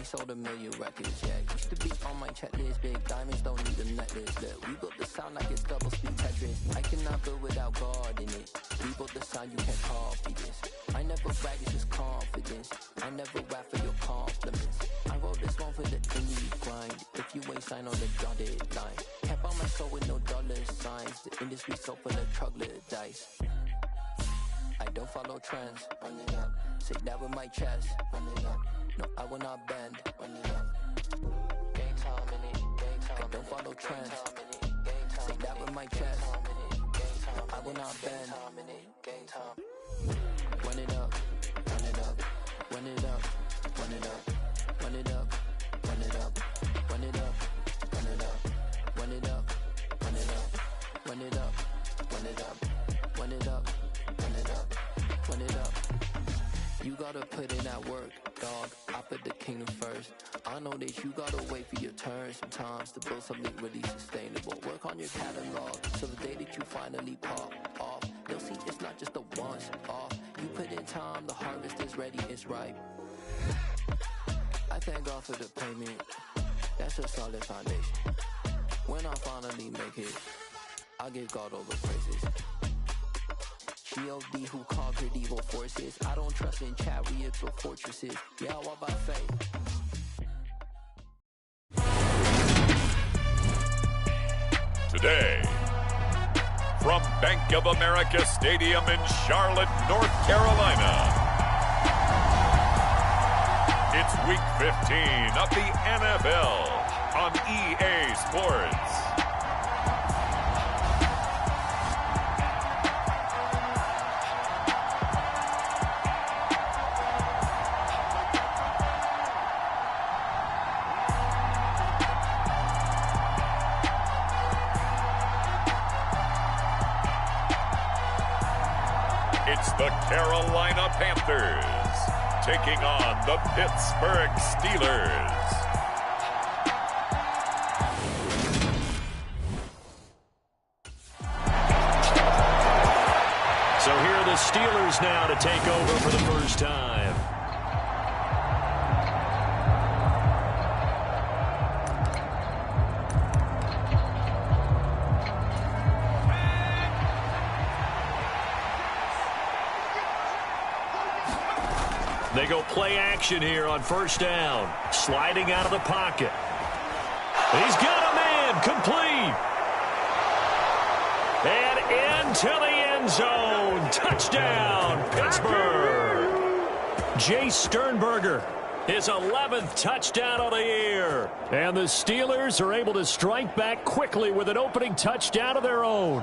sold 1,000,000 records, yeah. Used to be on my checklist, big diamonds don't need a necklace. Look, we built the sound like it's double speed Tetris. I cannot build without God in it. We built the sound, you can't copy this. I never brag, it's just confidence. I never rap for your compliments. I wrote this one for the indie grind. If you ain't signed on the dotted line, can't buy my soul with no dollar signs. The industry so full of troglodytes. I don't follow trends. Run it up. Say that with my chest. Run it up. No, I will not bend. Run it up. Game time in it. Game time. I don't follow trends. Say that with my chest. No, I will not bend. Game time. Run it up. Run it up. Run it up. Run it up. Run it up. Run it up. Run it up. Run it up. Run it up. Run it up. Run it up. Run it up. Run it up. Run it up, run it up. You gotta put in that work, dog. I put the kingdom first. I know that you gotta wait for your turn sometimes to build something really sustainable. Work on your catalog, so the day that you finally pop off, they'll see it's not just a once off. You put in time, the harvest is ready, it's ripe. I thank God for the payment. That's a solid foundation. When I finally make it, I'll give God all the praises. G.O.D. who conquered evil forces. I don't trust in chariots or fortresses. Yeah, I walk by faith. Today, from Bank of America Stadium in Charlotte, North Carolina, it's Week 15 of the NFL on EA Sports. It's the Carolina Panthers taking on the Pittsburgh Steelers. So here are the Steelers now to take over for the first time. They go play action here on first down. Sliding out of the pocket. He's got a man. Complete. And into the end zone. Touchdown, Pittsburgh. Jace Sternberger, his 11th touchdown of the year. And the Steelers are able to strike back quickly with an opening touchdown of their own.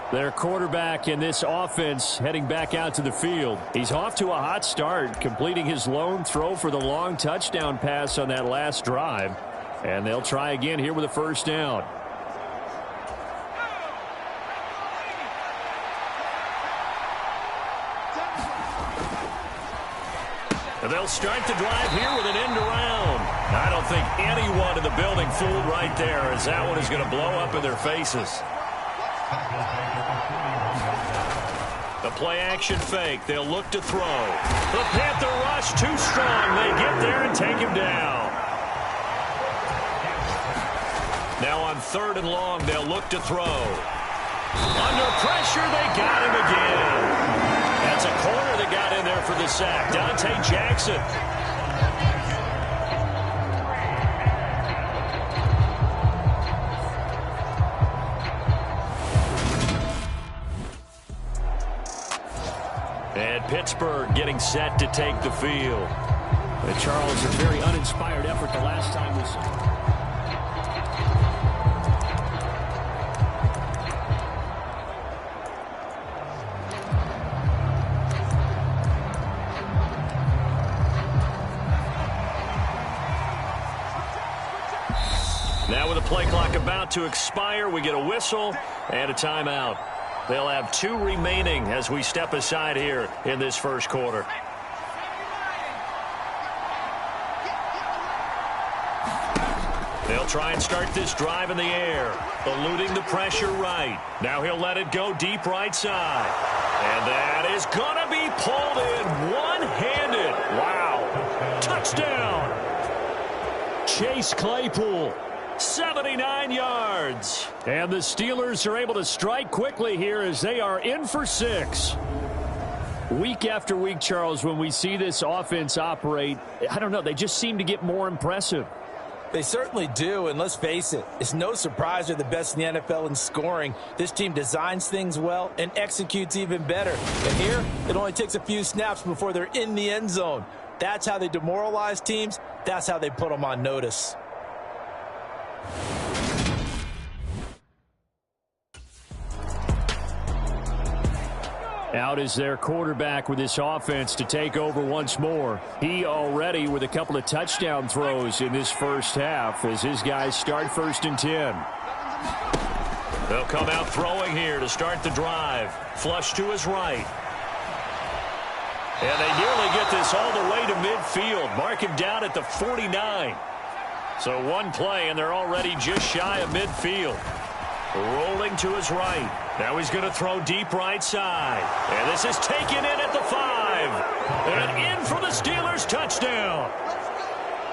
Their quarterback in this offense heading back out to the field. He's off to a hot start, completing his lone throw for the long touchdown pass on that last drive. And they'll try again here with a first down. And they'll start the drive here with an end around. I don't think anyone in the building fooled right there, as that one is going to blow up in their faces. The play-action fake. They'll look to throw. The Panther rush too strong. They get there and take him down. Now on 3rd and long, they'll look to throw. Under pressure, they got him again. That's a corner that got in there for the sack. Dante Jackson. And Pittsburgh getting set to take the field. But Charles, a very uninspired effort the last time we saw. Now with the play clock about to expire, we get a whistle and a timeout. They'll have 2 remaining as we step aside here in this first quarter. They'll They'll try and start this drive in the air, eluding the pressure right. Now he'll let it go deep right side. And that is going to be pulled in one-handed. Wow. Touchdown. Chase Claypool, 79 yards. And the Steelers are able to strike quickly here as they are in for 6. Week after week, Charles, when we see this offense operate, I don't know, they just seem to get more impressive. They certainly do, and let's face it, it's no surprise they're the best in the NFL in scoring. This team designs things well and executes even better. And here, it only takes a few snaps before they're in the end zone. That's how they demoralize teams. That's how they put them on notice. Out is their quarterback with this offense to take over once more. He already with a couple of touchdown throws in this first half as his guys start 1st and 10. They'll come out throwing here to start the drive. Flush to his right. And they nearly get this all the way to midfield. Mark him down at the 49. So one play, and they're already just shy of midfield. Rolling to his right. Now he's going to throw deep right side. And this is taken in at the 5. And in for the Steelers touchdown.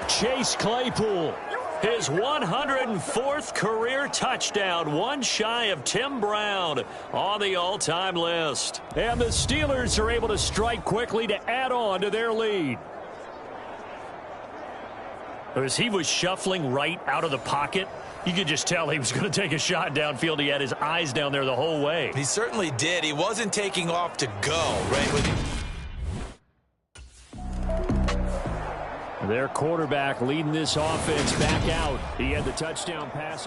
Chase Claypool, his 104th career touchdown, one shy of Tim Brown on the all-time list. And the Steelers are able to strike quickly to add on to their lead. As he was shuffling right out of the pocket, you could just tell he was going to take a shot downfield. He had his eyes down there the whole way. He certainly did. He wasn't taking off to go, right? Their quarterback leading this offense back out. He had the touchdown pass.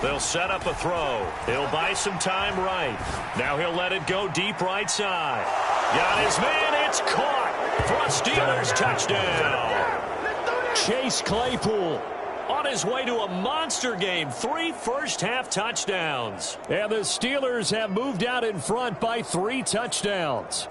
They'll set up a throw. He'll buy some time right. Now he'll let it go deep right side. Got his man. It's caught for a Steelers touchdown. Chase Claypool on his way to a monster game. 3 first-half touchdowns. And the Steelers have moved out in front by 3 touchdowns.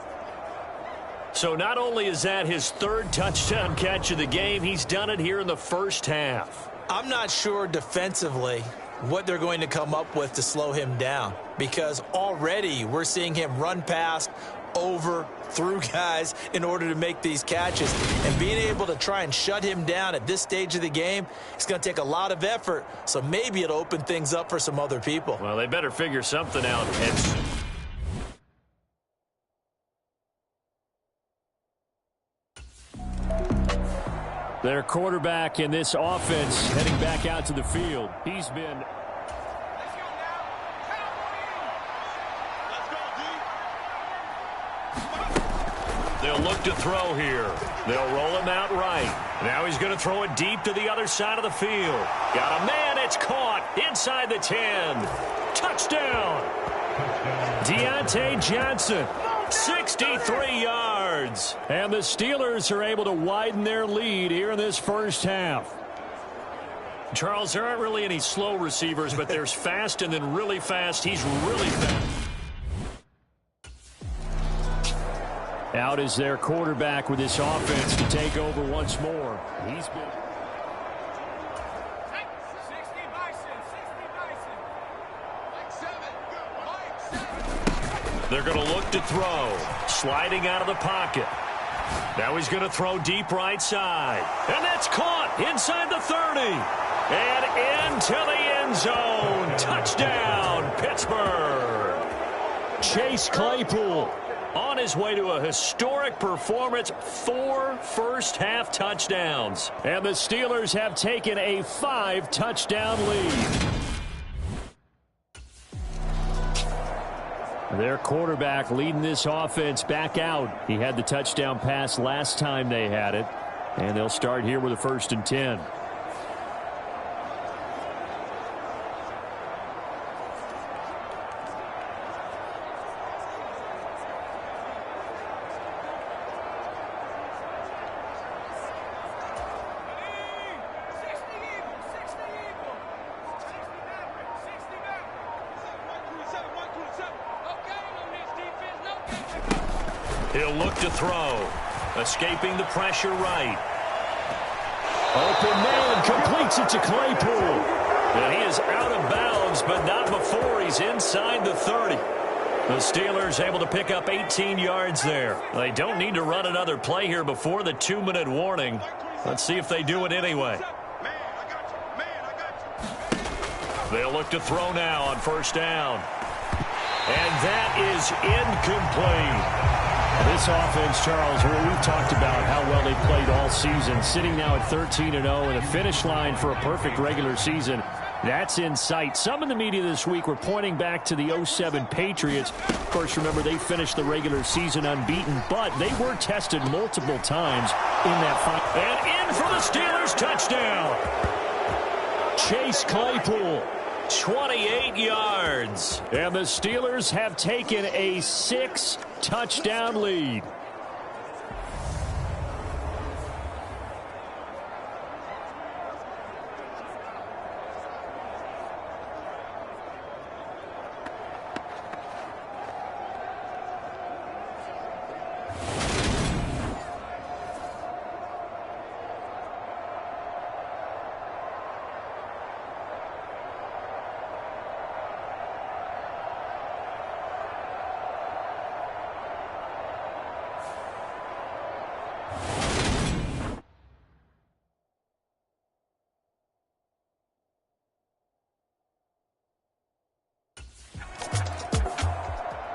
So not only is that his 3rd touchdown catch of the game, he's done it here in the first half. I'm not sure defensively what they're going to come up with to slow him down, because already we're seeing him run past, over, through guys in order to make these catches. And being able to try and shut him down at this stage of the game, it's going to take a lot of effort, so maybe it'll open things up for some other people. Well, they better figure something out. Their quarterback in this offense heading back out to the field. He's been... They'll look to throw here. They'll roll him out right. Now he's going to throw it deep to the other side of the field. Got a man. It's caught inside the 10. Touchdown. Deontay Johnson. 63 yards. And the Steelers are able to widen their lead here in this first half. Charles, there aren't really any slow receivers, but there's fast and then really fast. He's really fast. Out is their quarterback with this offense to take over once more. He's been... They're going to look to throw. Sliding out of the pocket. Now he's going to throw deep right side. And that's caught inside the 30. And into the end zone. Touchdown, Pittsburgh. Chase Claypool on his way to a historic performance. 4 first-half touchdowns. And the Steelers have taken a 5-touchdown lead. Their quarterback leading this offense back out. He had the touchdown pass last time they had it. And they'll start here with a 1st and 10. He'll look to throw. Escaping the pressure right. Open man completes it to Claypool. And he is out of bounds, but not before he's inside the 30. The Steelers able to pick up 18 yards there. They don't need to run another play here before the 2-minute warning. Let's see if they do it anyway. They'll look to throw now on first down. And that is incomplete. This offense, Charles, we've talked about how well they played all season, sitting now at 13-0 and a finish line for a perfect regular season. That's in sight. Some in the media this week were pointing back to the 07 Patriots. Of course, remember, they finished the regular season unbeaten, but they were tested multiple times in that final. And in for the Steelers touchdown. Chase Claypool. 28 yards. And the Steelers have taken a 6-touchdown lead.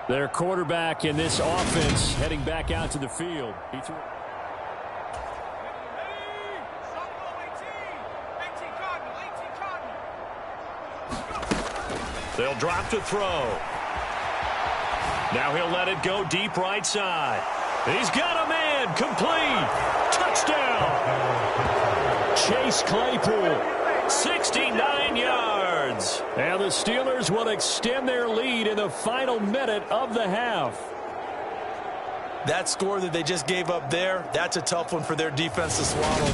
Their quarterback in this offense heading back out to the field. He threw. They'll drop to throw. Now he'll let it go deep right side. He's got a man. Complete. Touchdown. Chase Claypool. 69 yards. And the Steelers will extend their lead in the final minute of the half. That score that they just gave up there, that's a tough one for their defense to swallow.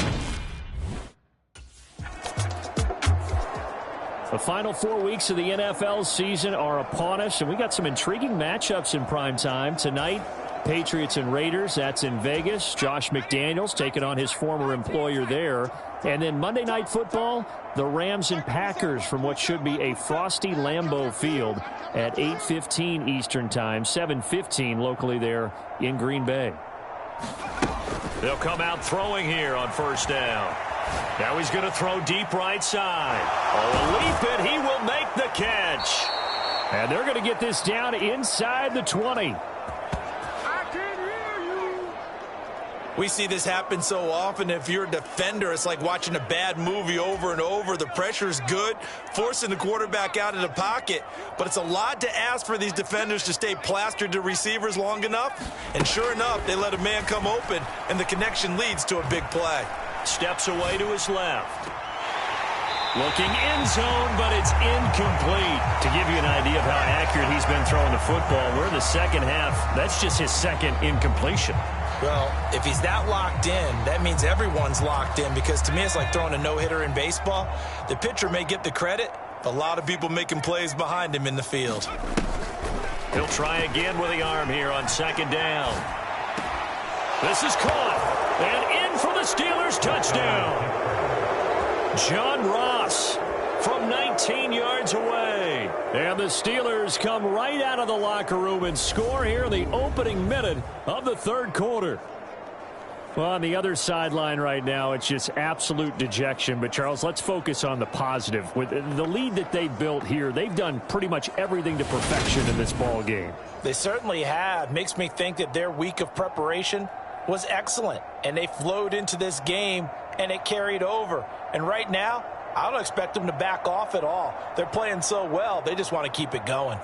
The final 4 weeks of the NFL season are upon us, and we got some intriguing matchups in prime time tonight. Patriots and Raiders, that's in Vegas. Josh McDaniels taking on his former employer there. And then Monday Night Football, the Rams and Packers from what should be a frosty Lambeau Field at 8:15 Eastern Time, 7:15 locally there in Green Bay. They'll come out throwing here on first down. Now he's going to throw deep right side. Oh, leap it. He will make the catch. And they're going to get this down inside the 20. We see this happen so often. If you're a defender, it's like watching a bad movie over and over. The pressure is good, forcing the quarterback out of the pocket. But it's a lot to ask for these defenders to stay plastered to receivers long enough. And sure enough, they let a man come open, and the connection leads to a big play. Steps away to his left. Looking end zone, but it's incomplete. To give you an idea of how accurate he's been throwing the football, we're in the second half. That's just his second incompletion. Well, if he's that locked in, that means everyone's locked in, because to me it's like throwing a no-hitter in baseball. The pitcher may get the credit, but a lot of people making plays behind him in the field. He'll try again with the arm here on second down. This is caught. And in for the Steelers touchdown. John Ross from 19 yards away. And the Steelers come right out of the locker room and score here in the opening minute of the third quarter. Well, on the other sideline right now, it's just absolute dejection. But, Charles, let's focus on the positive. With the lead that they built here, they've done pretty much everything to perfection in this ball game. They certainly have. Makes me think that their week of preparation was excellent. And they flowed into this game, and it carried over. And right now, I don't expect them to back off at all. They're playing so well, they just want to keep it going.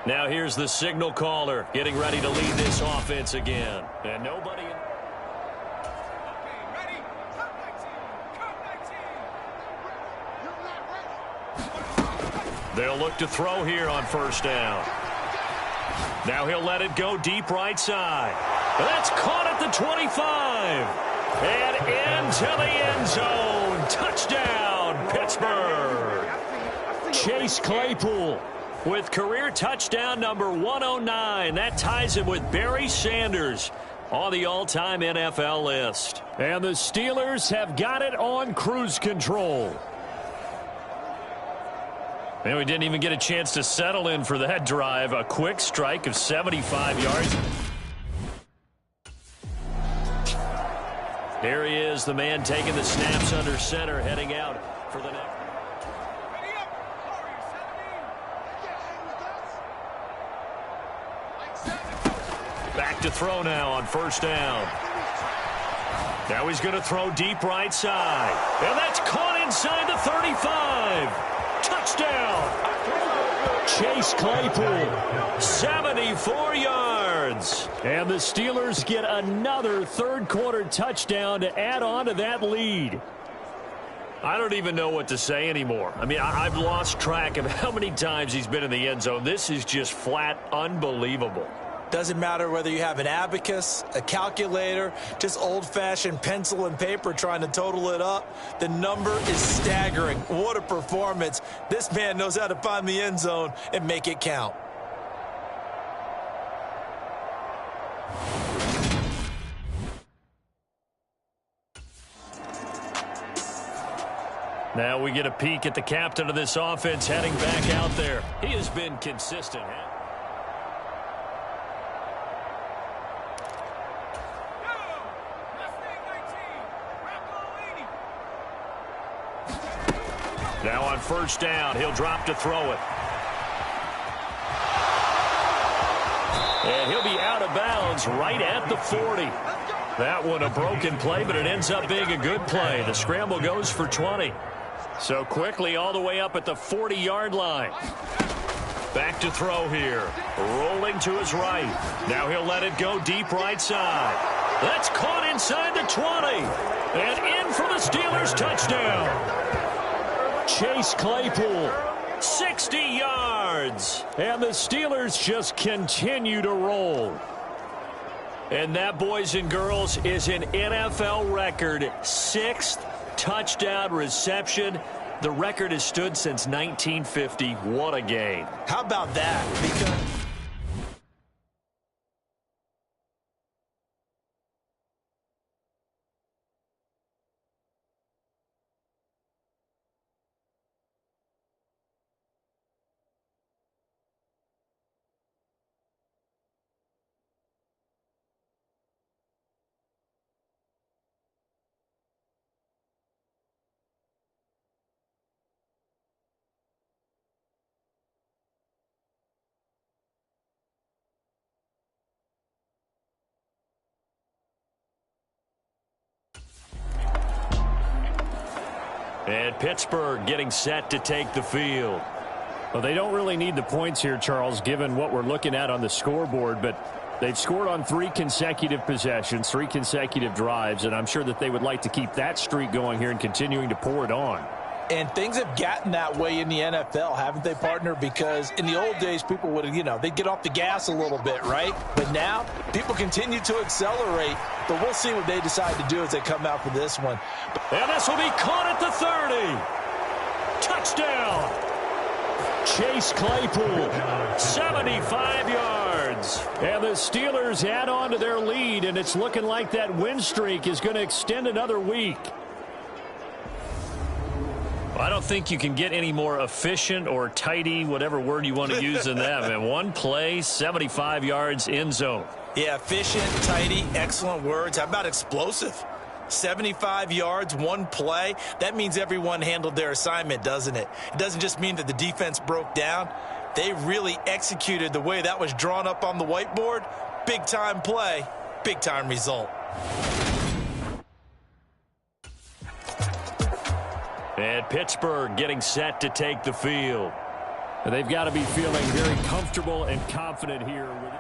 Now here's the signal caller getting ready to lead this offense again. And nobody... They'll look to throw here on first down. Now he'll let it go deep right side. That's caught at the 25. And into the end zone. Touchdown, Pittsburgh. Chase Claypool with career touchdown number 109. That ties him with Barry Sanders on the all-time NFL list. And the Steelers have got it on cruise control. And we didn't even get a chance to settle in for that drive. A quick strike of 75 yards. Here he is, the man taking the snaps under center, heading out for the next. Back to throw now on first down. Now he's going to throw deep right side. And that's caught inside the 35. Touchdown. Chase Claypool, 74 yards. And the Steelers get another third-quarter touchdown to add on to that lead. I don't even know what to say anymore. I mean, I've lost track of how many times he's been in the end zone. This is just flat unbelievable. Doesn't matter whether you have an abacus, a calculator, just old-fashioned pencil and paper trying to total it up. The number is staggering. What a performance. This man knows how to find the end zone and make it count. Now we get a peek at the captain of this offense heading back out there. He has been consistent. Now on first down, he'll drop to throw it. And he'll be out of bounds right at the 40. That one a broken play, but it ends up being a good play. The scramble goes for 20. So quickly all the way up at the 40-yard line. Back to throw here. Rolling to his right. Now he'll let it go deep right side. That's caught inside the 20. And in for the Steelers touchdown. Chase Claypool, 60 yards. and the Steelers just continue to roll. And that, boys and girls, is an NFL record 6th touchdown reception. The record has stood since 1950. What a game. How about that? Because and Pittsburgh getting set to take the field. Well, they don't really need the points here, Charles, given what we're looking at on the scoreboard, but they've scored on 3 consecutive possessions, 3 consecutive drives, and I'm sure that they would like to keep that streak going here and continuing to pour it on. And things have gotten that way in the NFL, haven't they, partner? Because in the old days, people would, they'd get off the gas a little bit, right? But now, people continue to accelerate. But we'll see what they decide to do as they come out for this one. And this will be caught at the 30. Touchdown. Chase Claypool, 75 yards. and the Steelers add on to their lead, and it's looking like that win streak is going to extend another week. I don't think you can get any more efficient or tidy, whatever word you want to use in that. And one play, 75 yards in zone. Yeah, efficient, tidy, excellent words. How about explosive? 75 yards, one play. That means everyone handled their assignment, doesn't it? It doesn't just mean that the defense broke down. They really executed the way that was drawn up on the whiteboard. Big-time play, big-time result. And Pittsburgh getting set to take the field. They've got to be feeling very comfortable and confident here with it.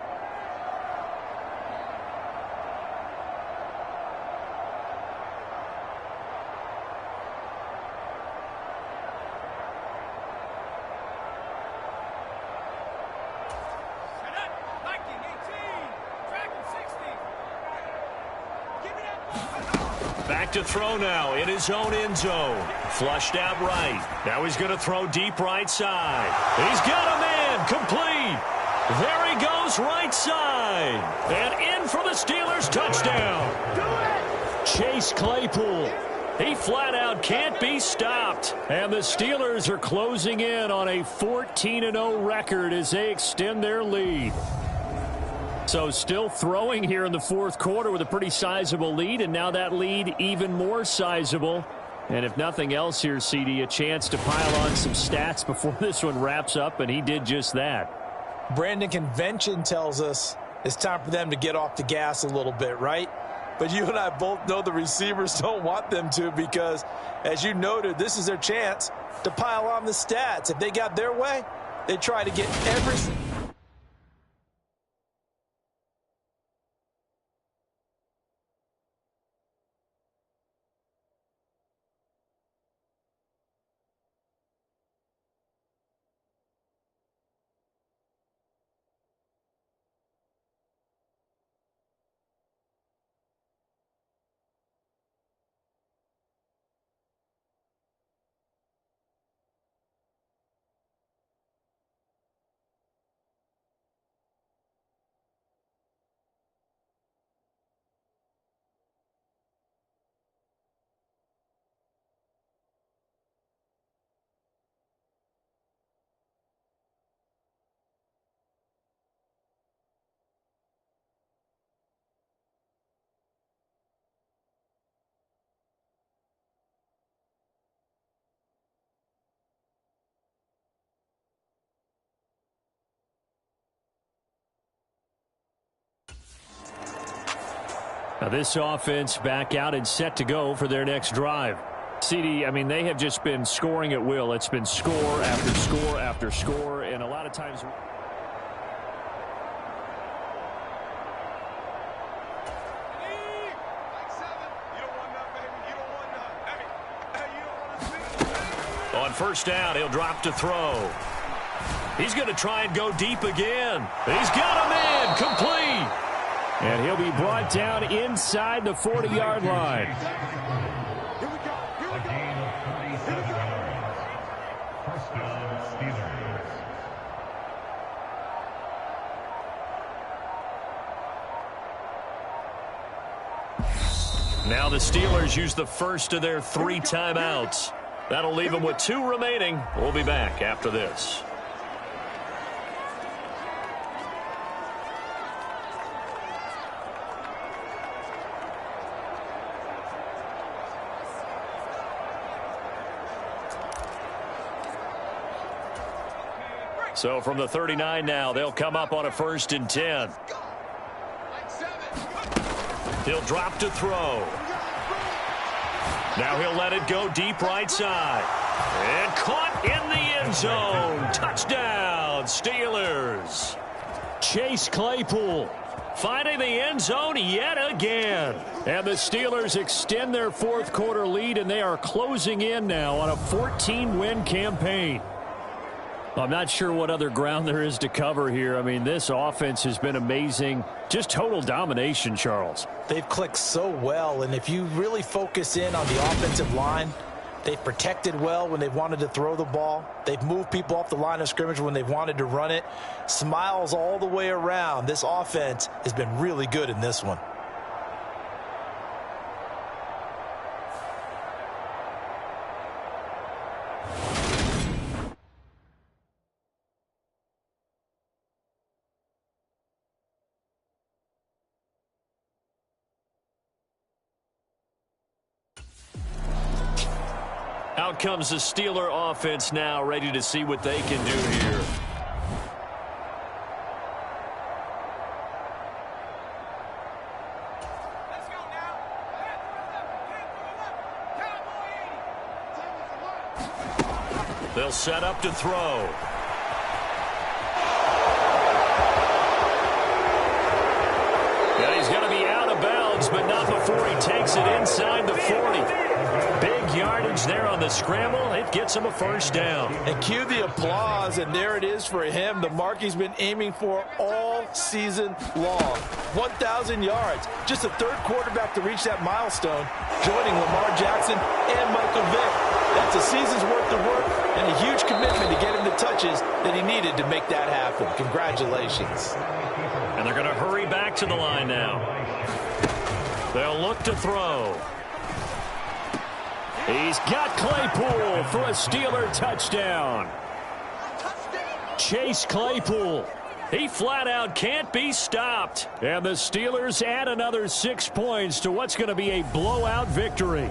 Back to throw now in his own end zone. Flushed out right. Now he's going to throw deep right side. He's got a man. Complete. There he goes right side. And in for the Steelers touchdown. Chase Claypool. He flat out can't be stopped. And the Steelers are closing in on a 14-0 record as they extend their lead. So still throwing here in the fourth quarter with a pretty sizable lead, and now that lead even more sizable. And if nothing else here, CD, a chance to pile on some stats before this one wraps up, and he did just that. Brandon, convention tells us it's time for them to get off the gas a little bit, right? But you and I both know the receivers don't want them to because, as you noted, this is their chance to pile on the stats. If they got their way, they try to get every... Now this offense back out and set to go for their next drive. CD, I mean, they have just been scoring at will. It's been score after score after score, and a lot of times... On first down, he'll drop to throw. He's going to try and go deep again. He's got a man. Complete. And he'll be brought down inside the 40-yard line. Here we go. A gain of 37 yards. First down, Steelers. Now the Steelers use the first of their 3 timeouts. That'll leave them with 2 remaining. We'll be back after this. So from the 39 now, they'll come up on a 1st and 10. He'll drop to throw. Now he'll let it go deep right side. And caught in the end zone. Touchdown, Steelers. Chase Claypool finding the end zone yet again. And the Steelers extend their fourth quarter lead, and they are closing in now on a 14-win campaign. I'm not sure what other ground there is to cover here. I mean, this offense has been amazing. Just total domination, Charles. They've clicked so well, and if you really focus in on the offensive line, they've protected well when they've wanted to throw the ball. They've moved people off the line of scrimmage when they've wanted to run it. Smiles all the way around. This offense has been really good in this one. Out comes the Steeler offense now, ready to see what they can do here. Let's go now. They'll set up to throw. before he takes it inside the 40. Big yardage there on the scramble. It gets him a first down. And cue the applause, and there it is for him, the mark he's been aiming for all season long. 1,000 yards. Just the third quarterback to reach that milestone, joining Lamar Jackson and Michael Vick. That's a season's worth of work and a huge commitment to get him the touches that he needed to make that happen. Congratulations. And they're going to hurry back to the line now. They'll look to throw. He's got Claypool for a Steeler touchdown. Chase Claypool. He flat out can't be stopped. And the Steelers add another 6 points to what's going to be a blowout victory.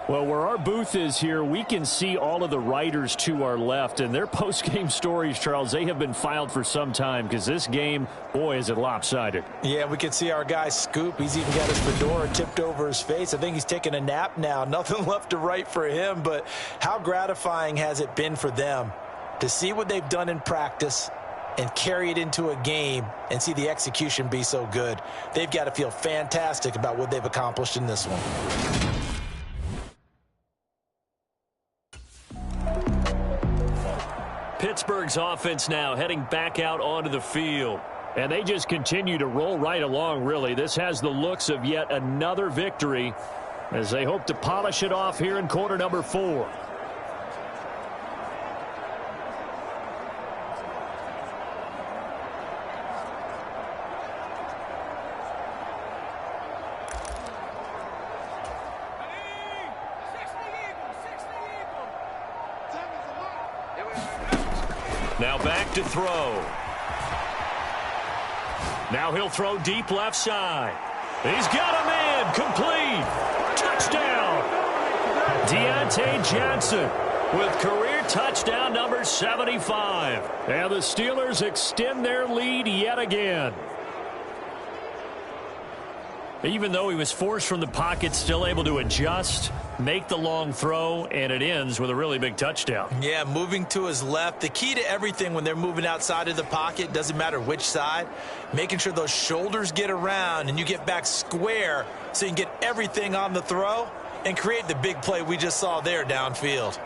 Well, where our booth is here, we can see all of the writers to our left. And their post-game stories, Charles, they have been filed for some time because this game, boy, is it lopsided. Yeah, we can see our guy Scoop. He's even got his fedora tipped over his face. I think he's taking a nap now. Nothing left to write for him. But how gratifying has it been for them to see what they've done in practice and carry it into a game and see the execution be so good? They've got to feel fantastic about what they've accomplished in this one. Pittsburgh's offense now heading back out onto the field. And they just continue to roll right along, really. This has the looks of yet another victory as they hope to polish it off here in quarter number 4. Now back to throw. Now he'll throw deep left side. He's got a man. Complete. Touchdown. Deontay Johnson with career touchdown number 75. And the Steelers extend their lead yet again. Even though he was forced from the pocket, still able to adjust, make the long throw, and it ends with a really big touchdown. Yeah, moving to his left. The key to everything when they're moving outside of the pocket, doesn't matter which side, making sure those shoulders get around and you get back square so you can get everything on the throw and create the big play we just saw there downfield.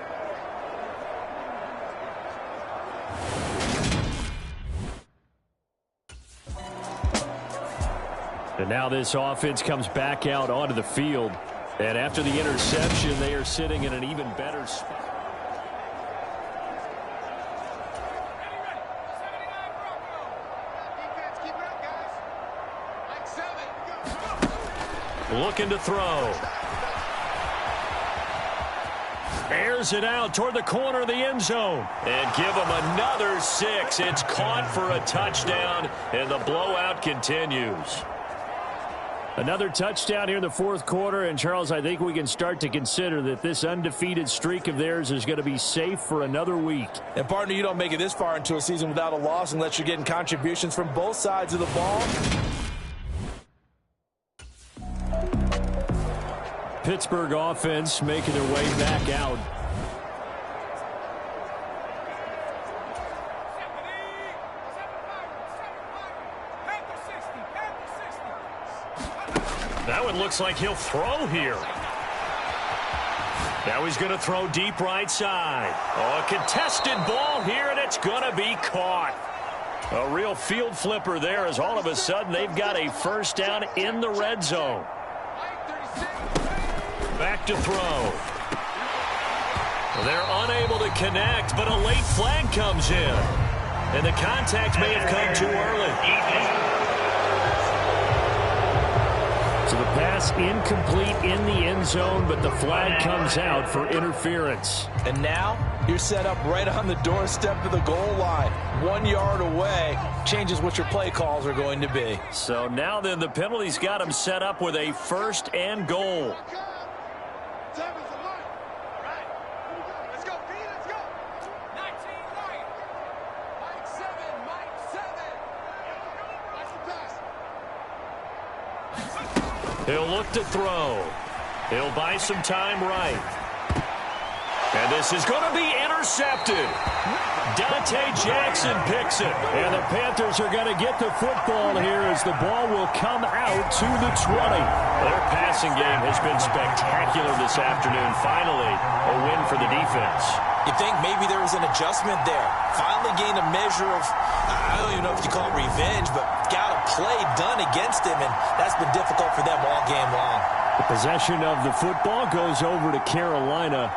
And now this offense comes back out onto the field. And after the interception, they are sitting in an even better spot. Looking to throw. Airs it out toward the corner of the end zone. And give him another 6. It's caught for a touchdown, and the blowout continues. Another touchdown here in the fourth quarter, and Charles, I think we can start to consider that this undefeated streak of theirs is going to be safe for another week. And partner, you don't make it this far into a season without a loss unless you're getting contributions from both sides of the ball. Pittsburgh offense making their way back out. That one looks like he'll throw here. Now he's going to throw deep right side. Oh, a contested ball here, and it's going to be caught. A real field flipper there as all of a sudden they've got a first down in the red zone. Back to throw. They're unable to connect, but a late flag comes in. And the contact may have come too early. So the pass incomplete in the end zone, but the flag comes out for interference. And now you're set up right on the doorstep of the goal line. 1 yard away changes what your play calls are going to be. So now then the penalty's got him set up with a first and goal. He'll look to throw. He'll buy some time right. And this is going to be intercepted. Dante Jackson picks it. And the Panthers are going to get the football here as the ball will come out to the 20. Their passing game has been spectacular this afternoon. Finally, a win for the defense. You think maybe there was an adjustment there. Finally gained a measure of, I don't even know if you call it revenge, but got a play done against him, and that's been difficult for them all game long. The possession of the football goes over to Carolina.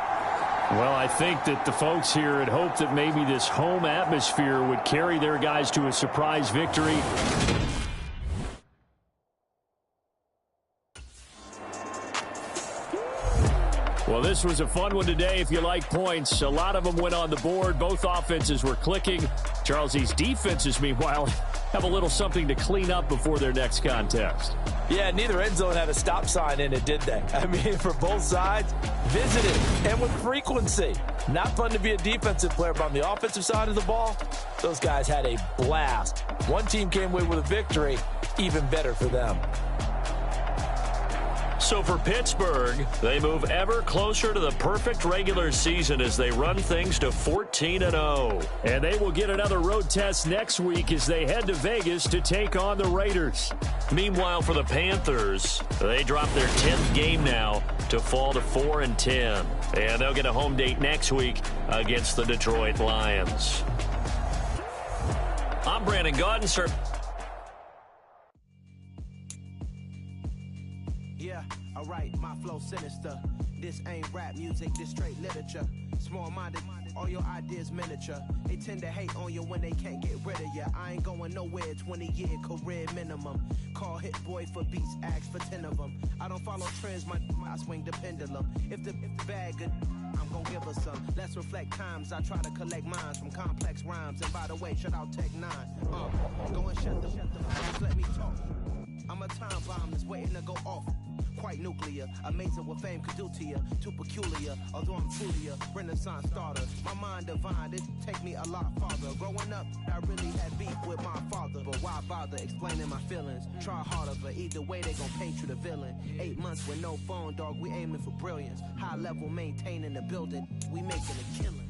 Well, I think that the folks here had hoped that maybe this home atmosphere would carry their guys to a surprise victory. Well, this was a fun one today if you like points. A lot of them went on the board. Both offenses were clicking. Charles, these defenses, meanwhile, have a little something to clean up before their next contest. Yeah, neither end zone had a stop sign in it, did they? I mean, for both sides, visited and with frequency. Not fun to be a defensive player, but on the offensive side of the ball, those guys had a blast. One team came away with a victory, even better for them. So for Pittsburgh, they move ever closer to the perfect regular season as they run things to 14-0. And they will get another road test next week as they head to Vegas to take on the Raiders. Meanwhile, for the Panthers, they drop their 10th game now to fall to 4-10. And they'll get a home date next week against the Detroit Lions. I'm Brandon Gaudin, sir. Yeah, alright, my flow sinister. This ain't rap music, this straight literature. Small-minded, all your ideas miniature. They tend to hate on you when they can't get rid of you. I ain't going nowhere, 20-year career minimum. Call Hit Boy for beats, ask for 10 of them. I don't follow trends, I swing the pendulum. If the bag good, I'm gonna give her some. Let's reflect times, I try to collect minds from complex rhymes. And by the way, shut out Tech 9. Go and shut the just let me talk. I'm a time bomb that's waiting to go off. Quite nuclear, amazing what fame could do to you. Too peculiar, although I'm truly a Renaissance starter. My mind divine, it take me a lot farther. Growing up, I really had beef with my father. But why bother explaining my feelings? Try harder, but either way they gon' paint you the villain. 8 months with no phone, dog, we aiming for brilliance. High level maintaining the building, we making a killing.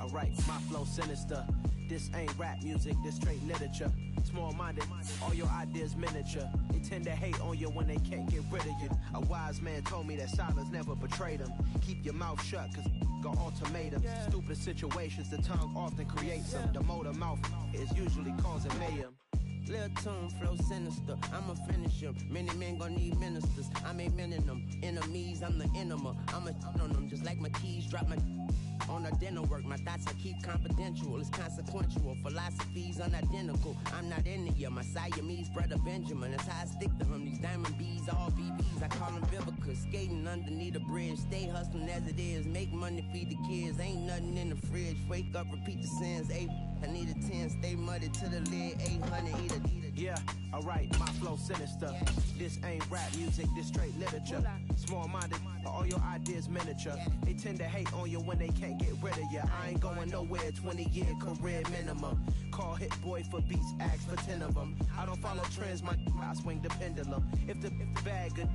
Alright, my flow sinister. This ain't rap music, this straight literature. Small-minded, all your ideas miniature. They tend to hate on you when they can't get rid of you. A wise man told me that silence never betrayed him. Keep your mouth shut, cause got ultimatums. Stupid situations, the tongue often creates them. The motor mouth is usually causing mayhem. Lil' tune, flow sinister, I'ma finish him. Many men gon' need ministers, I'm aiming them. Enemies, I'm the enema, I'ma on them. Just like my keys, drop my on a dinner work. My thoughts I keep confidential, it's consequential. Philosophies unidentical, I'm not into you. My Siamese brother Benjamin, that's how I stick to him. These diamond bees, all BBs, I call them Vivica. Skating underneath a bridge, stay hustling as it is. Make money, feed the kids, ain't nothing in the fridge. Wake up, repeat the sins, I need a 10, stay muddy to the lid, 800, eat a. Yeah, alright, my flow sinister. This ain't rap music, this straight literature. Small-minded, all your ideas miniature. They tend to hate on you when they can't get rid of you. I ain't going nowhere, 20-year career minimum. Call Hit Boy for beats, ask for 10 of them. I don't follow trends, I swing the pendulum. If the bag good,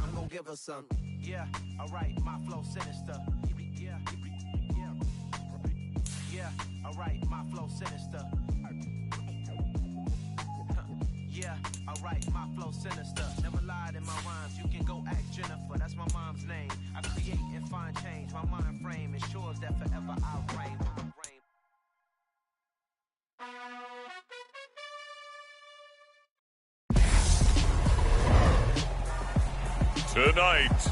I'm gonna give her some. Yeah, alright, my flow sinister. Yeah, alright, my flow sinister. Yeah, alright, my flow sinister. Never lied in my rhymes, you can go ask Jennifer, that's my mom's name. I create and find change, my mind frame ensures that forever I'll reign. Tonight,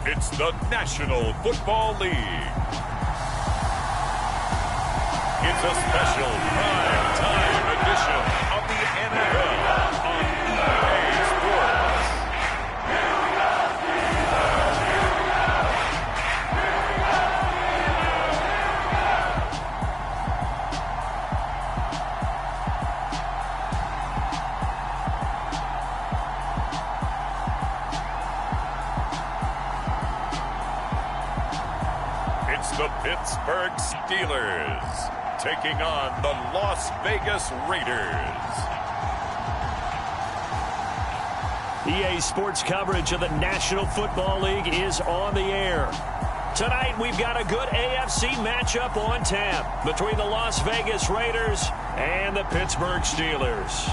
it's the National Football League. It's a special prime time edition of the NFL on EA Sports. It's the Pittsburgh Steelers taking on the Las Vegas Raiders. EA Sports coverage of the National Football League is on the air. Tonight, we've got a good AFC matchup on tap between the Las Vegas Raiders and the Pittsburgh Steelers.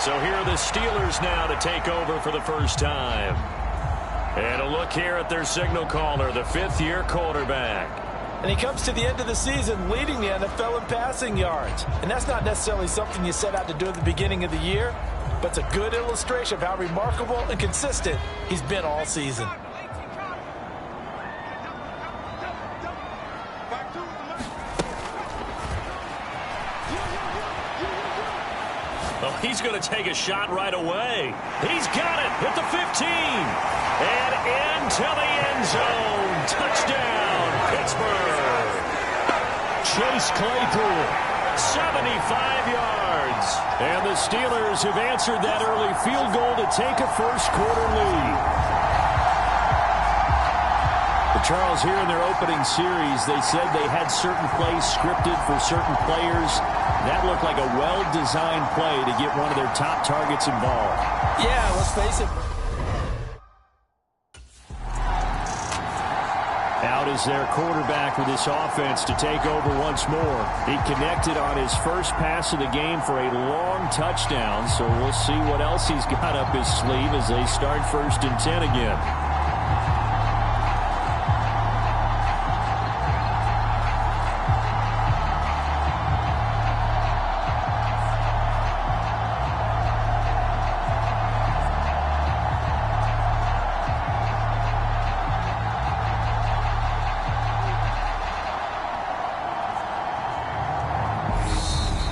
So here are the Steelers now to take over for the first time. And a look here at their signal caller, the fifth-year quarterback. And he comes to the end of the season leading the NFL in passing yards. And that's not necessarily something you set out to do at the beginning of the year, but it's a good illustration of how remarkable and consistent he's been all season. Oh, he's going to take a shot right away. He's got it at the 15. And into the end zone. Touchdown, Pittsburgh. Chase Claypool, 75 yards. And the Steelers have answered that early field goal to take a first-quarter lead. But Charles, here in their opening series, they said they had certain plays scripted for certain players. That looked like a well-designed play to get one of their top targets involved. Yeah, let's face it. Out is their quarterback with this offense to take over once more. He connected on his first pass of the game for a long touchdown, so we'll see what else he's got up his sleeve as they start 1st and 10 again.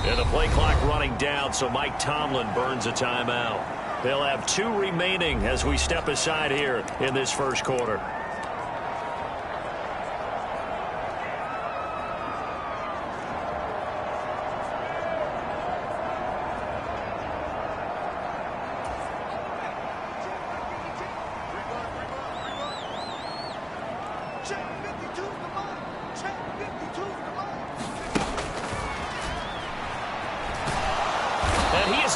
And the play clock running down, so Mike Tomlin burns a timeout. They'll have 2 remaining as we step aside here in this first quarter.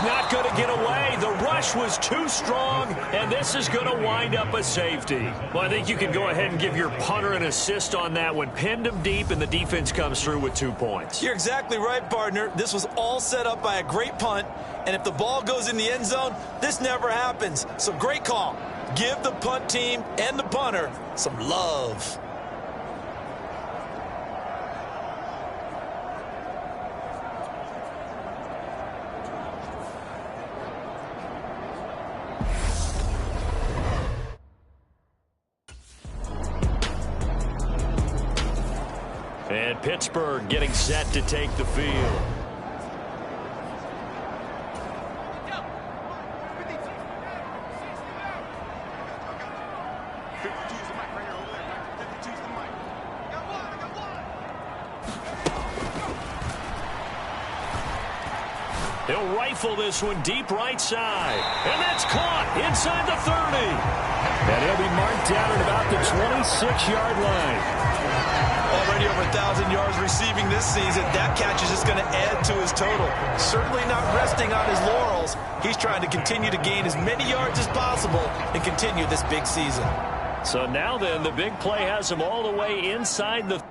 Not going to get away. The rush was too strong, and this is going to wind up a safety. Well, I think you can go ahead and give your punter an assist on that one. Pinned him deep, and the defense comes through with 2 points. You're exactly right, partner. This was all set up by a great punt, and if the ball goes in the end zone, this never happens. So great call. Give the punt team and the punter some love. And Pittsburgh getting set to take the field. He'll rifle this one deep right side. And that's caught inside the 30. And he'll be marked down at about the 26-yard line. Already over 1,000 yards receiving this season. That catch is just going to add to his total. Certainly not resting on his laurels. He's trying to continue to gain as many yards as possible and continue this big season. So now then, the big play has him all the way inside the...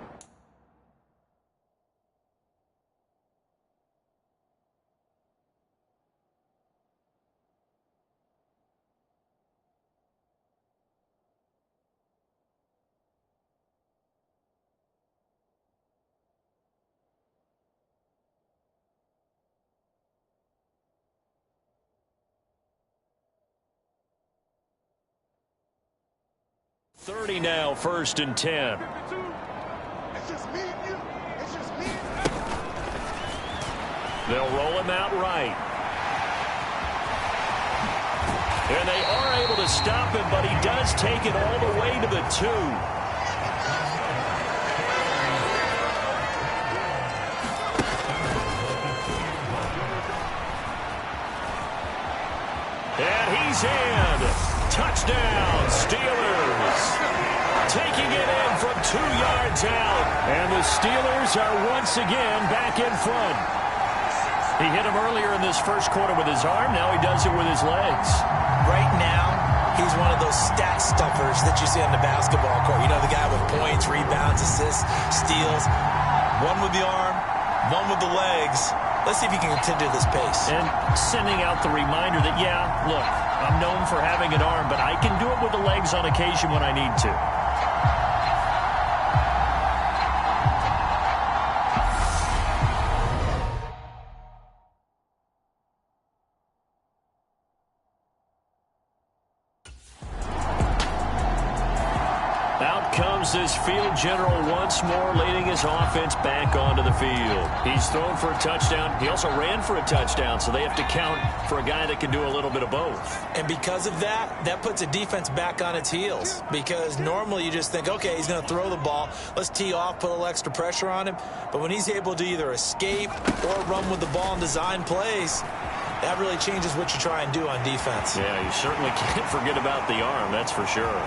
...30 now, 1st and 10. They'll roll him out right. And they are able to stop him, but he does take it all the way to the 2. And he's in. Touchdown, Steelers. Taking it in from 2 yards out. And the Steelers are once again back in front. He hit him earlier in this first quarter with his arm. Now he does it with his legs. Right now, he's one of those stat stuffers that you see on the basketball court. You know, the guy with points, rebounds, assists, steals. One with the arm, one with the legs. Let's see if he can continue this pace. And sending out the reminder that, yeah, look, I'm known for having an arm, but I can do it with the legs on occasion when I need to. Out comes this field general once more, leading his offense back onto the field. He's thrown for a touchdown. He also ran for a touchdown, so they have to count for a guy that can do a little bit of both. And because of that, that puts a defense back on its heels. Because normally you just think, okay, he's going to throw the ball. Let's tee off, put a little extra pressure on him. But when he's able to either escape or run with the ball and design plays, that really changes what you try and do on defense. Yeah, you certainly can't forget about the arm, that's for sure.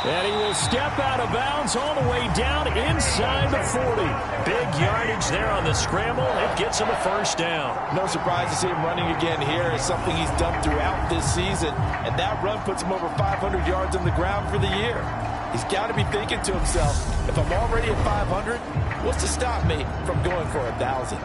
And he will step out of bounds all the way down inside the 40. Big yardage there on the scramble. It gets him a first down. No surprise to see him running again here. It's something he's done throughout this season. And that run puts him over 500 yards on the ground for the year. He's got to be thinking to himself, if I'm already at 500, what's to stop me from going for 1,000?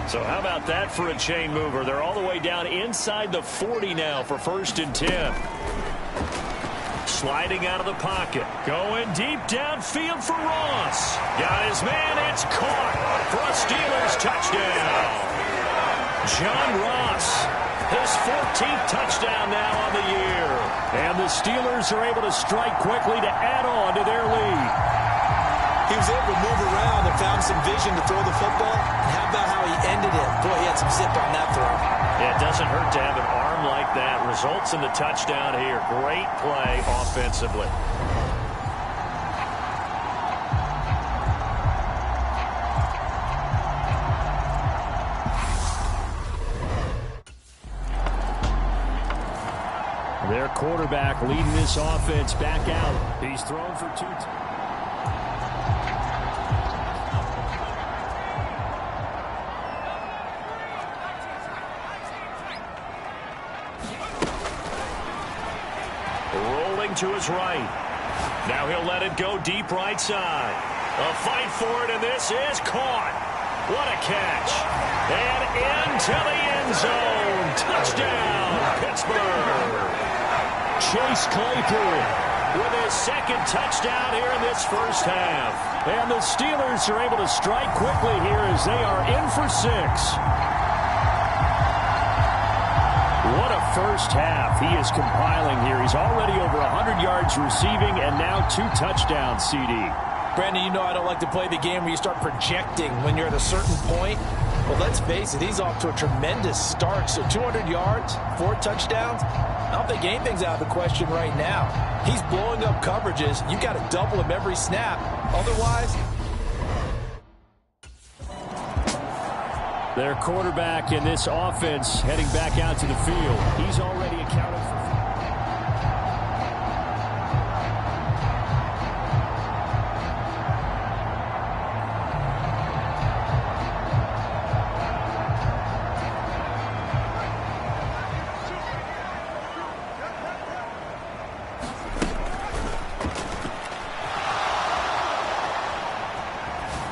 So how about that for a chain mover? They're all the way down inside the 40 now for 1st and 10. Sliding out of the pocket. Going deep downfield for Ross. Got his man. It's caught for a Steelers touchdown. John Ross, his 14th touchdown now on the year. And the Steelers are able to strike quickly to add on to their lead. He was able to move around and found some vision to throw the football. And how about how he ended it? Boy, he had some zip on that throw. Yeah, it doesn't hurt to have an arm like that. Results in the touchdown here. Great play offensively. Their quarterback leading this offense back out. He's thrown for 2. To his right. Now he'll let it go deep right side. A fight for it, and this is caught. What a catch. And into the end zone. Touchdown, Pittsburgh. Chase Claypool with his 2nd touchdown here in this first half. And the Steelers are able to strike quickly here as they are in for 6. What a first half. He is compiling here. He's already over 100 yards receiving and now 2 touchdowns, CD. Brandon, you know I don't like to play the game where you start projecting when you're at a certain point. Well, let's face it, he's off to a tremendous start. So 200 yards, 4 touchdowns. I don't think anything's out of the question right now. He's blowing up coverages. You got to double him every snap. Otherwise, their quarterback in this offense heading back out to the field. He's already accounted for.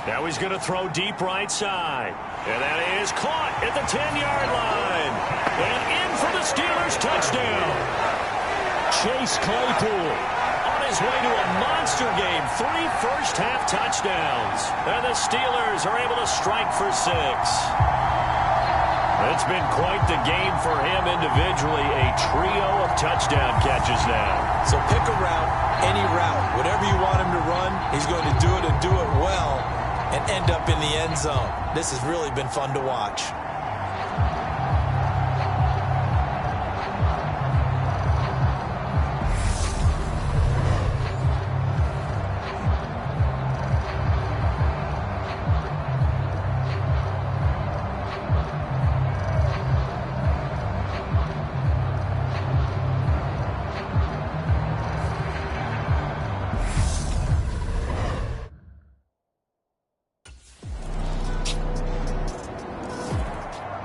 Now he's going to throw deep right side. And that is caught at the 10-yard line. And in for the Steelers touchdown. Chase Claypool on his way to a monster game. 3 first-half touchdowns. And the Steelers are able to strike for 6. It's been quite the game for him individually. A trio of touchdown catches now. So pick a route, any route. Whatever you want him to run, he's going to do it and do it well and end up in the end zone. This has really been fun to watch.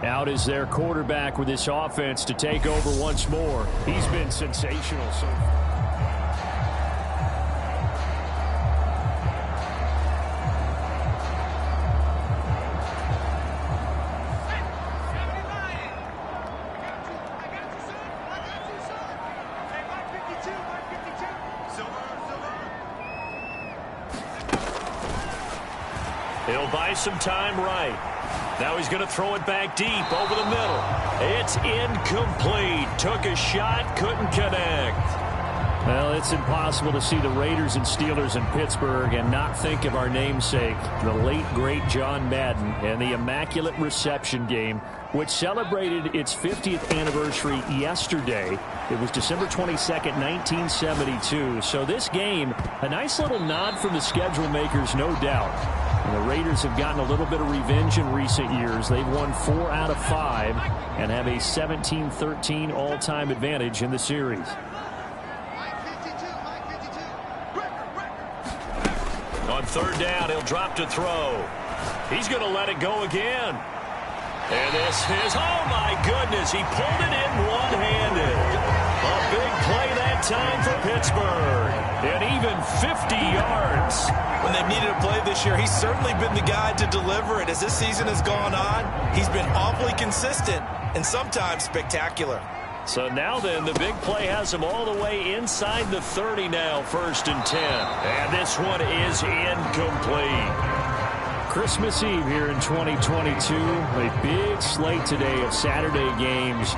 Out is their quarterback with this offense to take over once more. He's been sensational so far. He'll buy some time right. Now he's going to throw it back deep over the middle. It's incomplete. Took a shot, couldn't connect. Well, it's impossible to see the Raiders and Steelers in Pittsburgh and not think of our namesake, the late, great John Madden, and the Immaculate Reception game, which celebrated its 50th anniversary yesterday. It was December 22nd, 1972. So this game, a nice little nod from the schedule makers, no doubt. And the Raiders have gotten a little bit of revenge in recent years. They've won 4 out of 5 and have a 17-13 all-time advantage in the series. On third down, he'll drop to throw. He's going to let it go again. And this is, oh my goodness, he pulled it in one-handed. A big play that time for Pittsburgh. And even 50 yards. When they've needed a play this year, he's certainly been the guy to deliver it. As this season has gone on, he's been awfully consistent and sometimes spectacular. So now then, the big play has him all the way inside the 30 now, 1st and 10. And this one is incomplete. Christmas Eve here in 2022. A big slate today of Saturday games.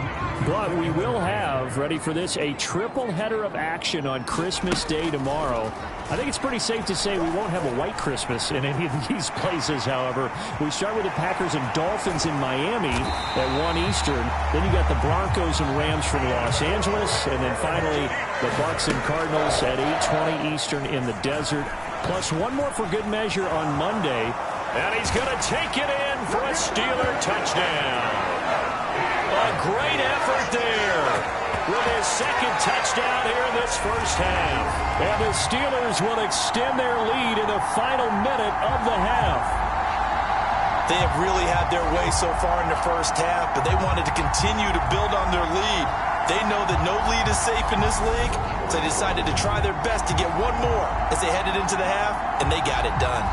But we will have, ready for this, a triple header of action on Christmas Day tomorrow. I think it's pretty safe to say we won't have a white Christmas in any of these places, however. We start with the Packers and Dolphins in Miami at 1 Eastern. Then you got the Broncos and Rams from Los Angeles. And then finally, the Bucs and Cardinals at 8:20 Eastern in the desert. Plus one more for good measure on Monday. And he's going to take it in for a Steeler touchdown. A great effort there with his second touchdown here in this first half. And the Steelers will extend their lead in the final minute of the half. They have really had their way so far in the first half, but they wanted to continue to build on their lead. They know that no lead is safe in this league, so they decided to try their best to get one more as they headed into the half, and they got it done.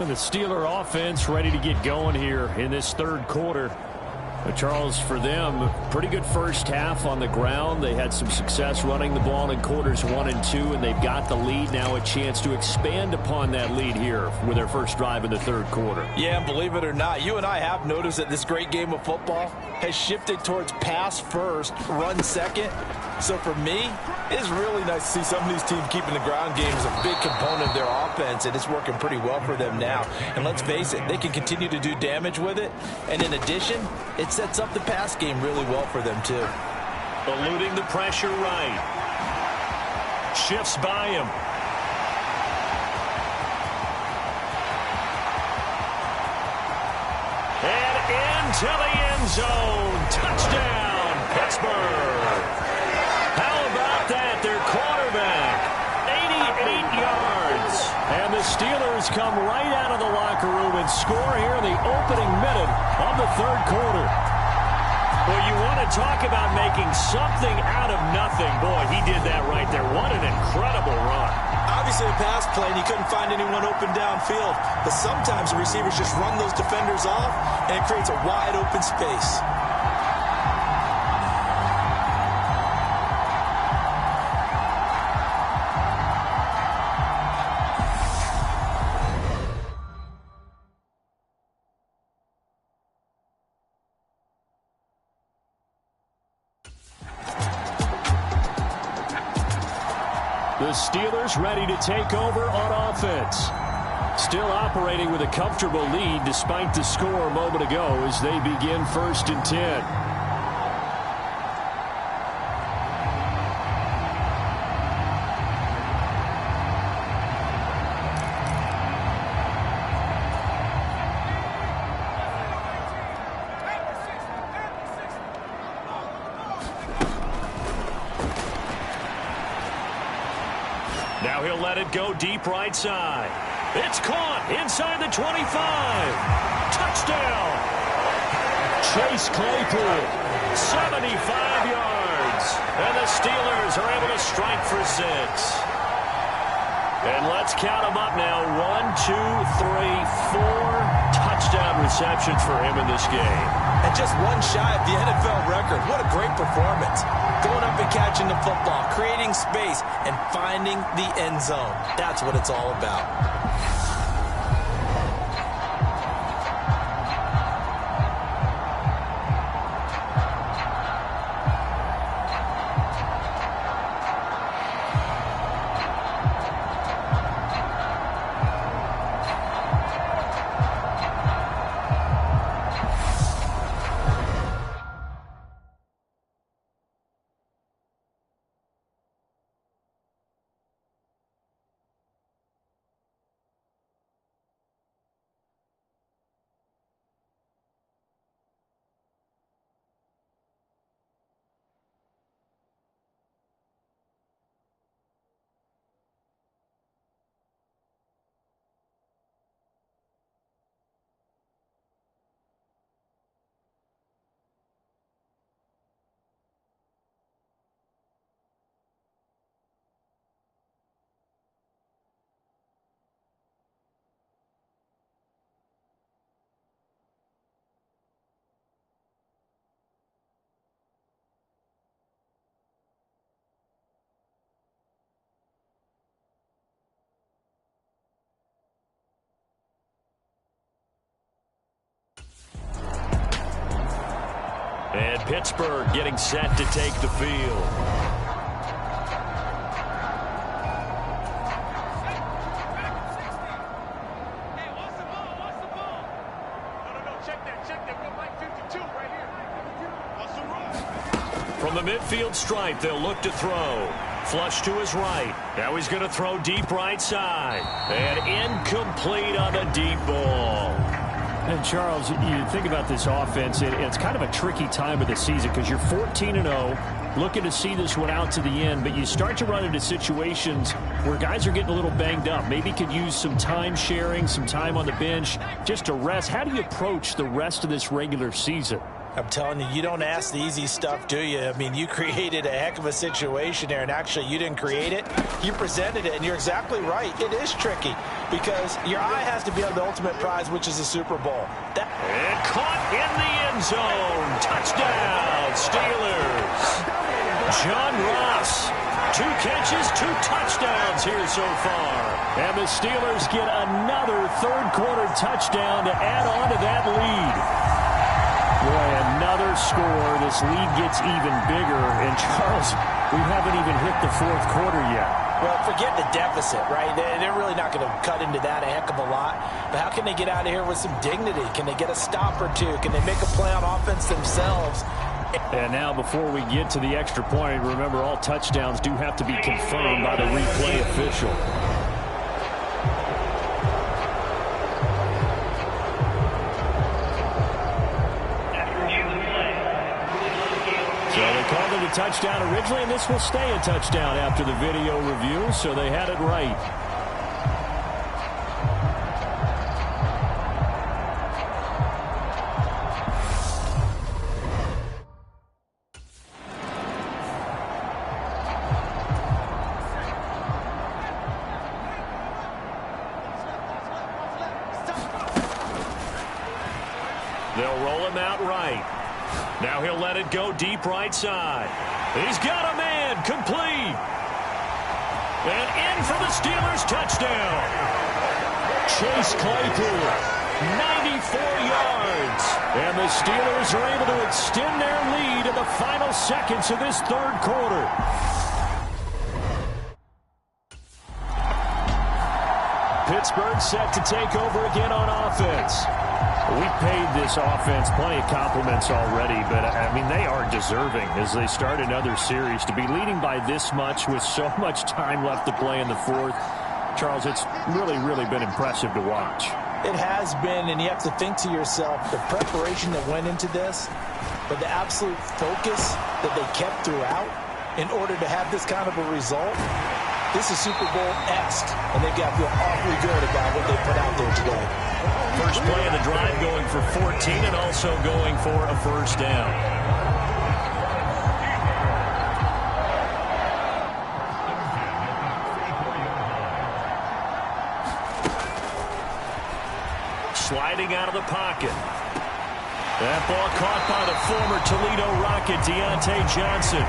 And the Steeler offense ready to get going here in this third quarter. But Charles, for them, pretty good first half on the ground. They had some success running the ball in quarters 1 and 2, and they've got the lead now, a chance to expand upon that lead here with their first drive in the third quarter. Yeah, and believe it or not, you and I have noticed that this great game of football has shifted towards pass first, run second. So for me, it's really nice to see some of these teams keeping the ground game as a big component of their offense, and it's working pretty well for them now. And let's face it, they can continue to do damage with it. And in addition, it sets up the pass game really well for them too. Eluding the pressure right. Shifts by him. And into the end zone. Touchdown, Pittsburgh. How about that? Their quarterback, 88 yards. And the Steelers come right out of the locker room and score here in the opening minute of the third quarter. Well, you want to talk about making something out of nothing. Boy, he did that right there. What an incredible run. Obviously a pass play, and he couldn't find anyone open downfield. But sometimes the receivers just run those defenders off, and it creates a wide open space. The Steelers ready to take over on offense. Still operating with a comfortable lead despite the score a moment ago as they begin 1st and 10. Now he'll let it go deep right side. It's caught inside the 25. Touchdown. Chase Claypool, 75 yards. And the Steelers are able to strike for 6. And let's count them up now. 1, 2, 3, 4 touchdown receptions for him in this game. And just one shy of the NFL record. What a great performance. Going up and catching the football, creating space, and finding the end zone. That's what it's all about. And Pittsburgh getting set to take the field. From the midfield stripe, they'll look to throw. Flush to his right. Now he's going to throw deep right side. And incomplete on the deep ball. And Charles, you think about this offense, it's kind of a tricky time of the season because you're 14-0, looking to see this one out to the end, but you start to run into situations where guys are getting a little banged up. Maybe could use some time sharing, some time on the bench just to rest. How do you approach the rest of this regular season? I'm telling you, you don't ask the easy stuff, do you? I mean, you created a heck of a situation there, and actually you didn't create it. You presented it, and you're exactly right. It is tricky because your eye has to be on the ultimate prize, which is the Super Bowl. And caught in the end zone. Touchdown, Steelers. John Ross, 2 catches, 2 touchdowns here so far. And the Steelers get another third-quarter touchdown to add on to that lead. Boy, another score. This lead gets even bigger. And, Charles, we haven't even hit the fourth quarter yet. Well, forget the deficit, right? They're really not going to cut into that a heck of a lot. But how can they get out of here with some dignity? Can they get a stop or two? Can they make a play on offense themselves? And now before we get to the extra point, remember all touchdowns do have to be confirmed by the replay official. Called it a touchdown originally, and this will stay a touchdown after the video review, so they had it right. They'll roll him out right. Now he'll let it go deep right side. He's got a man, complete. And in for the Steelers touchdown. Chase Claypool, 94 yards. And the Steelers are able to extend their lead in the final seconds of this third quarter. Pittsburgh set to take over again on offense. We paid this offense plenty of compliments already, but, I mean, they are deserving as they start another series. To be leading by this much with so much time left to play in the fourth, Charles, it's really, really been impressive to watch. It has been, and you have to think to yourself, the preparation that went into this, but the absolute focus that they kept throughout in order to have this kind of a result. This is Super Bowl-esque, and they've got to feel awfully good about what they put out there today. First play of the drive going for 14 and also going for a first down. Sliding out of the pocket. That ball caught by the former Toledo Rocket, Deontay Johnson.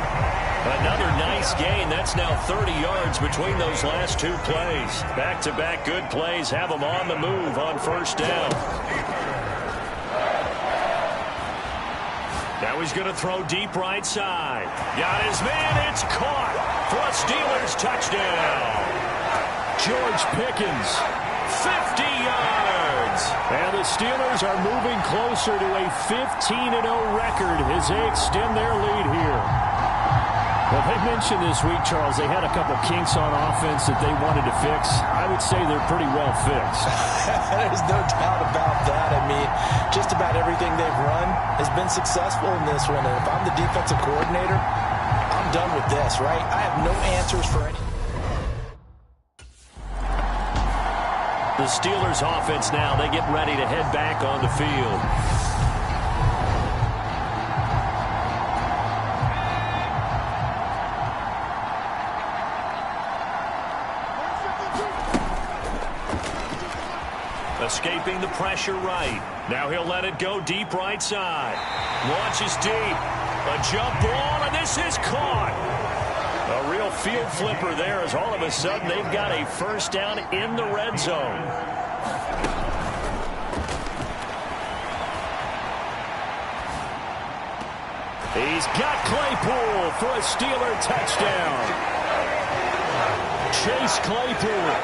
Another nice gain. That's now 30 yards between those last 2 plays. Back-to-back good plays have them on the move on first down. Now he's going to throw deep right side. Got his man. It's caught for a Steelers touchdown. George Pickens, 50 yards. And the Steelers are moving closer to a 15-0 record as they extend their lead here. Well, they mentioned this week, Charles, they had a couple kinks on offense that they wanted to fix. I would say they're pretty well fixed. There's no doubt about that. I mean, just about everything they've run has been successful in this one. And if I'm the defensive coordinator, I'm done with this, right? I have no answers for any. The Steelers offense now, they get ready to head back on the field. Escaping the pressure right. Now he'll let it go deep right side. Launches deep. A jump ball, and this is caught. A real field flipper there as all of a sudden they've got a first down in the red zone. He's got Claypool for a Steeler touchdown. Chase Claypool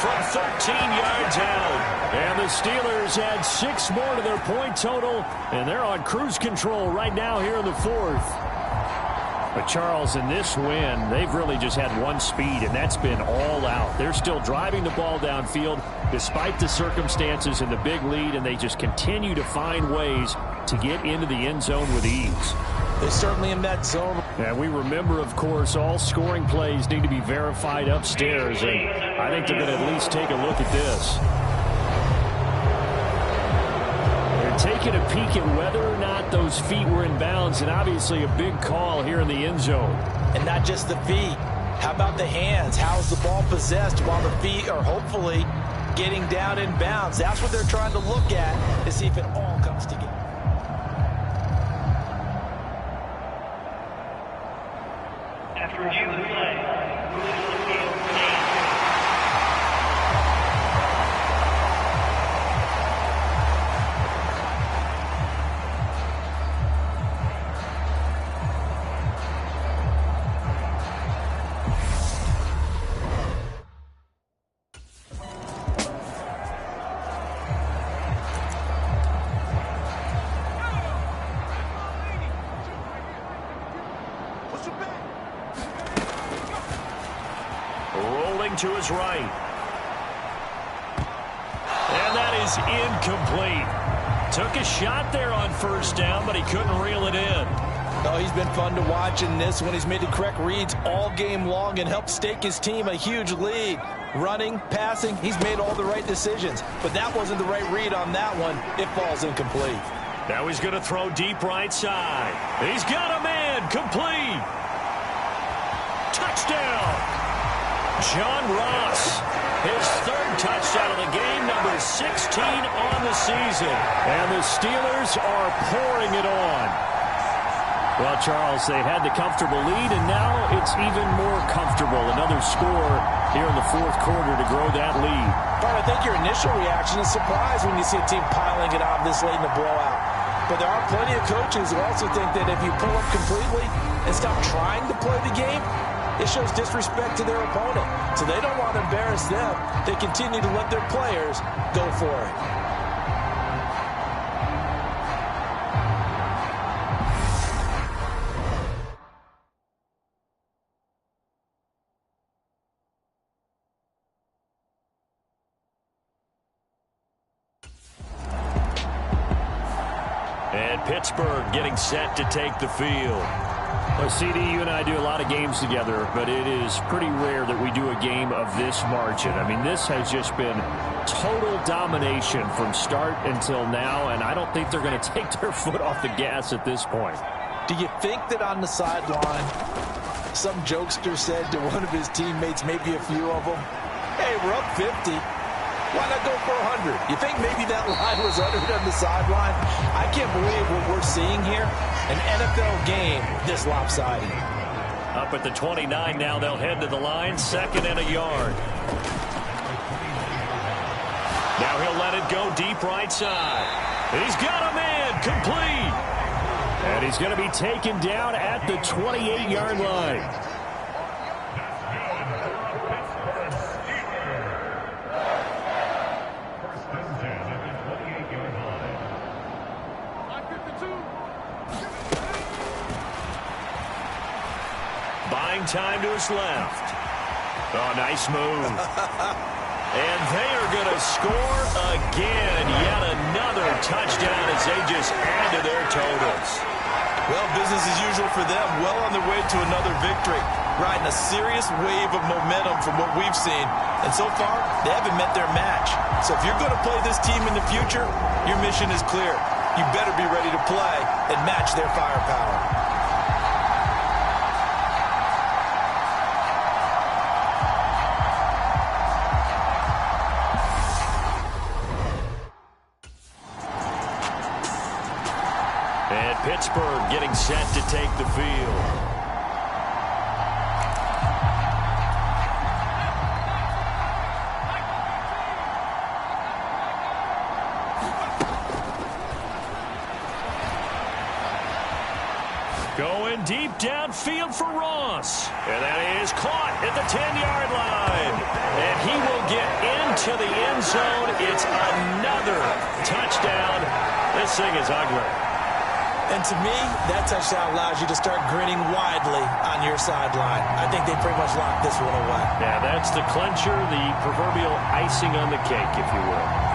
from 13 yards out. And the Steelers add 6 more to their point total, and they're on cruise control right now here in the fourth. But, Charles, in this win, they've really just had one speed, and that's been all out. They're still driving the ball downfield despite the circumstances and the big lead, and they just continue to find ways to get into the end zone with ease. They're certainly in that zone. And we remember, of course, all scoring plays need to be verified upstairs, and I think they're going to at least take a look at this. taking a peek at whether or not those feet were in bounds, and obviously a big call here in the end zone. And not just the feet. How about the hands? How's the ball possessed while the feet are hopefully getting down in bounds? That's what they're trying to look at to see if it all comes together. After review of the play, move to the field. Rolling to his right. And that is incomplete. Took a shot there on first down, but he couldn't reel it in. Oh, he's been fun to watch in this one. He's made the correct reads all game long and helped stake his team a huge lead. Running, passing, he's made all the right decisions. But that wasn't the right read on that one. It falls incomplete. Now he's going to throw deep right side. He's got a man. Complete. Touchdown. John Ross, his third touchdown of the game, number 16 on the season. And the Steelers are pouring it on. Well, Charles, they had the comfortable lead, and now it's even more comfortable. Another score here in the fourth quarter to grow that lead. But I think your initial reaction is surprise when you see a team piling it on this late in the blowout. But there are plenty of coaches who also think that if you pull up completely and stop trying to play the game, it shows disrespect to their opponent. So they don't want to embarrass them. They continue to let their players go for it. And Pittsburgh getting set to take the field. Well, CD, you and I do a lot of games together, but it is pretty rare that we do a game of this margin. I mean, this has just been total domination from start until now, and I don't think they're going to take their foot off the gas at this point. Do you think that on the sideline, some jokester said to one of his teammates, maybe a few of them, hey, we're up 50. Why not go for 100? You think maybe that line was uttered on the sideline? I can't believe what we're seeing here. An NFL game this lopsided. Up at the 29 now, they'll head to the line, 2nd and a yard. Now he'll let it go deep right side. He's got a man, complete. And he's going to be taken down at the 28-yard line. Buying time to his left. Oh, nice move. And they are going to score again. Yet another touchdown as they just add to their totals. Well, business as usual for them. Well on their way to another victory. Riding a serious wave of momentum from what we've seen. And so far, they haven't met their match. So if you're going to play this team in the future, your mission is clear. You better be ready to play and match their firepower. And Pittsburgh getting set to take the field. Going deep downfield for Ross. And that is caught at the 10-yard line. And he will get into the end zone. It's another touchdown. This thing is ugly. And to me, that touchdown allows you to start grinning widely on your sideline. I think they pretty much locked this one away. Yeah, that's the clincher, the proverbial icing on the cake, if you will.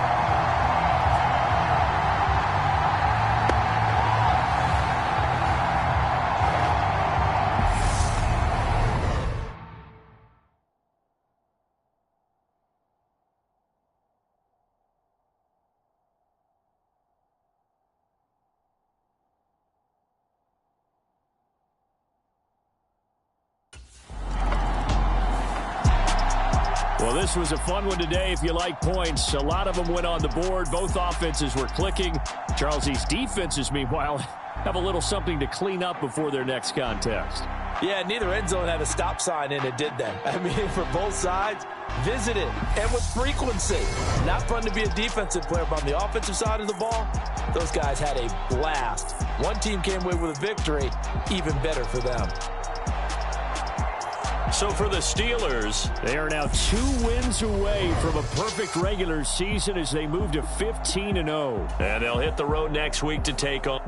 Well, this was a fun one today if you like points. A lot of them went on the board. Both offenses were clicking. Charles's defenses, meanwhile, have a little something to clean up before their next contest. Yeah, neither end zone had a stop sign in it, did they? I mean, for both sides, visit it, and with frequency. Not fun to be a defensive player, but on the offensive side of the ball, those guys had a blast. One team came away with a victory, even better for them. So for the Steelers, they are now 2 wins away from a perfect regular season as they move to 15-0. And they'll hit the road next week to take on.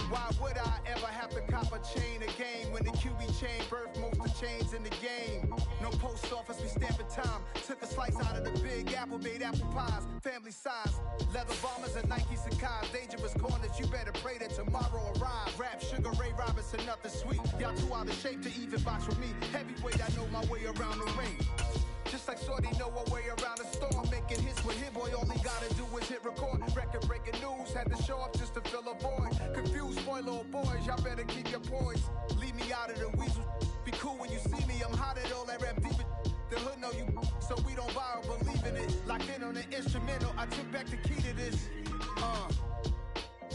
Why would I ever have to cop a chain again when the QB chain birthed most of chains in the game? No post office, we stamping time. Took a slice out of the big apple, made apple pies, family size. Leather bombers and Nike Sacai's, dangerous corners, you better pray that tomorrow arrives. Rap, Sugar Ray Robinson, nothing sweet. Y'all too out of shape to even box with me. Heavyweight, I know my way around the ring. Just like Shorty know her way around the storm. Making hits with Hit Boy, all he gotta do is hit record. Record breaking news, had to show up just to fill a void. Confused, spoiler boys, y'all better keep your poise. Leave me out of the weasel. Be cool when you see me, I'm hot at all that rap deep. The hood know you, so we don't buy or believe in it. Locked in on the instrumental, I took back the key to this.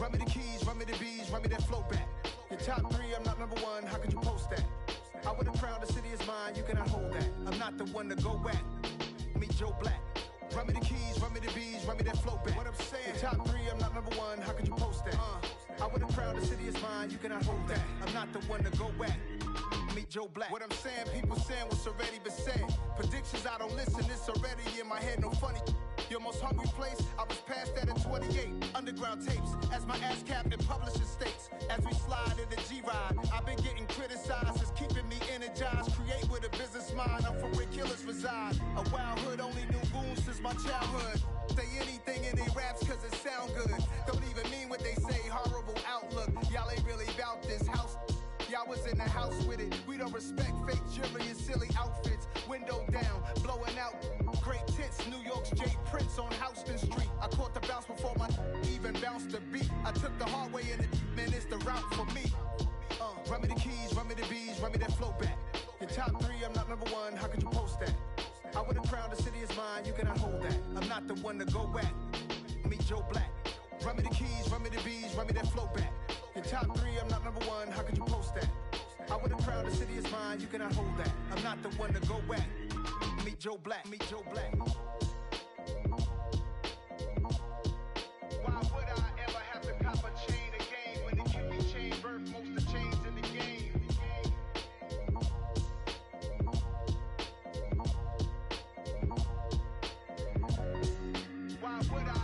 Run me the keys, run me the bees, run me that flow back. Your top 3, I'm not number 1, how could you post that? I would've crowned the city is mine, you cannot hold that. I'm not the one to go back. Meet Joe Black. Run me the keys, run me the bees, run me that flow back. What I'm saying, your top 3, I'm not number 1, how could you post that? I would've crowned the city is mine, you cannot hold that. I'm not the one to go back. Meet Joe Black. What I'm saying, people saying what's already been said. Predictions, I don't listen, it's already in my head, no funny. Your most hungry place, I was past that in 28. Underground tapes, as my ass capped in publishing states. As we slide in the G-Ride, I've been getting criticized, it's keeping me energized. Create with a business mind, I'm from where killers reside. A wild hood, only knew goons since my childhood. Say anything in their raps cause it sound good. Don't even mean what they say, horrible outlook. Y'all ain't really about this house. Y'all was in the house with it. We don't respect fake jewelry and silly outfits. Window down, blowing out great tits. New York's Jay Prince on Houston Street. I caught the bounce before my even bounced the beat. I took the hard way in it, man, it's the route for me. Run me the keys, run me the bees, run me that flow back. Your top 3, I'm not number 1, how could you post that? I would've crowned the city is mine, you cannot hold that. I'm not the one to go back. Meet Joe Black. Run me the keys, run me the bees, run me that flow back. Your top 3, I'm not number 1, how could you post that? I would've crowned the city is mine, you cannot hold that. I'm not the one to go back. Meet Joe Black, meet Joe Black. Why would I ever have to cop a chain again when the QB chain birthed most of chains in the game? Why would I?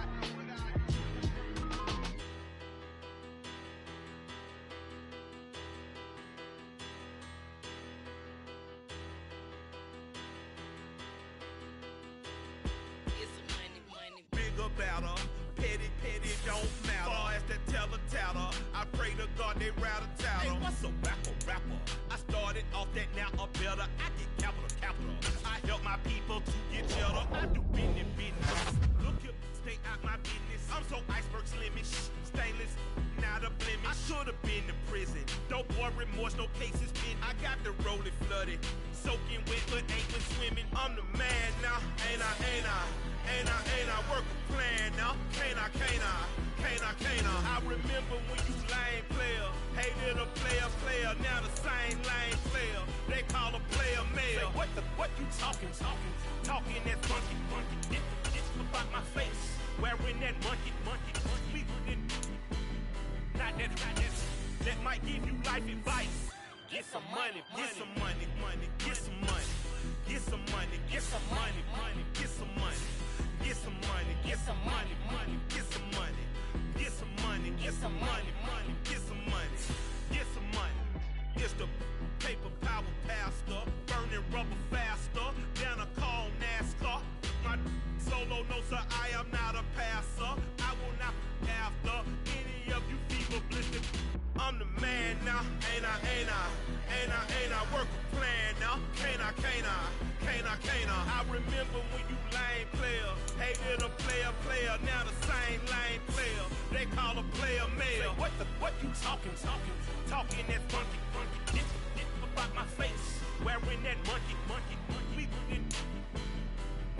Better, petty don't matter. Far as that teller, I pray to God they rattle tattle. Hey, what's a rapper? I started off that, now I'm better. I get capital. I help my people to get cheddar. I do business. Look here, stay out my business. I'm so iceberg slimish, stainless, not a blemish. I should have been to prison. No boy remorse, no cases pinned. I got the rolling flooded, soaking wet, but ain't been swimming. I'm the man now, ain't I? Work a plan now, can't I? I remember when you lame player, hated a player, now the same lame player. They call a player mayor. Say, what you talking that funky, it's about my face, wearing that monkey, not that might give you life advice. Get some money, get some money, get some money, get some money, get some money, get some money. Get some money, get some money, get some money, get some money, get some money, get some money, get some money. It's the paper power pastor, burning rubber faster than a call NASCAR. My solo no sir, I am not a passer. I will not after any of you fever blistered. I'm the man now, ain't I? Work a plan now, can't I? I remember when you lame player. hated a player, now the same lame player. They call a player mayor. What you talking that funky. It's about my face, wearing that monkey. We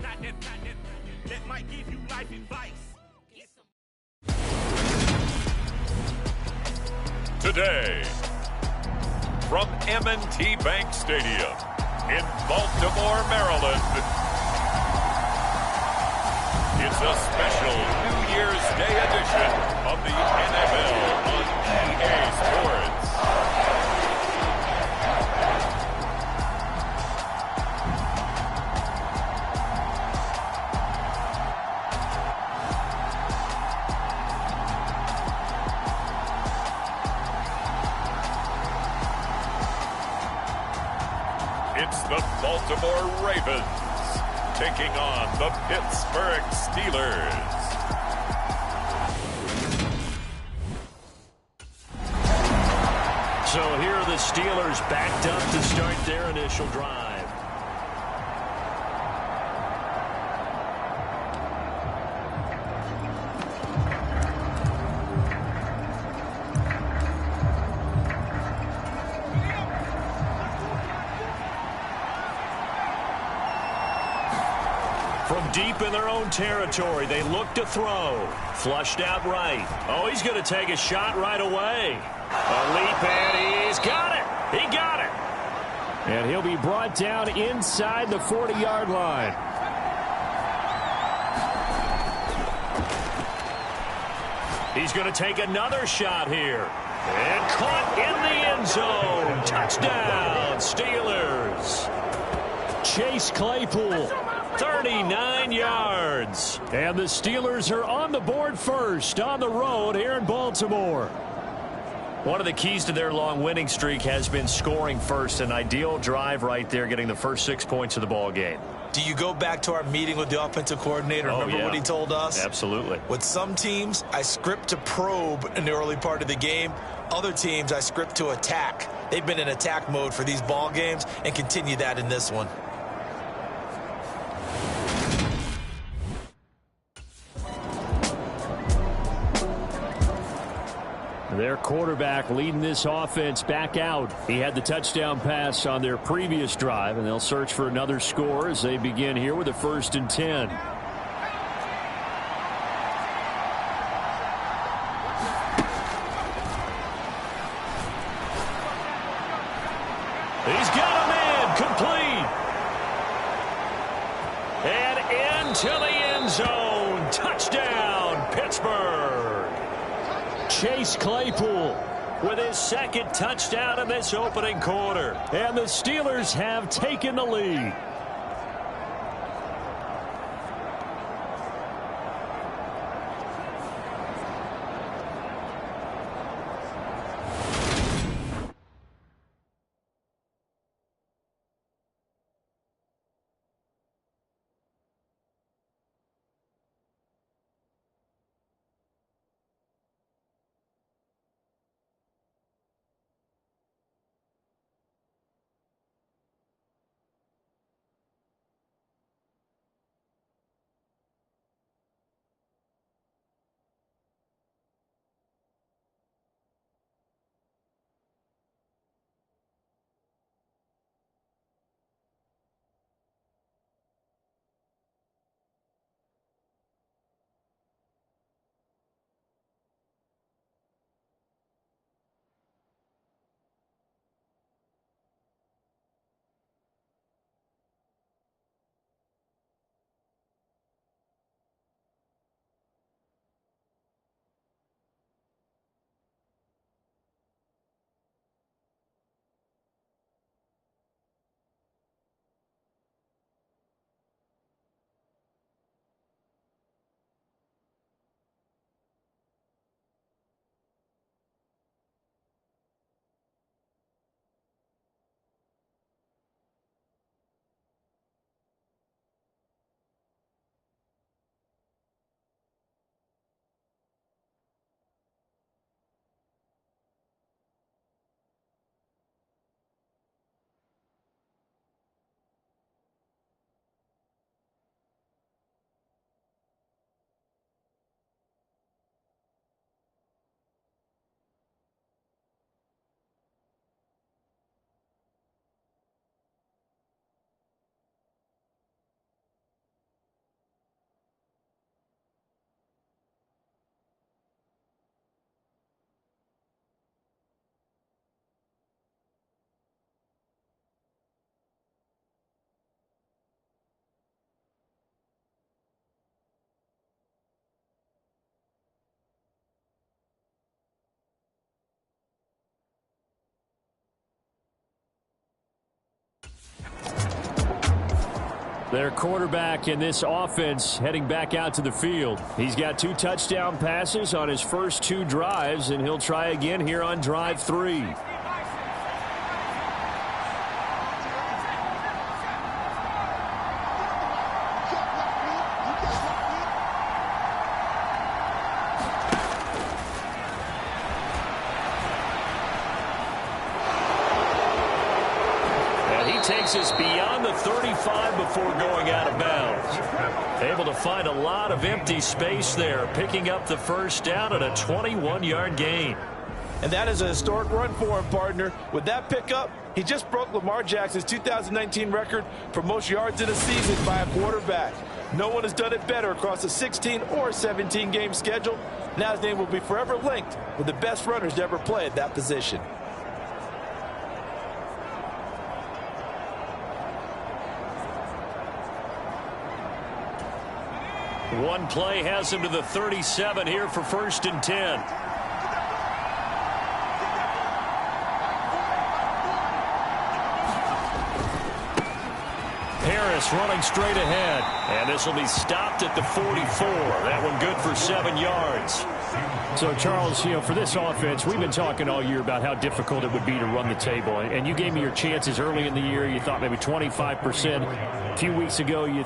not that might give you life advice. Today, from M&T Bank Stadium in Baltimore, Maryland, it's a special New Year's Day edition of the NFL on EA Sports. It's the Baltimore Ravens taking on the Pittsburgh Steelers. So here are the Steelers backed up to start their initial drive. From deep in their own territory, they look to throw. Flushed out right. Oh, he's going to take a shot right away. A leap, and he's got it. He got it. And he'll be brought down inside the 40-yard line. He's going to take another shot here. And caught in the end zone. Touchdown, Steelers. Chase Claypool. 39 yards. And the Steelers are on the board first on the road here in Baltimore. One of the keys to their long winning streak has been scoring first. An ideal drive right there, getting the first 6 points of the ball game. Do you go back to our meeting with the offensive coordinator? Remember what he told us? Absolutely. With some teams, I script to probe in the early part of the game. Other teams, I script to attack. They've been in attack mode for these ball games and continue that in this one. Their quarterback leading this offense back out. He had the touchdown pass on their previous drive, and they'll search for another score as they begin here with a 1st and 10. He's got a man complete. And into the end zone. Touchdown, Pittsburgh. Chase Claypool with his second touchdown in this opening quarter. And the Steelers have taken the lead. Their quarterback in this offense heading back out to the field. He's got 2 touchdown passes on his first 2 drives, and he'll try again here on drive 3. Takes us beyond the 35 before going out of bounds. Able to find a lot of empty space there, picking up the first down at a 21-yard gain. And that is a historic run for him, partner. With that pickup, he just broke Lamar Jackson's 2019 record for most yards in a season by a quarterback. No one has done it better across a 16 or 17-game schedule. Now his name will be forever linked with the best runners to ever play at that position. One play has him to the 37 here for 1st and 10. Harris running straight ahead. And this will be stopped at the 44. That one good for 7 yards. So, Charles, for this offense, we've been talking all year about how difficult it would be to run the table. And you gave me your chances early in the year. You thought maybe 25%. A few weeks ago, you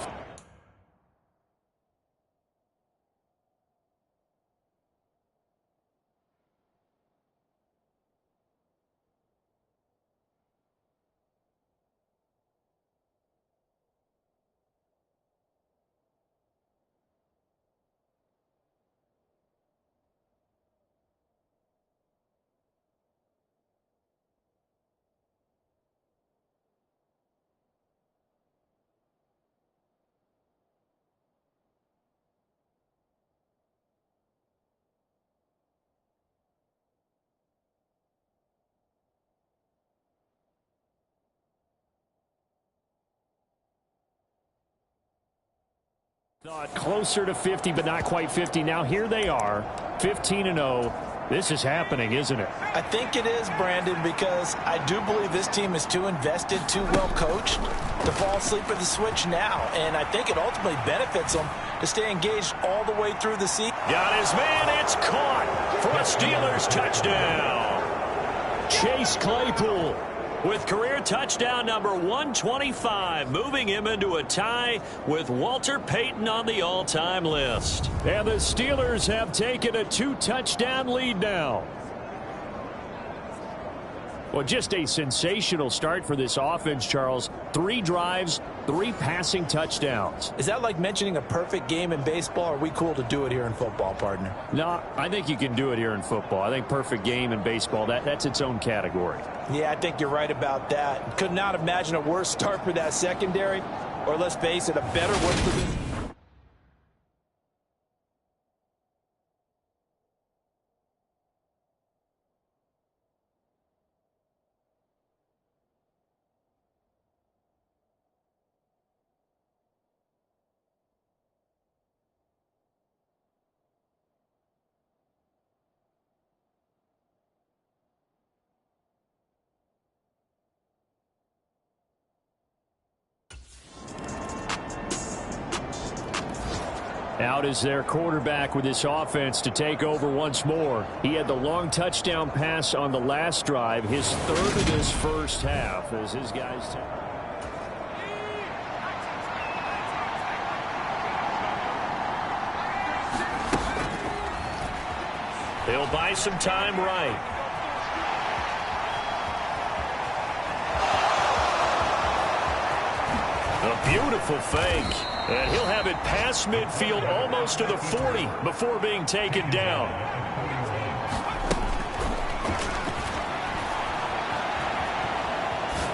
thought closer to 50, but not quite 50. Now here they are, 15-0. This is happening, isn't it? I think it is, Brandon, because I do believe this team is too invested, too well coached to fall asleep at the switch now. And I think it ultimately benefits them to stay engaged all the way through the season. Got his man. It's caught for a Steelers touchdown. Chase Claypool with career touchdown number 125, moving him into a tie with Walter Payton on the all-time list. And the Steelers have taken a 2-touchdown lead now. Well, just a sensational start for this offense, Charles. 3 drives, 3 passing touchdowns. Is that like mentioning a perfect game in baseball? Or are we cool to do it here in football, partner? No, I think you can do it here in football. I think perfect game in baseball, that's its own category. Yeah, I think you're right about that. Could not imagine a worse start for that secondary, or let's face it, a better one for this. Out is their quarterback with this offense to take over once more. He had the long touchdown pass on the last drive, his 3rd of this first half as his guys take. He'll buy some time right. A beautiful fake. And he'll have it past midfield almost to the 40 before being taken down.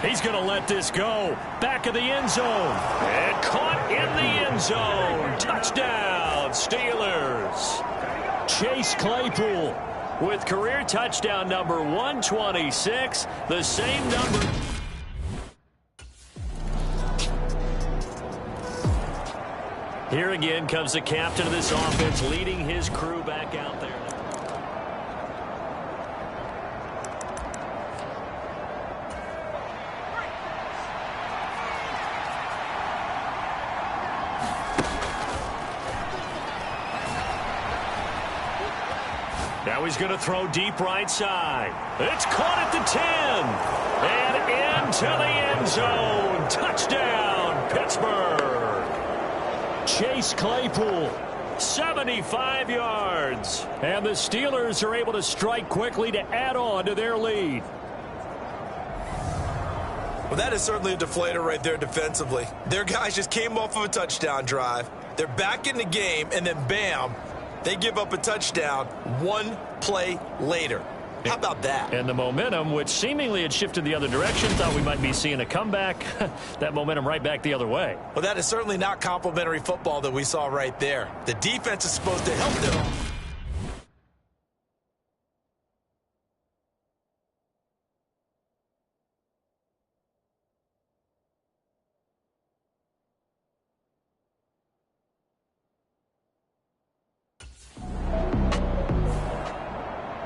He's going to let this go. Back of the end zone. And caught in the end zone. Touchdown, Steelers. Chase Claypool with career touchdown number 126. The same number. Here again comes the captain of this offense leading his crew back out there. Now he's going to throw deep right side. It's caught at the 10. And into the end zone. Touchdown, Pittsburgh. Chase Claypool, 75 yards. And the Steelers are able to strike quickly to add on to their lead. Well, that is certainly a deflator right there defensively. Their guys just came off of a touchdown drive. They're back in the game, and then bam, they give up a touchdown one play later. How about that? And the momentum, which seemingly had shifted the other direction, thought we might be seeing a comeback. That momentum right back the other way. Well, that is certainly not complimentary football that we saw right there. The defense is supposed to help them.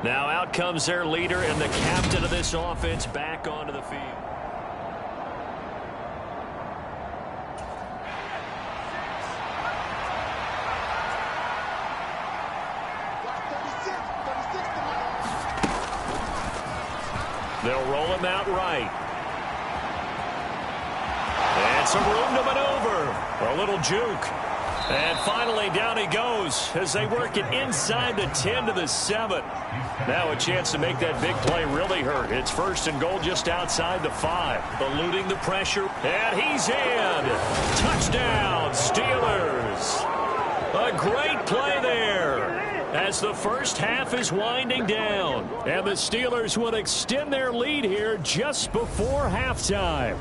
Now out comes their leader and the captain of this offense back onto the field. They'll roll him out right. And some room to maneuver. A little juke. And finally, down he goes as they work it inside the 10 to the 7. Now a chance to make that big play really hurt. It's 1st and goal just outside the 5. Eluding the pressure. And he's in. Touchdown, Steelers. A great play there as the first half is winding down. And the Steelers will extend their lead here just before halftime.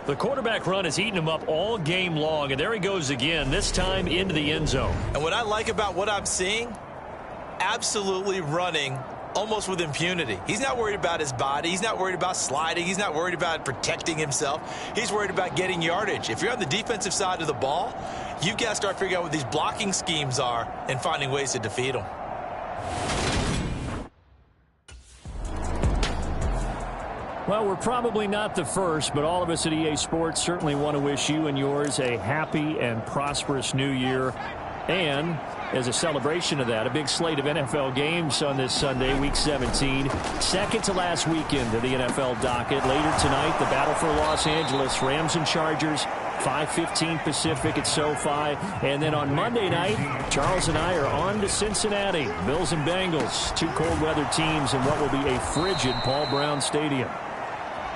The quarterback run has eaten him up all game long, and there he goes again, this time into the end zone. And what I like about what I'm seeing, absolutely running almost with impunity. He's not worried about his body. He's not worried about sliding. He's not worried about protecting himself. He's worried about getting yardage. If you're on the defensive side of the ball, you've got to start figuring out what these blocking schemes are and finding ways to defeat them. Well, we're probably not the first, but all of us at EA Sports certainly want to wish you and yours a happy and prosperous new year. And as a celebration of that, a big slate of NFL games on this Sunday, Week 17. Second to last weekend to the NFL docket. Later tonight, the battle for Los Angeles, Rams and Chargers, 5:15 Pacific at SoFi. And then on Monday night, Charles and I are on to Cincinnati. Bills and Bengals, two cold weather teams in what will be a frigid Paul Brown Stadium.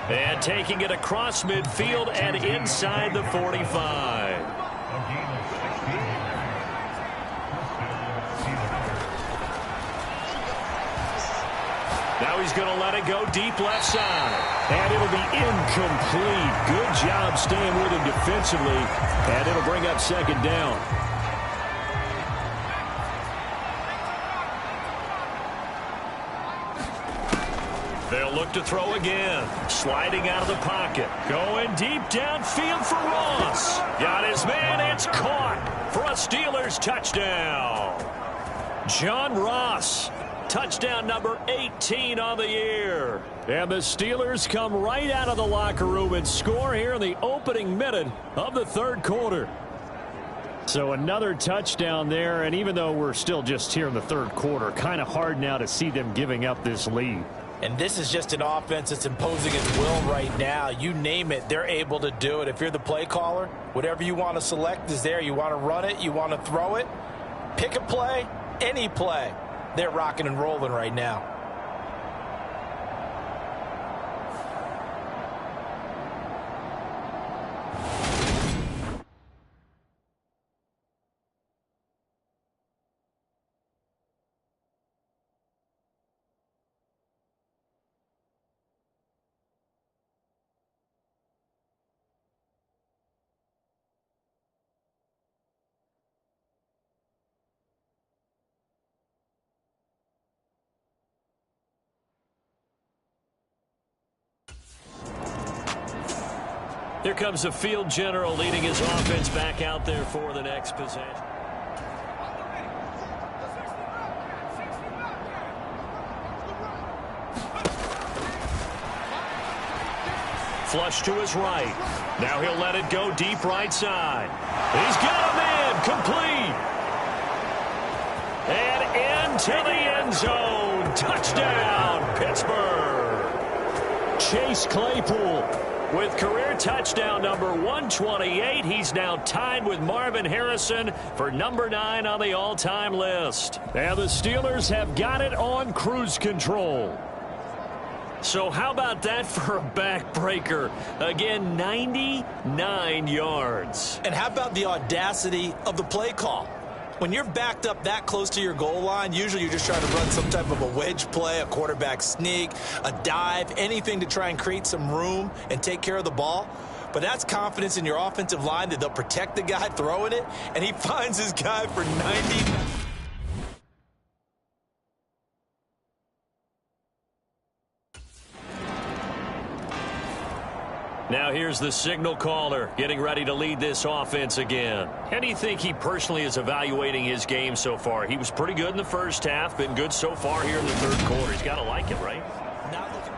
And taking it across midfield and inside the 45. Now he's going to let it go deep left side. And it'll be incomplete. Good job staying with him defensively. And it'll bring up 2nd down. They'll look to throw again. Sliding out of the pocket. Going deep downfield for Ross. Got his man. It's caught for a Steelers touchdown. John Ross. Touchdown number 18 on the year. And the Steelers come right out of the locker room and score here in the opening minute of the 3rd quarter. So another touchdown there, and even though we're still just here in the 3rd quarter, kind of hard now to see them giving up this lead. And this is just an offense that's imposing its will right now. You name it, they're able to do it. If you're the play caller, whatever you want to select is there. You want to run it, you want to throw it, pick a play, any play. They're rocking and rolling right now. Here comes the field general leading his offense back out there for the next possession. Flush to his right. Now he'll let it go deep right side. He's got a man complete. into the end zone. Touchdown, Pittsburgh. Chase Claypool with career touchdown number 128. He's now tied with Marvin Harrison for number 9 on the all-time list. And the Steelers have got it on cruise control. So how about that for a backbreaker? Again, 99 yards. And how about the audacity of the play call? When you're backed up that close to your goal line, usually you're just trying to run some type of a wedge play, a quarterback sneak, a dive, anything to try and create some room and take care of the ball. But that's confidence in your offensive line that they'll protect the guy throwing it, and he finds his guy for 99. Now here's the signal caller getting ready to lead this offense again. How do you think he personally is evaluating his game so far? He was pretty good in the first half, been good so far here in the third quarter. He's got to like it, right? Not looking.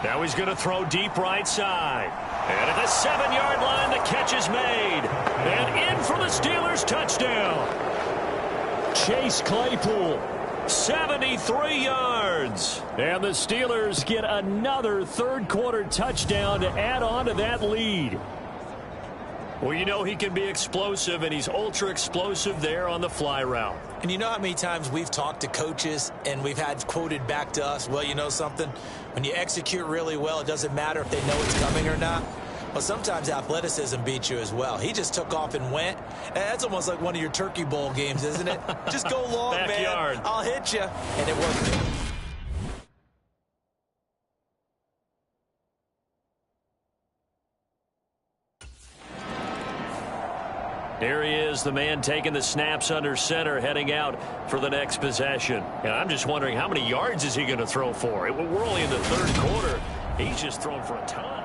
Now he's going to throw deep right side. And at the 7-yard line, the catch is made. And in for the Steelers touchdown. Chase Claypool, 73 yards. And the Steelers get another third-quarter touchdown to add on to that lead. Well, you know he can be explosive, and he's ultra-explosive there on the fly route. And you know how many times we've talked to coaches and we've had quoted back to us, well, you know something? When you execute really well, it doesn't matter if they know it's coming or not. Well, sometimes athleticism beats you as well. He just took off and went. And that's almost like one of your Turkey Bowl games, isn't it? Just go long, Backyard. man. I'll hit you. And it worked. Here he is, the man taking the snaps under center, heading out for the next possession. And I'm just wondering, how many yards is he going to throw for? We're only in the third quarter. He's just thrown for a ton.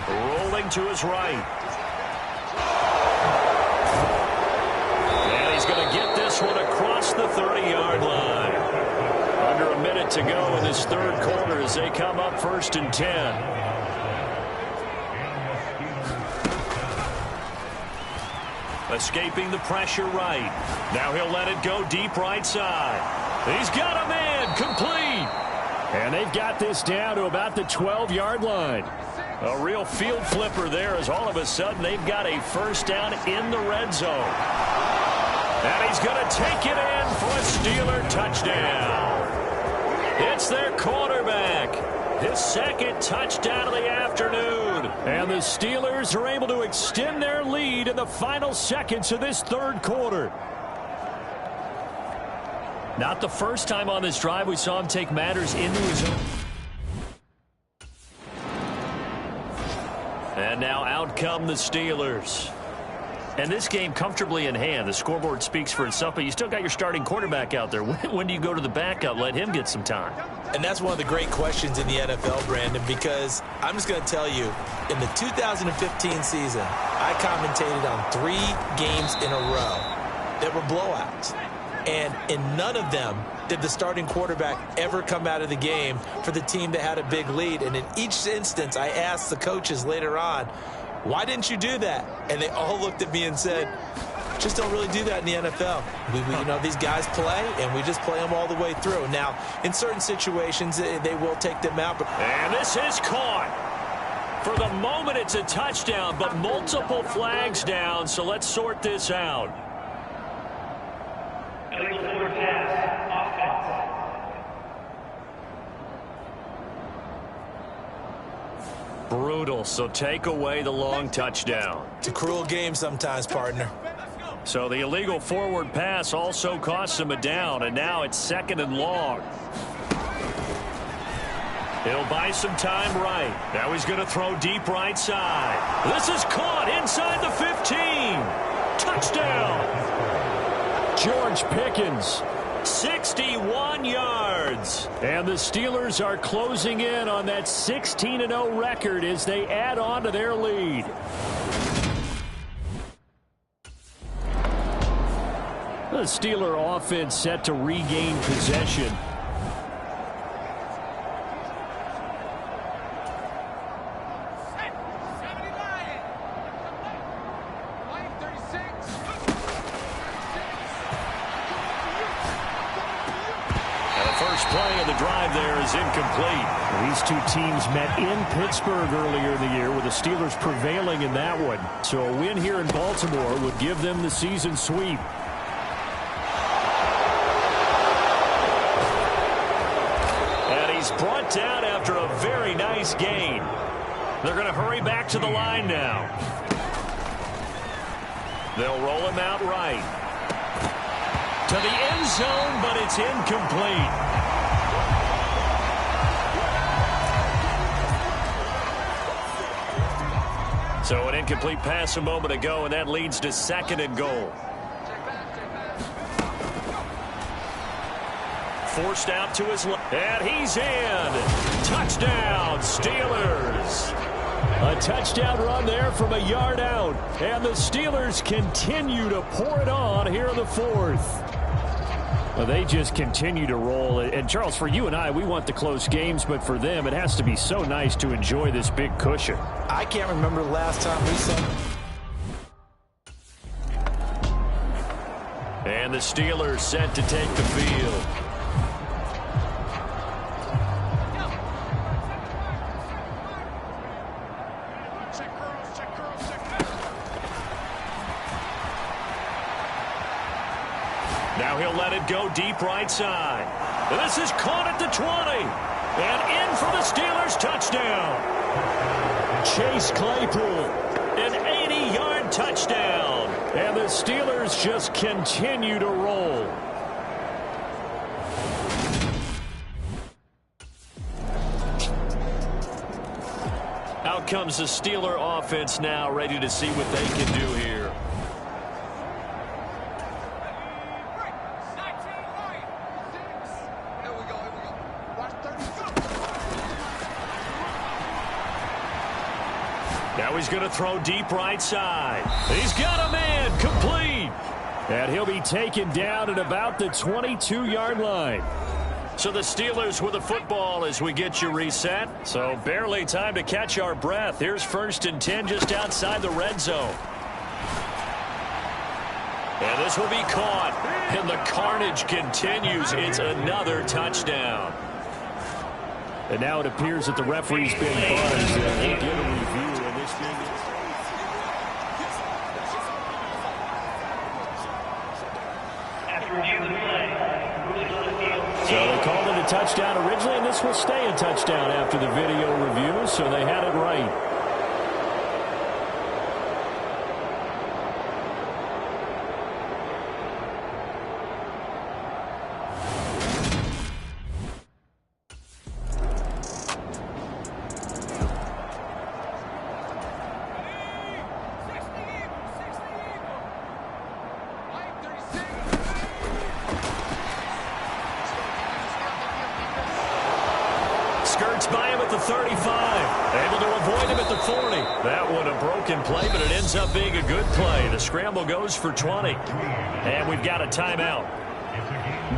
Rolling to his right. And he's going to get this one across the 30-yard line. Under a minute to go in this third quarter as they come up 1st and 10. Escaping the pressure right. Now he'll let it go deep right side. He's got a man complete. And they've got this down to about the 12-yard line. A real field flipper there as all of a sudden they've got a first down in the red zone. And he's going to take it in for a Steeler touchdown. It's their quarterback. His second touchdown of the afternoon. And the Steelers are able to extend their lead in the final seconds of this third quarter. Not the first time on this drive we saw him take matters into his own. And now out come the Steelers. And this game comfortably in hand. The scoreboard speaks for itself, but you still got your starting quarterback out there. When do you go to the backup? Let him get some time. And that's one of the great questions in the NFL, Brandon, because I'm just going to tell you, in the 2015 season, I commentated on 3 games in a row that were blowouts. And in none of them did the starting quarterback ever come out of the game for the team that had a big lead. And in each instance, I asked the coaches later on, why didn't you do that? And they all looked at me and said, just don't really do that in the NFL. You know, these guys play, and we just play them all the way through. Now, in certain situations, they will take them out. And this is caught. For the moment, it's a touchdown, but multiple flags down, so let's sort this out. Brutal, so take away the long touchdown. It's a cruel game sometimes, partner. So the illegal forward pass also costs him a down, and now it's 2nd and long. He'll buy some time right. Now he's going to throw deep right side. This is caught inside the 15. Touchdown. George Pickens 61 yards. And the Steelers are closing in on that 16-0 record as they add on to their lead. The Steeler offense set to regain possession. Play of the drive there is incomplete. These two teams met in Pittsburgh earlier in the year with the Steelers prevailing in that one. So a win here in Baltimore would give them the season sweep. And he's brought down after a very nice gain. They're going to hurry back to the line now. They'll roll him out right. To the end zone, but it's incomplete. So an incomplete pass a moment ago, and that leads to 2nd and goal. Forced out to his left, and he's in. Touchdown, Steelers. A touchdown run there from a yard out, and the Steelers continue to pour it on here in the 4th. Well, they just continue to roll. And, Charles, for you and I, we want the close games, but for them, it has to be so nice to enjoy this big cushion. I can't remember the last time we saw. And the Steelers set to take the field. Now he'll let it go deep right side. This is caught at the 20. And in for the Steelers touchdown. Chase Claypool, an 80-yard touchdown. And the Steelers just continue to roll. Out comes the Steeler offense now, ready to see what they can do here. Now he's going to throw deep right side. He's got a man, complete. And he'll be taken down at about the 22-yard line. So the Steelers with the football as we get you reset. So barely time to catch our breath. Here's 1st and 10 just outside the red zone. And this will be caught. And the carnage continues. It's another touchdown. And now it appears that the referee's been buzzed. We'll get a review. So they called it a touchdown originally, and this will stay a touchdown after the video review, so they had it right. Skirts by him at the 35. Able to avoid him at the 40. That one a broken play, but it ends up being a good play. The scramble goes for 20. And we've got a timeout.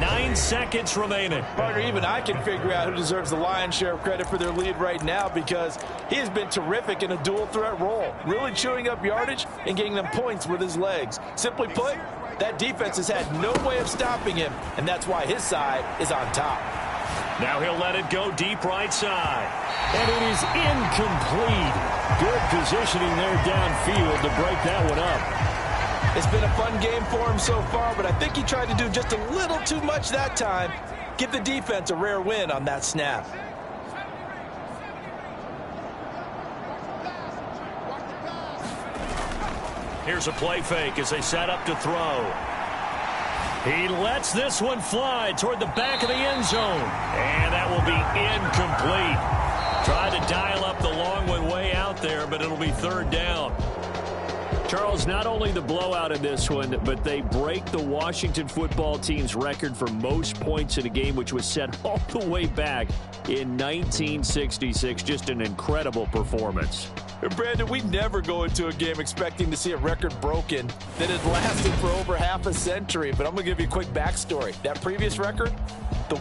9 seconds remaining. Partner, even I can figure out who deserves the lion's share of credit for their lead right now, because he has been terrific in a dual threat role, really chewing up yardage and getting them points with his legs. Simply put, that defense has had no way of stopping him, and that's why his side is on top. Now he'll let it go deep right side. And it is incomplete. Good positioning there downfield to break that one up. It's been a fun game for him so far, but I think he tried to do just a little too much that time. Give the defense a rare win on that snap. Here's a play fake as they set up to throw. He lets this one fly toward the back of the end zone. And that will be incomplete. Tried to dial up the long one way out there, but it'll be 3rd down. Charles, not only the blowout in this one, but they break the Washington football team's record for most points in a game, which was set all the way back in 1966. Just an incredible performance. Brandon, we never go into a game expecting to see a record broken that had lasted for over half a century. But I'm going to give you a quick backstory. That previous record, the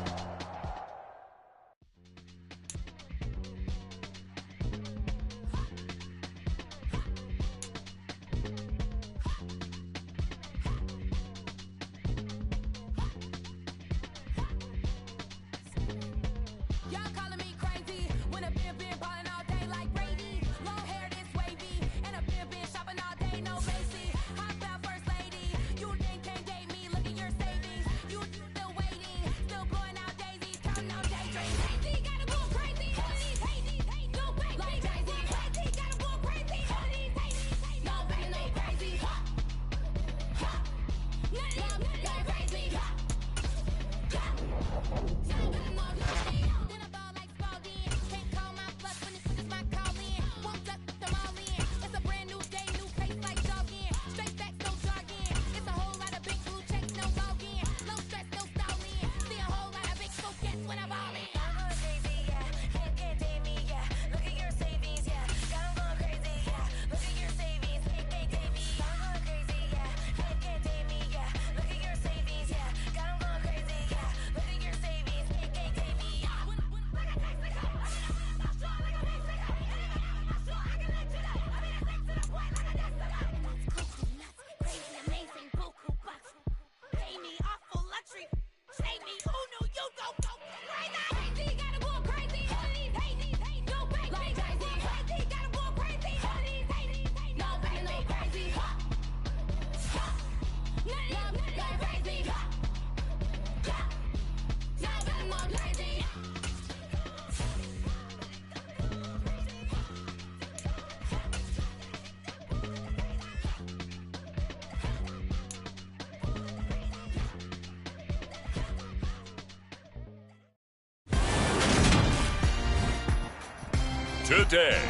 Today,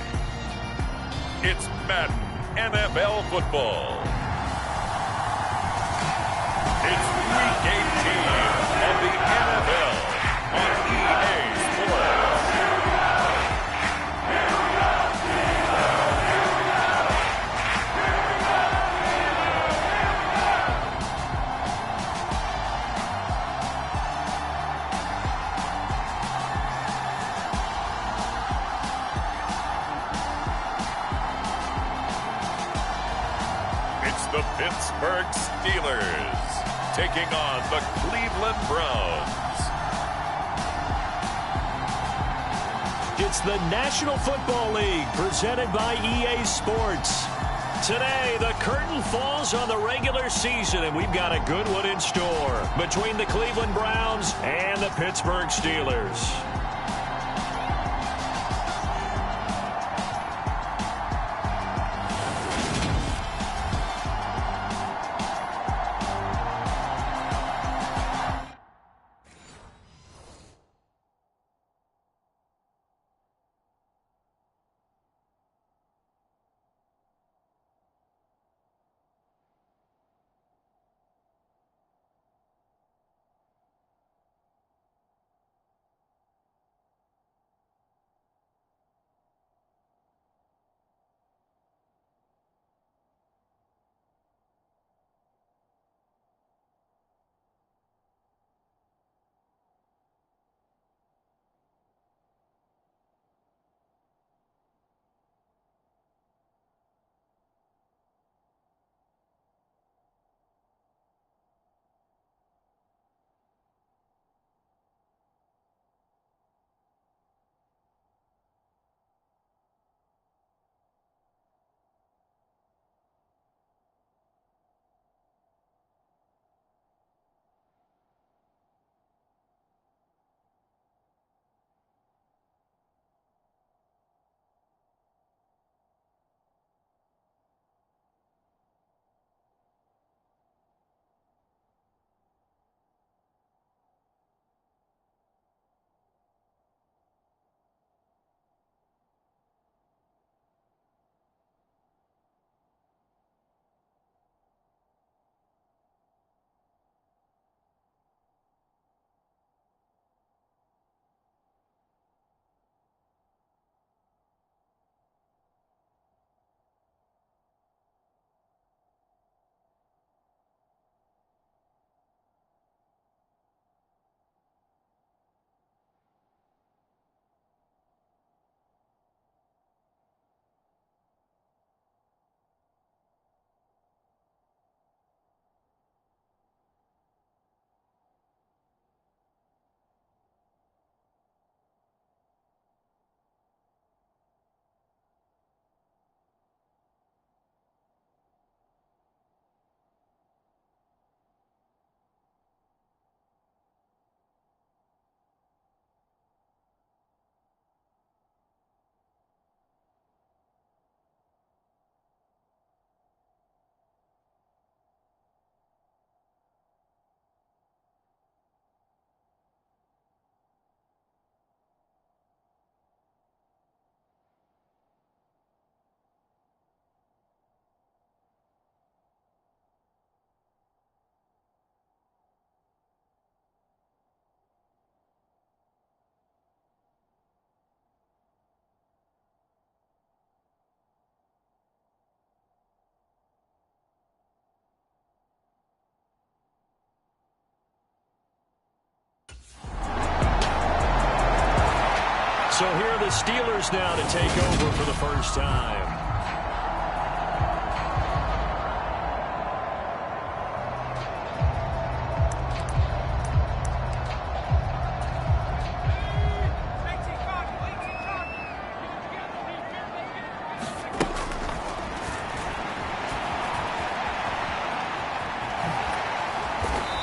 it's Madden NFL football. It's Week 18 of the NFL on EA Sports. The Pittsburgh Steelers taking on the Cleveland Browns. It's the National Football League presented by EA Sports. Today, the curtain falls on the regular season, and we've got a good one in store between the Cleveland Browns and the Pittsburgh Steelers. So here are the Steelers now to take over for the first time.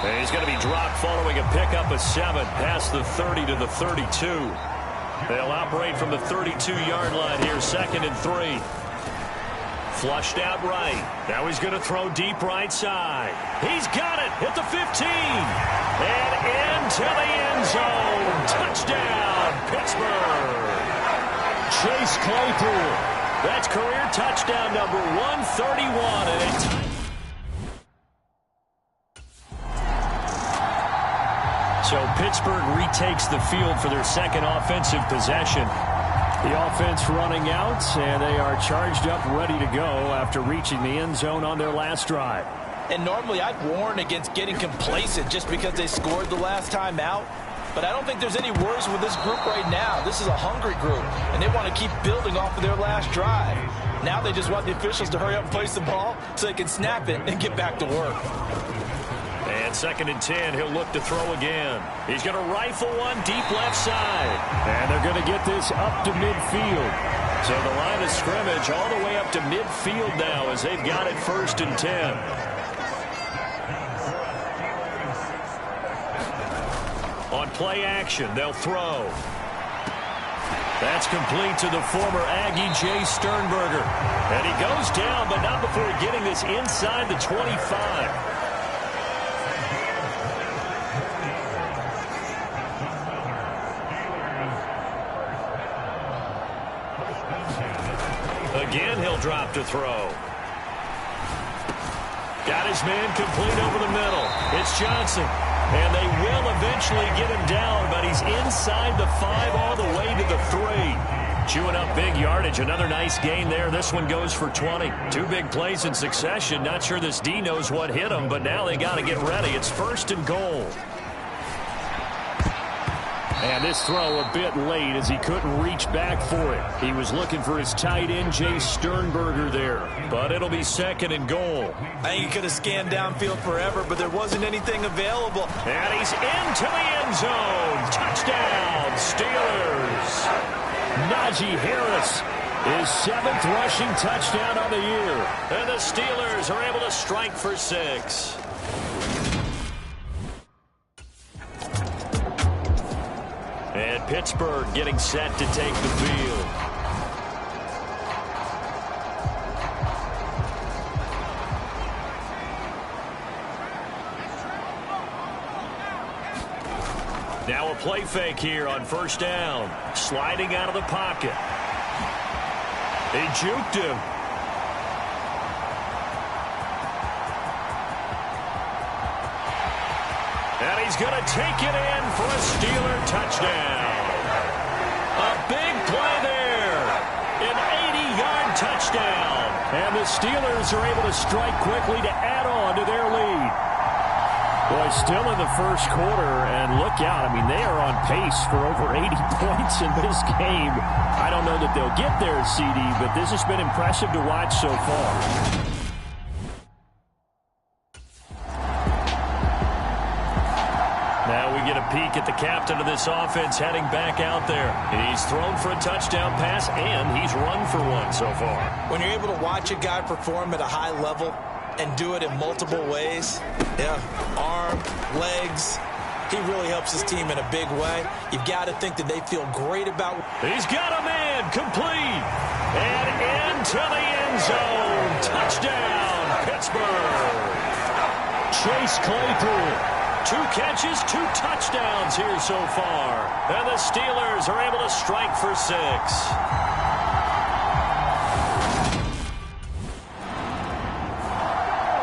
And he's going to be dropped following a pickup of 7 past the 30 to the 32. They'll operate from the 32-yard line here, 2nd and 3. Flushed out right. Now he's going to throw deep right side. He's got it at the 15. And into the end zone. Touchdown, Pittsburgh. Chase Claypool. That's career touchdown number 131. And it's so Pittsburgh retakes the field for their second offensive possession. The offense running out, and they are charged up, ready to go after reaching the end zone on their last drive. And normally I'd warn against getting complacent just because they scored the last time out. But I don't think there's any worries with this group right now. This is a hungry group, and they want to keep building off of their last drive. Now they just want the officials to hurry up and place the ball so they can snap it and get back to work. And 2nd and 10, he'll look to throw again. He's going to rifle one deep left side. And they're going to get this up to midfield. So the line of scrimmage all the way up to midfield now as they've got it 1st and 10. On play action, they'll throw. That's complete to the former Aggie, Jay Sternberger. And he goes down, but not before getting this inside the 25. Again, he'll drop to throw. Got his man complete over the middle. It's Johnson. And they will eventually get him down, but he's inside the 5 all the way to the 3. Chewing up big yardage. Another nice gain there. This one goes for 20. 2 big plays in succession. Not sure this D knows what hit him, but now they got to get ready. It's 1st and goal. And this throw a bit late as he couldn't reach back for it. He was looking for his tight end, Jay Sternberger, there. But it'll be 2nd and goal. I think he could have scanned downfield forever, but there wasn't anything available. And he's into the end zone. Touchdown, Steelers. Najee Harris, his 7th rushing touchdown on the year. And the Steelers are able to strike for 6. And Pittsburgh getting set to take the field. Now a play fake here on 1st down. Sliding out of the pocket. He juked him. And he's going to take it in for a Steeler touchdown. A big play there. An 80-yard touchdown. And the Steelers are able to strike quickly to add on to their lead. Boy, still in the first quarter, and look out. I mean, they are on pace for over 80 points in this game. I don't know that they'll get there, CD, but this has been impressive to watch so far. Now we get a peek at the captain of this offense heading back out there. He's thrown for a touchdown pass, and he's run for one so far. When you're able to watch a guy perform at a high level and do it in multiple ways, arm, legs, he really helps his team in a big way. You've got to think that they feel great about. He's got a man complete. And into the end zone. Touchdown, Pittsburgh. Chase Claypool. 2 catches, 2 touchdowns here so far. And the Steelers are able to strike for 6.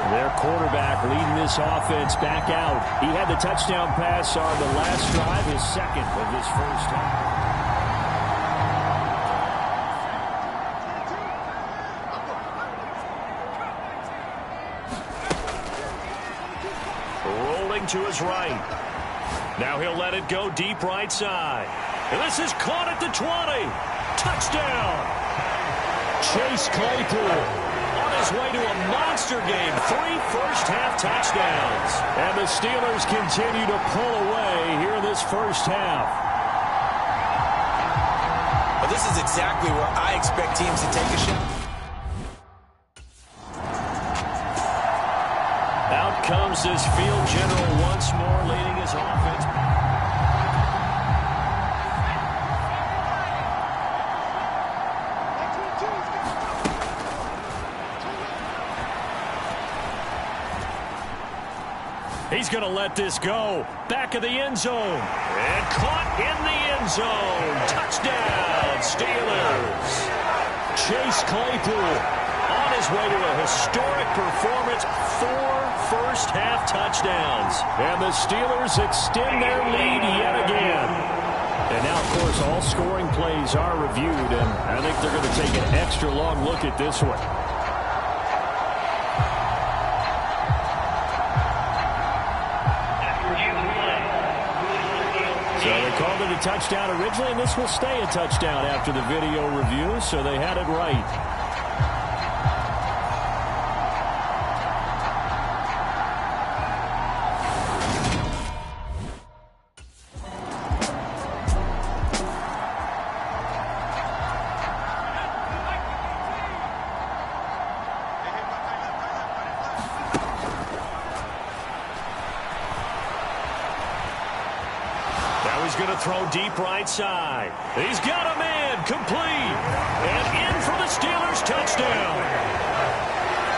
Their quarterback leading this offense back out. He had the touchdown pass on the last drive, his 2nd of this first half. Rolling to his right. Now he'll let it go deep right side. And this is caught at the 20. Touchdown. Chase Claypool on his way to a monster game. 3 first-half touchdowns. And the Steelers continue to pull away here in this first half. Well, this is exactly where I expect teams to take a shot. Out comes this field general once more, leading his offense. He's going to let this go. Back of the end zone. And caught in the end zone. Touchdown, Steelers. Chase Claypool on his way to a historic performance. 4 first-half touchdowns. And the Steelers extend their lead yet again. And now, of course, all scoring plays are reviewed. And I think they're going to take an extra long look at this one. So they called it a touchdown originally, and this will stay a touchdown after the video review, so they had it right. Going to throw deep right side. He's got a man complete. And in for the Steelers touchdown.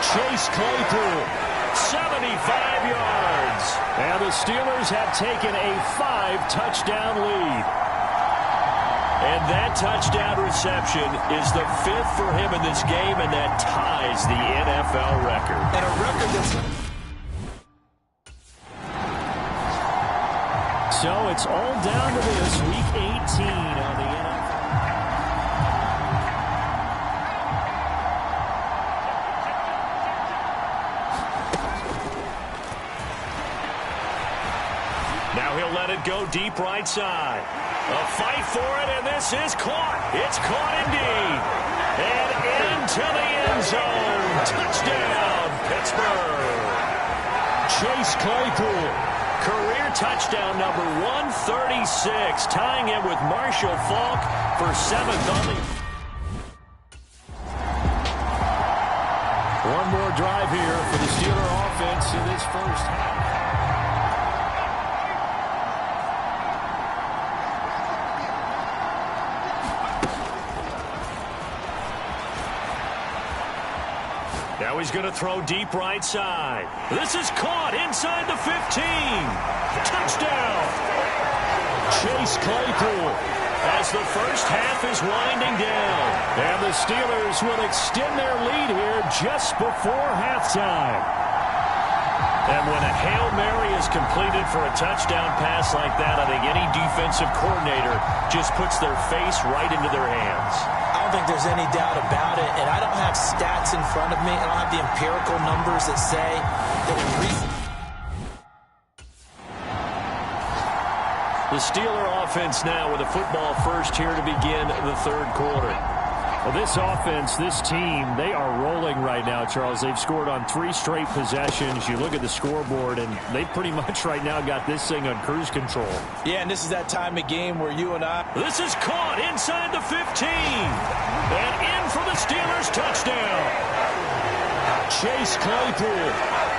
Chase Claypool, 75 yards. And the Steelers have taken a 5-touchdown lead. And that touchdown reception is the 5th for him in this game, and that ties the NFL record. And a record that's... So it's all down to this, Week 18 on the NFL. Now he'll let it go deep right side. A fight for it, and this is caught. It's caught indeed. And into the end zone. Touchdown, Pittsburgh. Chase Claypool. Career touchdown number 136, tying him with Marshall Faulk for 7th on the... One more drive here for the Steeler offense in this first half. Now he's going to throw deep right side. This is caught inside the 15. Touchdown. Chase Claypool as the first half is winding down. And the Steelers will extend their lead here just before halftime. And when a Hail Mary is completed for a touchdown pass like that, I think any defensive coordinator just puts their face right into their hands. I don't think there's any doubt about it, and I don't have stats in front of me. I don't have the empirical numbers that say that in recent... The Steeler offense now with a football first here to begin the third quarter. Well, this offense, this team, they are rolling right now, Charles. They've scored on 3 straight possessions. You look at the scoreboard, and they pretty much right now got this thing on cruise control. Yeah, and this is that time of game where you and I... This is caught inside the 15. And in for the Steelers touchdown. Chase Claypool,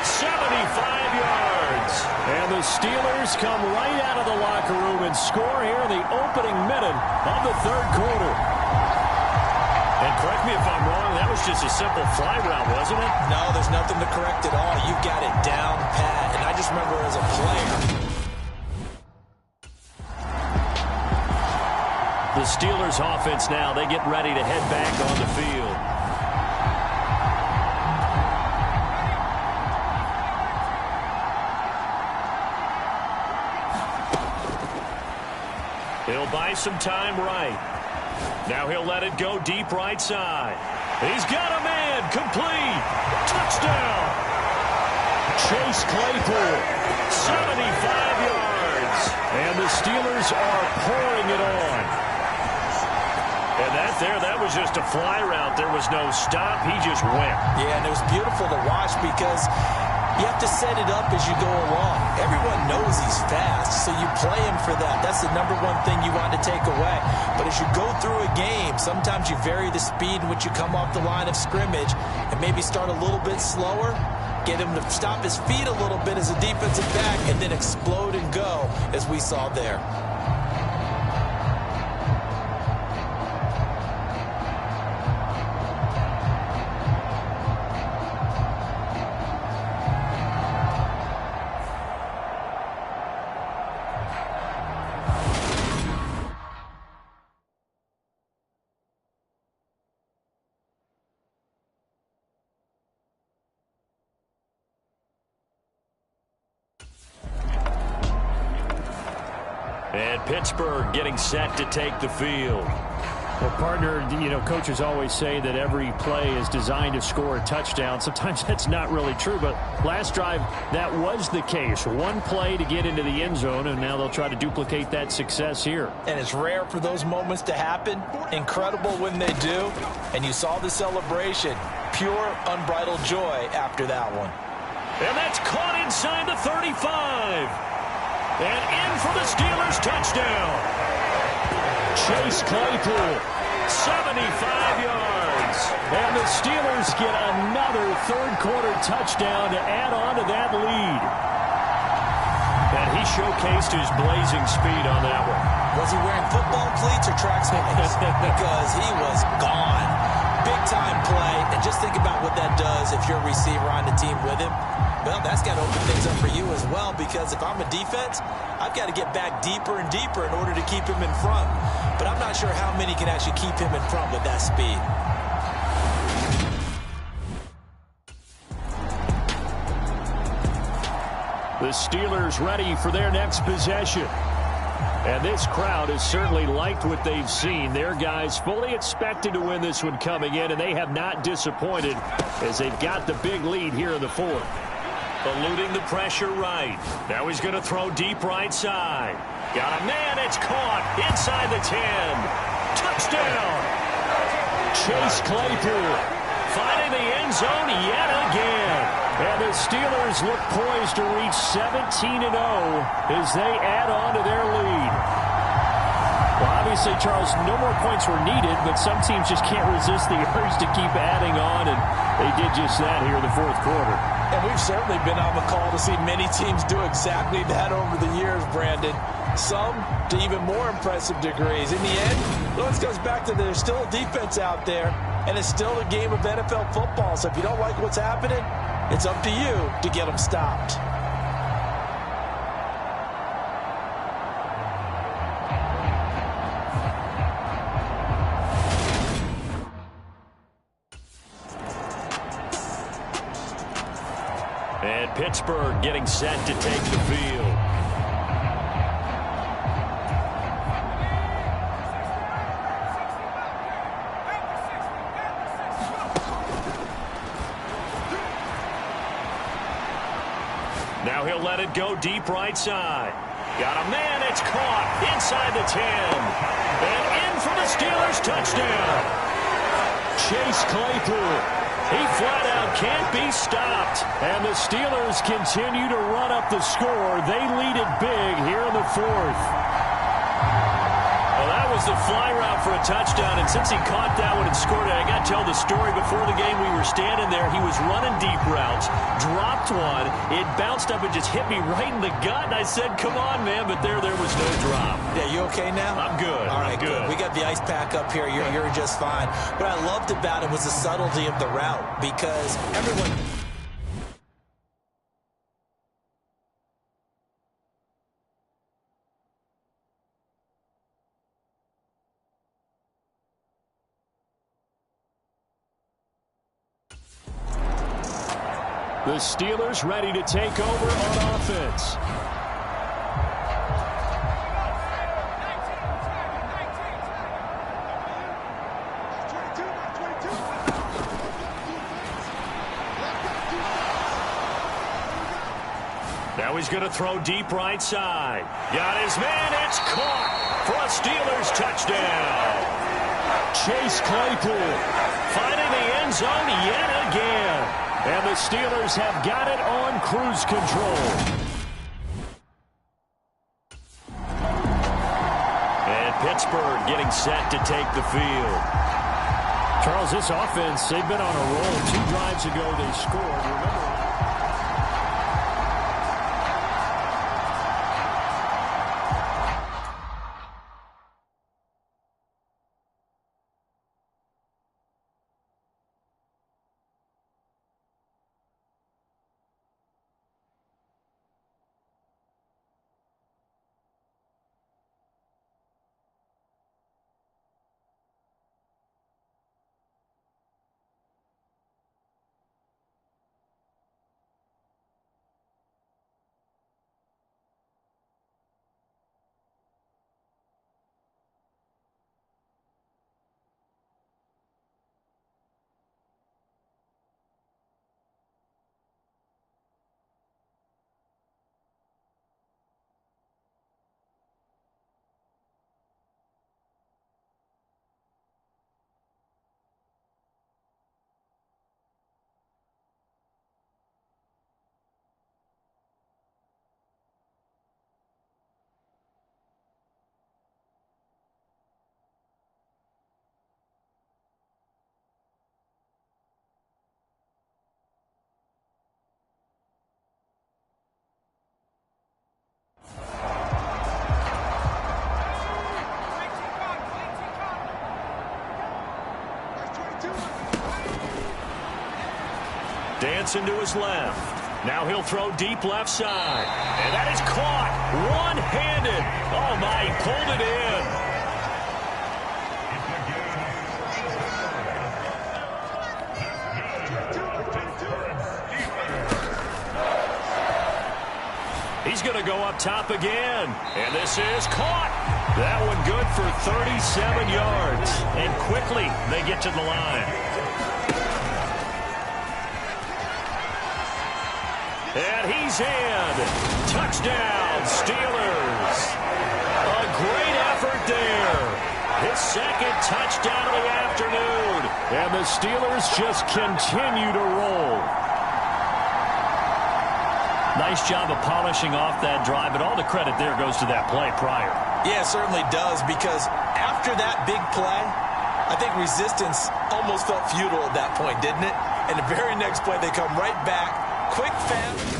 75 yards. And the Steelers come right out of the locker room and score here in the opening minute of the third quarter. And correct me if I'm wrong, that was just a simple fly route, wasn't it? No, there's nothing to correct at all. You got it down pat. And I just remember as a player. The Steelers offense now, they get ready to head back on the field. He'll buy some time right. Now he'll let it go deep right side. He's got a man complete. Touchdown. Chase Claypool, 75 yards. And the Steelers are pouring it on. got there, that was just a fly route. There was no stop. He just went. Yeah, and it was beautiful to watch because you have to set it up as you go along. Everyone knows he's fast, so you play him for that. That's the number one thing you want to take away. But as you go through a game, sometimes you vary the speed in which you come off the line of scrimmage and maybe start a little bit slower, get him to stop his feet a little bit as a defensive back, and then explode and go, as we saw there. And Pittsburgh getting set to take the field. Well, partner, coaches always say that every play is designed to score a touchdown. Sometimes that's not really true, but last drive, that was the case. One play to get into the end zone, and now they'll try to duplicate that success here. And it's rare for those moments to happen. Incredible when they do. And you saw the celebration. Pure, unbridled joy after that one. And that's caught inside the 35. And in for the Steelers touchdown. Chase Claypool, 75 yards. And the Steelers get another third-quarter touchdown to add on to that lead. And he showcased his blazing speed on that one. Was he wearing football cleats or track sneakers? Because he was gone. Big-time play. And just think about what that does if you're a receiver on the team with him. Well, that's got to open things up for you as well, because if I'm a defense, I've got to get back deeper and deeper in order to keep him in front. But I'm not sure how many can actually keep him in front with that speed. The Steelers ready for their next possession. And this crowd has certainly liked what they've seen. Their guys fully expected to win this one coming in, and they have not disappointed as they've got the big lead here in the fourth. Eluding the pressure right. Now he's going to throw deep right side. Got a man, it's caught inside the 10. Touchdown. Chase Claypool finding the end zone yet again. And the Steelers look poised to reach 17-0 as they add on to their lead. Well, obviously, Charles, no more points were needed, but some teams just can't resist the urge to keep adding on, and they did just that here in the fourth quarter. And we've certainly been on the call to see many teams do exactly that over the years, Brandon. Some to even more impressive degrees. In the end, it goes back to there's still a defense out there, and it's still a game of NFL football. So if you don't like what's happening, it's up to you to get them stopped. And Pittsburgh getting set to take the field. Now he'll let it go deep right side. Got a man, it's caught inside the 10. And in for the Steelers touchdown. Chase Claypool. He flat out can't be stopped. And the Steelers continue to run up the score. They lead it big here in the fourth. Well, that was the fly route for a touchdown, and since he caught that one and scored it, I got to tell the story. Before the game, we were standing there. He was running deep routes, dropped one. It bounced up and just hit me right in the gut, and I said, come on, man, but there was no drop. Yeah, you okay now? I'm good. All right, I'm good. We got the ice pack up here. You're just fine. What I loved about it was the subtlety of the route, because everyone... The Steelers ready to take over on offense. Now he's going to throw deep right side. Got his man, it's caught for a Steelers touchdown. Chase Claypool finding the end zone yet again. And the Steelers have got it on cruise control. And Pittsburgh getting set to take the field. Charles, this offense, they've been on a roll. 2 drives ago they scored. Remember, Dancing to his left. Now he'll throw deep left side. And that is caught one-handed. Oh, my, he pulled it in. He's going to go up top again. And this is caught. That one good for 37 yards. And quickly they get to the line. And he's in. Touchdown, Steelers. A great effort there. His second touchdown of the afternoon. And the Steelers just continue to roll. Nice job of polishing off that drive, but all the credit there goes to that play prior. Yeah, it certainly does, because after that big play, I think resistance almost felt futile at that point, didn't it? And the very next play, they come right back. Quick, fast.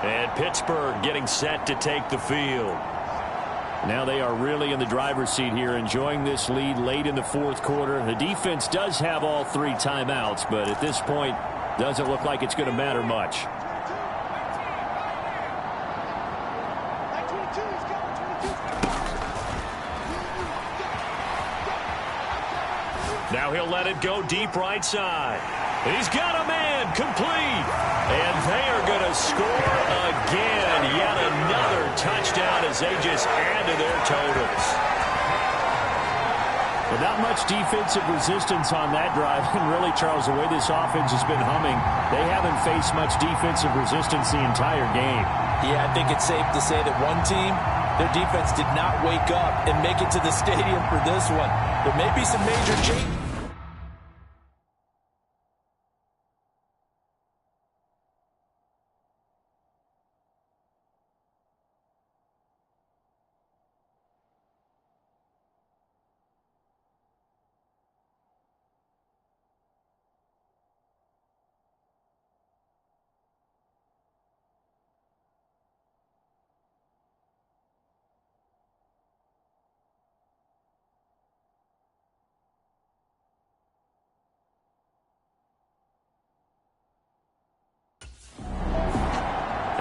And Pittsburgh getting set to take the field. Now they are really in the driver's seat here, enjoying this lead late in the fourth quarter. The defense does have all 3 timeouts, but at this point, doesn't look like it's going to matter much. Now he'll let it go deep right side. He's got a man complete. And they are going to score again. Yet another touchdown as they just add to their totals. But not much defensive resistance on that drive. And really, Charles, the way this offense has been humming, they haven't faced much defensive resistance the entire game. Yeah, I think it's safe to say that one team, their defense did not wake up and make it to the stadium for this one. There may be some major change.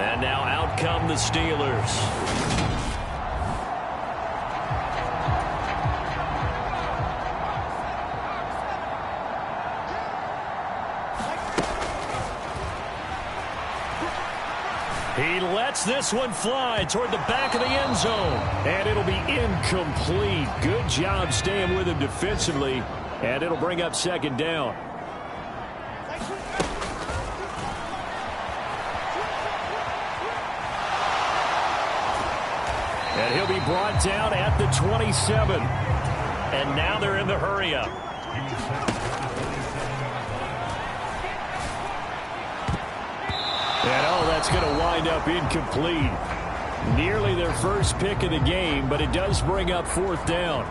And now out come the Steelers. He lets this one fly toward the back of the end zone. And it'll be incomplete. Good job staying with him defensively. And it'll bring up second down. And he'll be brought down at the 27. And now they're in the hurry-up. And, oh, that's going to wind up incomplete. Nearly their first pick of the game, but it does bring up fourth down.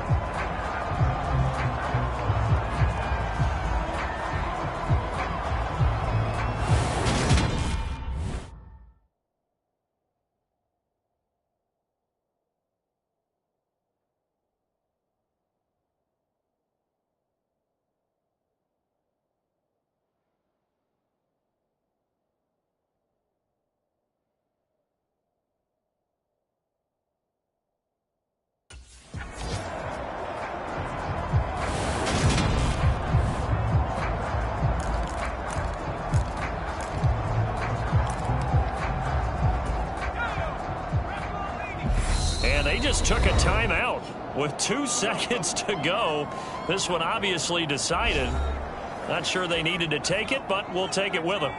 They just took a timeout with 2 seconds to go. This one obviously decided. Not sure they needed to take it, but we'll take it with them.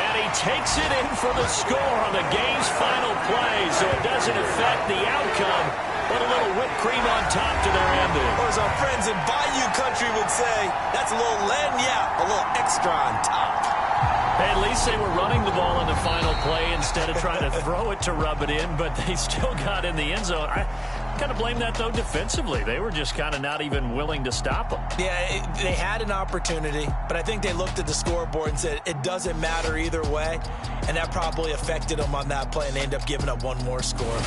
And he takes it in for the score on the game's final play, so it doesn't affect the outcome. Put a little whipped cream on top to their ending. Or as our friends in Bayou Country would say, that's a little lagniappe, a little extra on top. At least they were running the ball in the final play instead of trying to throw it to rub it in, but they still got in the end zone. I kind of blame that, though, defensively. They were just kind of not even willing to stop them. Yeah, they had an opportunity, but I think they looked at the scoreboard and said it doesn't matter either way, and that probably affected them on that play, and they ended up giving up one more score.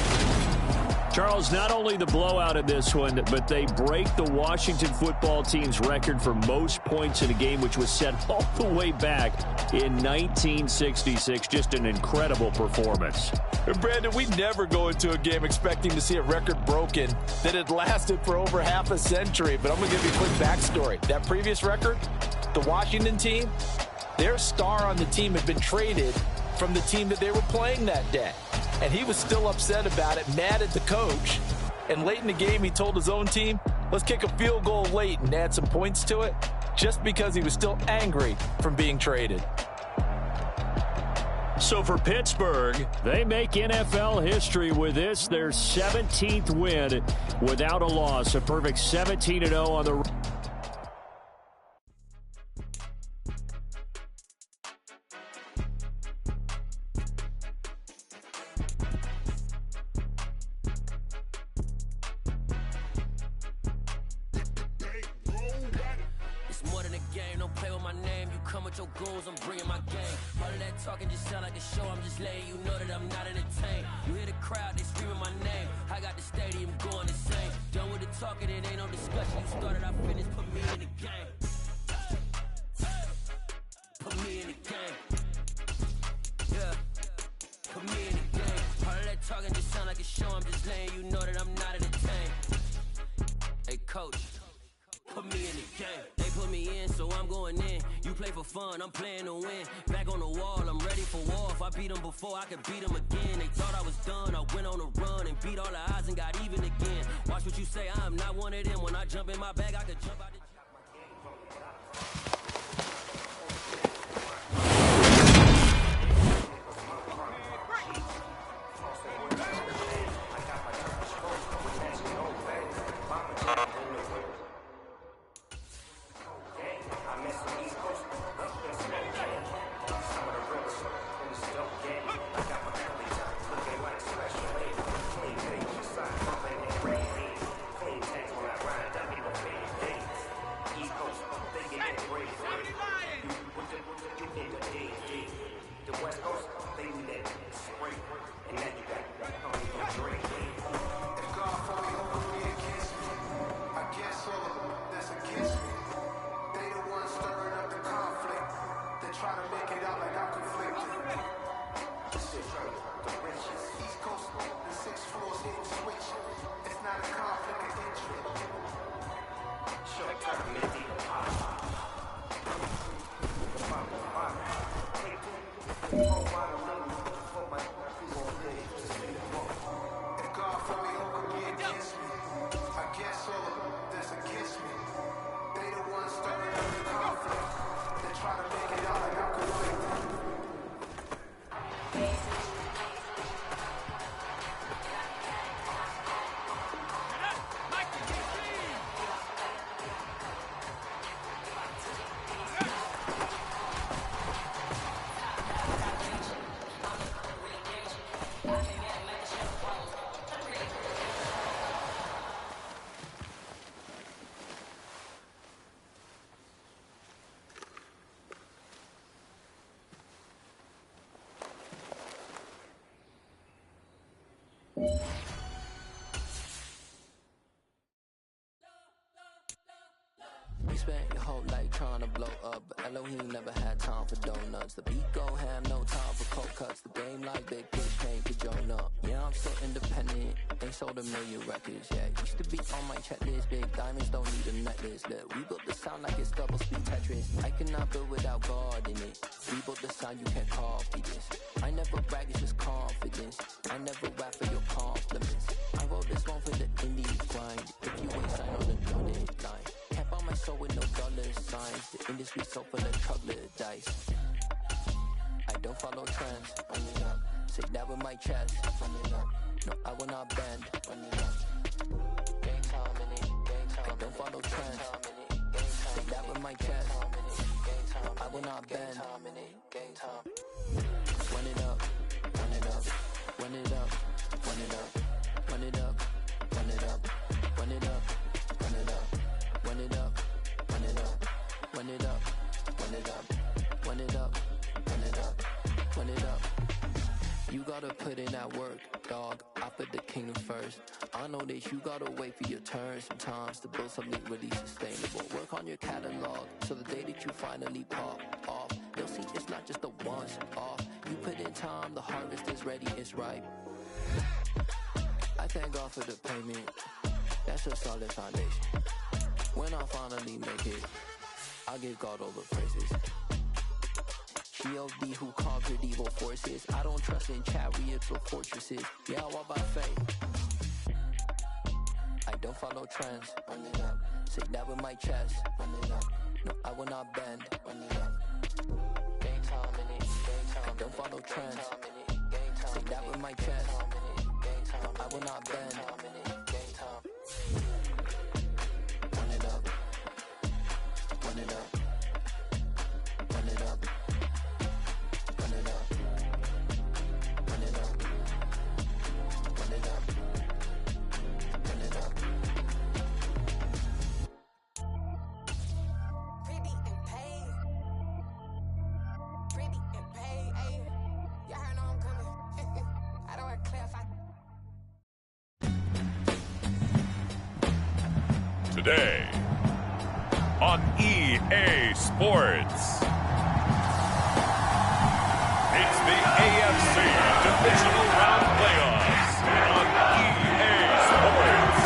Charles, not only the blowout in this one, but they break the Washington football team's record for most points in a game, which was set all the way back in 1966. Just an incredible performance. And Brandon, we never go into a game expecting to see a record broken that had lasted for over half a century. But I'm going to give you a quick backstory. That previous record, the Washington team, their star on the team had been traded from the team that they were playing that day. And he was still upset about it, mad at the coach. And late in the game, he told his own team, let's kick a field goal late and add some points to it, just because he was still angry from being traded. So for Pittsburgh, they make NFL history with this, their 17th win without a loss. A perfect 17-0 on the road. Talking just sound like a show, I'm just letting you know that I'm not entertained. You hear the crowd, they screaming my name. I got the stadium going insane. Done with the talking, it ain't no discussion. You started, I finished, put me in the game. Put me in the game. Yeah, put me in the game. All of that talking just sound like a show, I'm just letting you know that I'm not entertained. Hey coach, put me in the game. They put me in, so I'm going in. You play for fun, I'm playing to win. Back on the wall, I'm ready for war. If I beat them before, I could beat them again. They thought I was done, I went on a run and beat all the odds and got even again. Watch what you say, I'm not one of them. When I jump in my bag, I could jump out the... You spent your whole life trying to blow up, but Elohim never had time for donuts. The beat go ham, no time for cold cuts. The game like big pitch, paint for Jonah. Yeah, I'm so independent, ain't sold a million records yet. Used to be on my checklist, big diamonds don't need a necklace. Look, we built the sound like it's double speed Tetris. I cannot build without God in it. We built the sound, you can't copy this. I never brag, it's just confidence. I never rap for your compliments. I wrote this one for the indie grind. If you ain't signed on the dotted line, can't buy my soul with no dollar signs. The industry so full of troglodytes. I don't follow trends. Say that with my chest. No, I will not bend. Game time in it. I don't follow trends. Say that with my chest. I will not bend. Game time. Run it up. Run it up. Run it up. Run it up. Run it up. Run it up. Run it up. Run it up. Run it up. Run it up. Run it up. Run it up. Run it up. Run it up. Run it up. You gotta put in that work, dog. I put the kingdom first. I know that you gotta wait for your turn sometimes to build something really sustainable. Work on your catalog, so the day that you finally pop off, they'll see it's not just a once off. You put in time, the harvest is ready, it's ripe. I thank God for the payment. That's a solid foundation. When I finally make it, I'll give God all the praises. G.O.D. who conquered evil forces. I don't trust in chariots or fortresses. Yeah, I walk by faith. I don't follow trends. Run it up. Say that with my chest. Run it up. No, I will not bend. Run it up. Game time in it. Game time. I don't follow trends. Say that with my chest. I will not bend. Game time. Run it up. Run it up. Run it up. Run it up. Run it up. Run it up. Run it up. Pretty and paid. Pretty and paid. Ayy. Y'all heard I'm coming. I don't want to clarify. Today on EA Sports, it's the AFC Divisional Round Playoffs on EA Sports.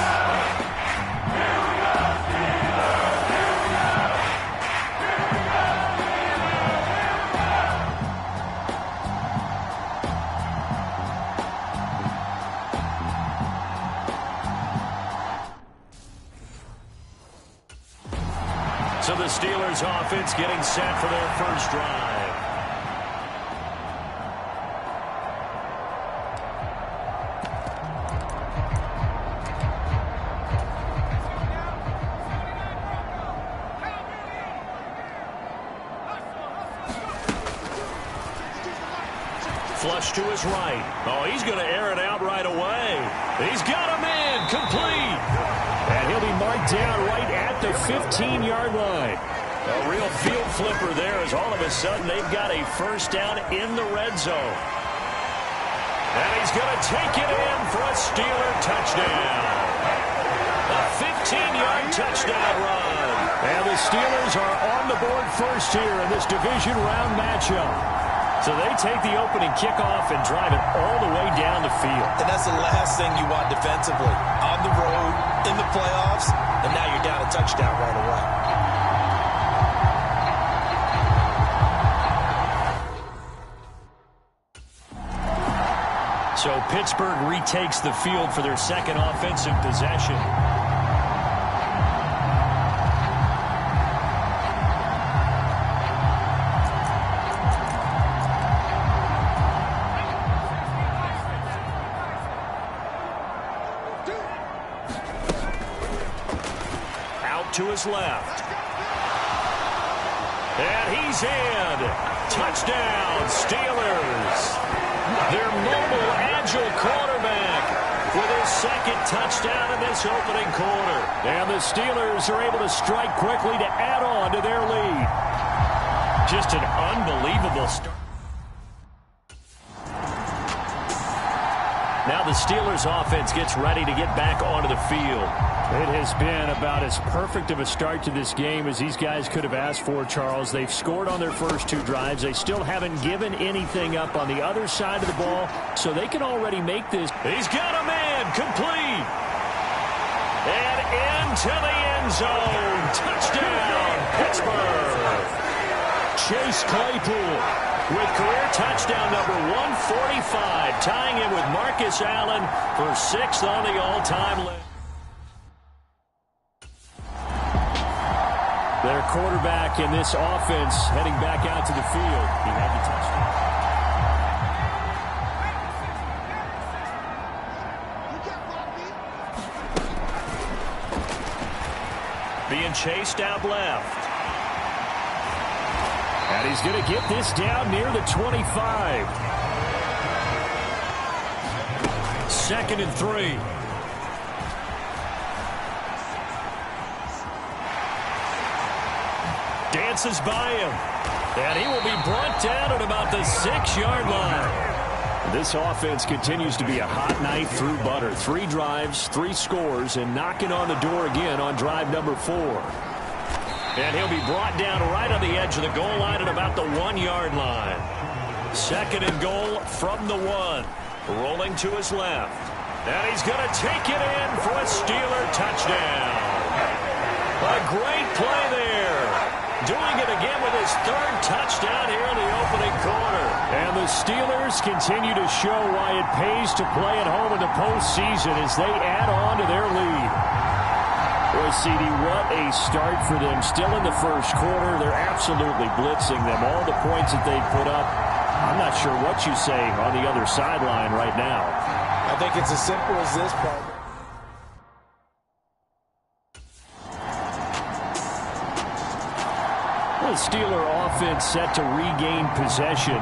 So the Steelers offense getting set for their first drive. Flush to his right. Oh, he's going to air it out right away. He's got him in. Complete. And he'll be marked down right at the 15-yard line. A real field flipper there as all of a sudden they've got a first down in the red zone. And he's going to take it in for a Steeler touchdown. A 15-yard touchdown run. And the Steelers are on the board first here in this division round matchup. So they take the opening kickoff and drive it all the way down the field. And that's the last thing you want defensively. On the road, in the playoffs, and now you're down a touchdown right away. So Pittsburgh retakes the field for their second offensive possession. Out to his left. And he's in. Touchdown, Steelers. Their mobile, agile quarterback with his second touchdown in this opening quarter. And the Steelers are able to strike quickly to add on to their lead. Just an unbelievable start. Now the Steelers offense gets ready to get back onto the field. It has been about as perfect of a start to this game as these guys could have asked for, Charles. They've scored on their first two drives. They still haven't given anything up on the other side of the ball, so they can already make this. He's got a man complete. And into the end zone. Touchdown, Pittsburgh. Chase Claypool with career touchdown number 145, tying him with Marcus Allen for 6th on the all-time list. Their quarterback in this offense heading back out to the field. He had the touchdown. Being chased out left. And he's going to get this down near the 25. 2nd and 3. Dances by him. And he will be brought down at about the 6-yard line. This offense continues to be a hot knife through butter. 3 drives, 3 scores, and knocking on the door again on drive number 4. And he'll be brought down right on the edge of the goal line at about the 1-yard line. 2nd and goal from the 1. Rolling to his left. And he's going to take it in for a Steeler touchdown. A great play there. Doing it again with his 3rd touchdown here in the opening quarter. And the Steelers continue to show why it pays to play at home in the postseason as they add on to their lead. Boy, CD, what a start for them. Still in the first quarter, they're absolutely blitzing them. All the points that they put up, I'm not sure what you say on the other sideline right now. I think it's as simple as this part. The Steeler offense set to regain possession.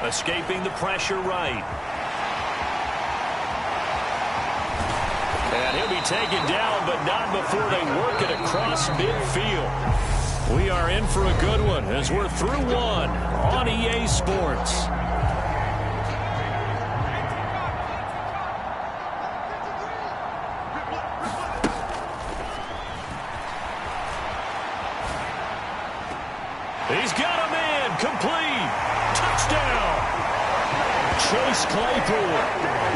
Escaping the pressure right. And he'll be taken down, but not before they work it across midfield. We are in for a good one as we're through one on EA Sports. He's got a man complete. Touchdown. Chase Claypool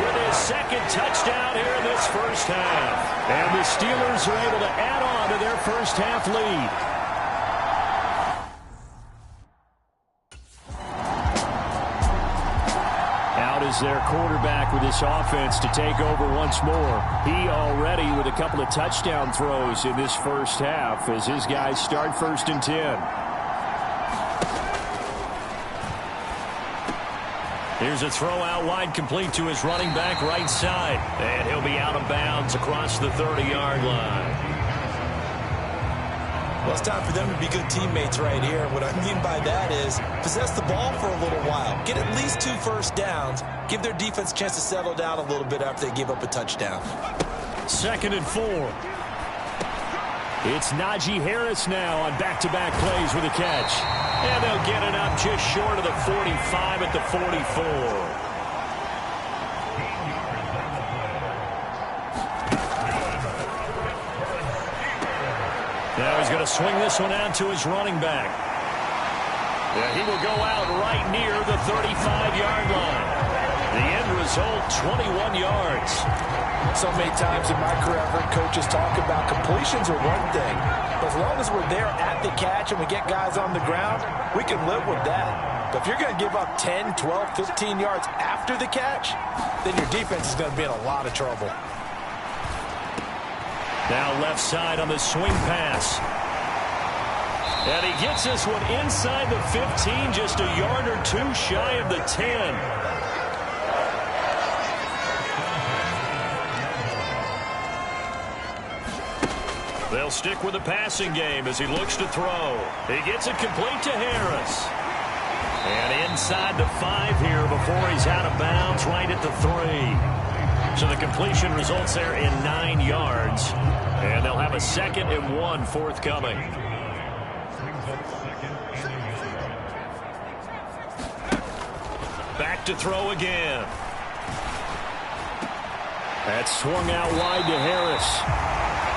with his 2nd touchdown here in this first half. And the Steelers are able to add on to their first half lead. Is their quarterback with this offense to take over once more. He already with a couple of touchdown throws in this first half as his guys start 1st and 10. Here's a throw out wide, complete to his running back right side. And he'll be out of bounds across the 30-yard line. Well, it's time for them to be good teammates right here. What I mean by that is possess the ball for a little while. Get at least 2 first downs. Give their defense a chance to settle down a little bit after they give up a touchdown. 2nd and 4. It's Najee Harris now on back-to-back plays with a catch. And they'll get it up just short of the 45 at the 44. Now he's going to swing this one out to his running back. Yeah, he will go out right near the 35-yard line. The end result, 21 yards. So many times in my career, I've heard coaches talk about completions are one thing. But as long as we're there at the catch and we get guys on the ground, we can live with that. But if you're going to give up 10, 12, 15 yards after the catch, then your defense is going to be in a lot of trouble. Now left side on the swing pass. And he gets this one inside the 15, just a yard or two shy of the 10. They'll stick with the passing game as he looks to throw. He gets it complete to Harris. And inside the 5 here before he's out of bounds, right at the 3. So the completion results there in 9 yards. And they'll have a 2nd and 1 forthcoming. Back to throw again. That swung out wide to Harris.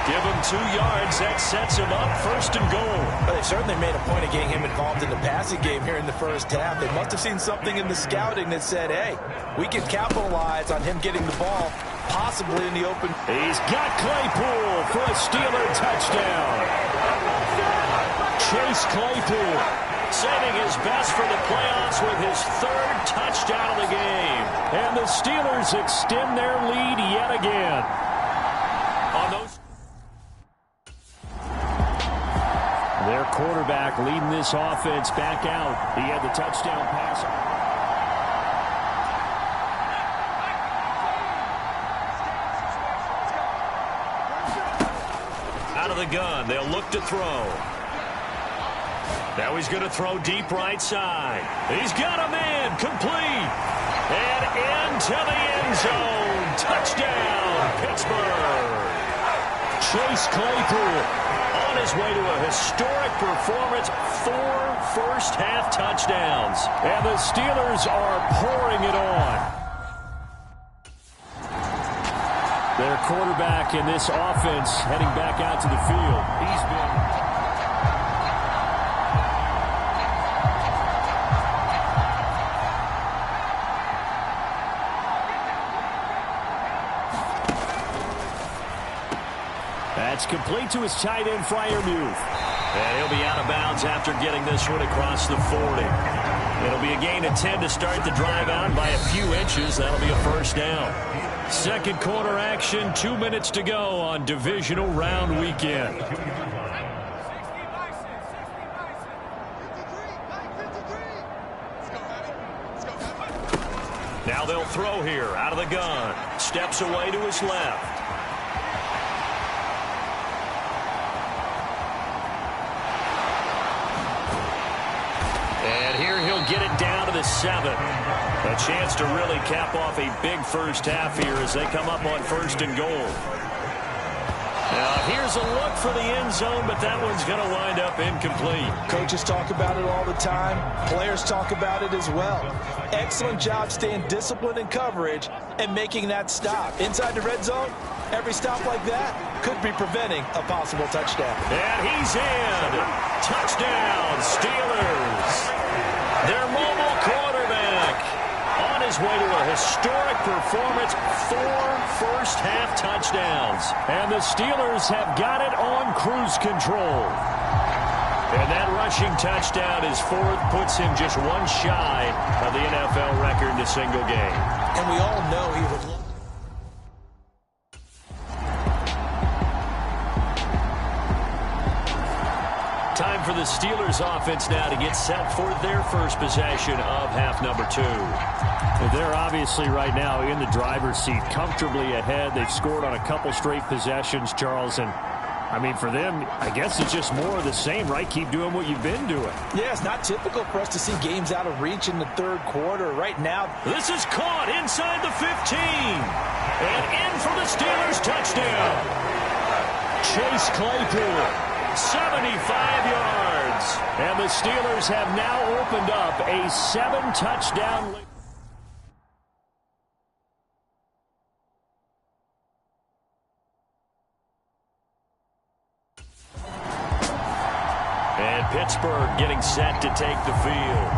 Give him 2 yards. That sets him up 1st and goal. Well, they certainly made a point of getting him involved in the passing game here in the first half. They must have seen something in the scouting that said, hey, we can capitalize on him getting the ball, possibly in the open. He's got Claypool for a Steeler touchdown. Chase Claypool saving his best for the playoffs with his 3rd touchdown of the game. And the Steelers extend their lead yet again. On those... Their quarterback leading this offense back out. He had the touchdown pass. Out of the gun. They'll look to throw. Now he's going to throw deep right side. He's got a man. Complete. And into the end zone. Touchdown, Pittsburgh. Chase Claypool on his way to a historic performance, 4 first-half touchdowns. And the Steelers are pouring it on. Their quarterback in this offense heading back out to the field. He's been... That's complete to his tight end, Freiermuth. And he'll be out of bounds after getting this one across the 40. It'll be a gain of 10 to start the drive out by a few inches. That'll be a 1st down. 2nd quarter action, 2 minutes to go on divisional round weekend. Now they'll throw here out of the gun. Steps away to his left. And here he'll get it down to the 7. A chance to really cap off a big first half here as they come up on 1st and goal. Now here's a look for the end zone, but that one's going to wind up incomplete. Coaches talk about it all the time. Players talk about it as well. Excellent job staying disciplined in coverage and making that stop. Inside the red zone, every stop like that could be preventing a possible touchdown. And he's in. Touchdown, Steelers. Their mobile quarterback on his way to a historic performance, 4 first-half touchdowns. And the Steelers have got it on cruise control. And that rushing touchdown, his 4th, puts him just 1 shy of the NFL record in a single game. And we all know he would look. Time for the Steelers offense now to get set for their first possession of half number 2. They're obviously right now in the driver's seat, comfortably ahead. They've scored on a couple straight possessions, Charles, and I mean, for them, I guess it's just more of the same, right? Keep doing what you've been doing. Yeah, it's not typical for us to see games out of reach in the 3rd quarter. Right now, this is caught inside the 15. And in for the Steelers touchdown. Chase Claypool, 75 yards. And the Steelers have now opened up a 7-touchdown lead. And Pittsburgh getting set to take the field.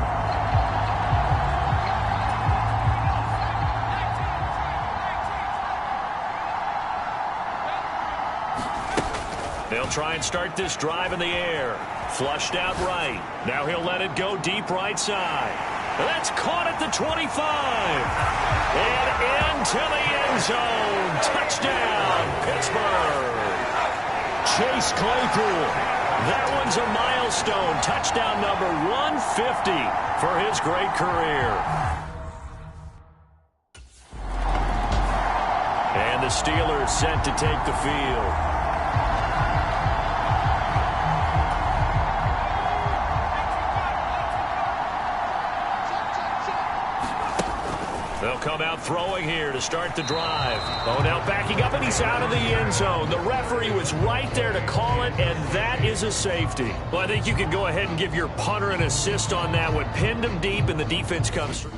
They'll try and start this drive in the air. Flushed out right. Now he'll let it go deep right side. That's caught at the 25. And into the end zone. Touchdown, Pittsburgh. Chase Claypool. That one's a milestone. Touchdown number 150 for his great career. And the Steelers set to take the field. They'll come out throwing here to start the drive. Odell backing up, and he's out of the end zone. The referee was right there to call it, and that is a safety. Well, I think you can go ahead and give your punter an assist on that one. Pinned him deep, and the defense comes through.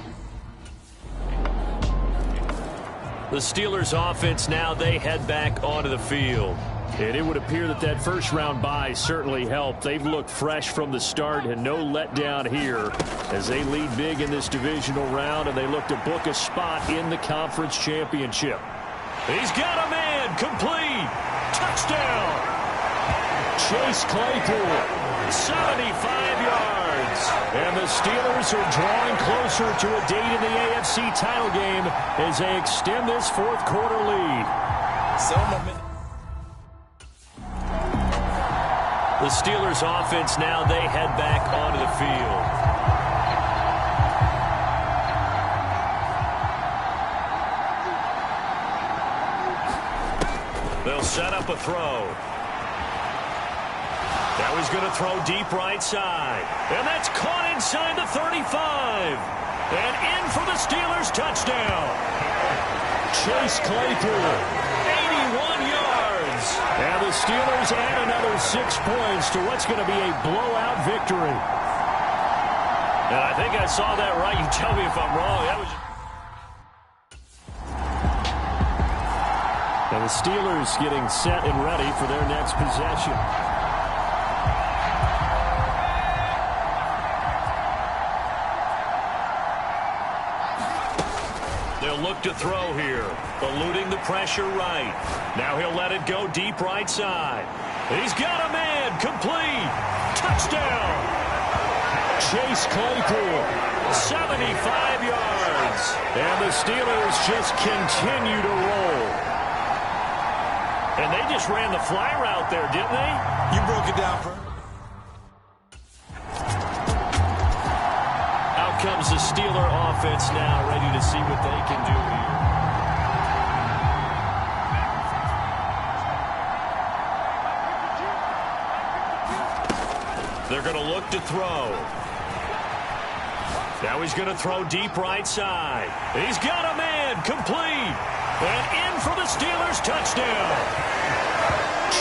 The Steelers offense now, they head back onto the field. And it would appear that that first-round bye certainly helped. They've looked fresh from the start and no letdown here as they lead big in this divisional round, and they look to book a spot in the conference championship. He's got a man. Complete. Touchdown. Chase Claypool, 75 yards. And the Steelers are drawing closer to a date in the AFC title game as they extend this fourth-quarter lead. The Steelers offense now, they head back onto the field. They'll set up a throw. Now he's going to throw deep right side. And that's caught inside the 35. And in for the Steelers touchdown. Chase Claypool, 81 yards. And the Steelers add another 6 points to what's going to be a blowout victory. And I think I saw that right. You tell me if I'm wrong. That was... And the Steelers getting set and ready for their next possession. They'll look to throw here, eluding the pressure right. Now he'll let it go deep right side. He's got a man. Complete. Touchdown. Chase Claypool, 75 yards. And the Steelers just continue to roll. And they just ran the fly route there, didn't they? You broke it down for Out comes the Steeler offense now, ready to see what they can do here. They're going to look to throw. Now he's going to throw deep right side. He's got a man. Complete. And in for the Steelers touchdown.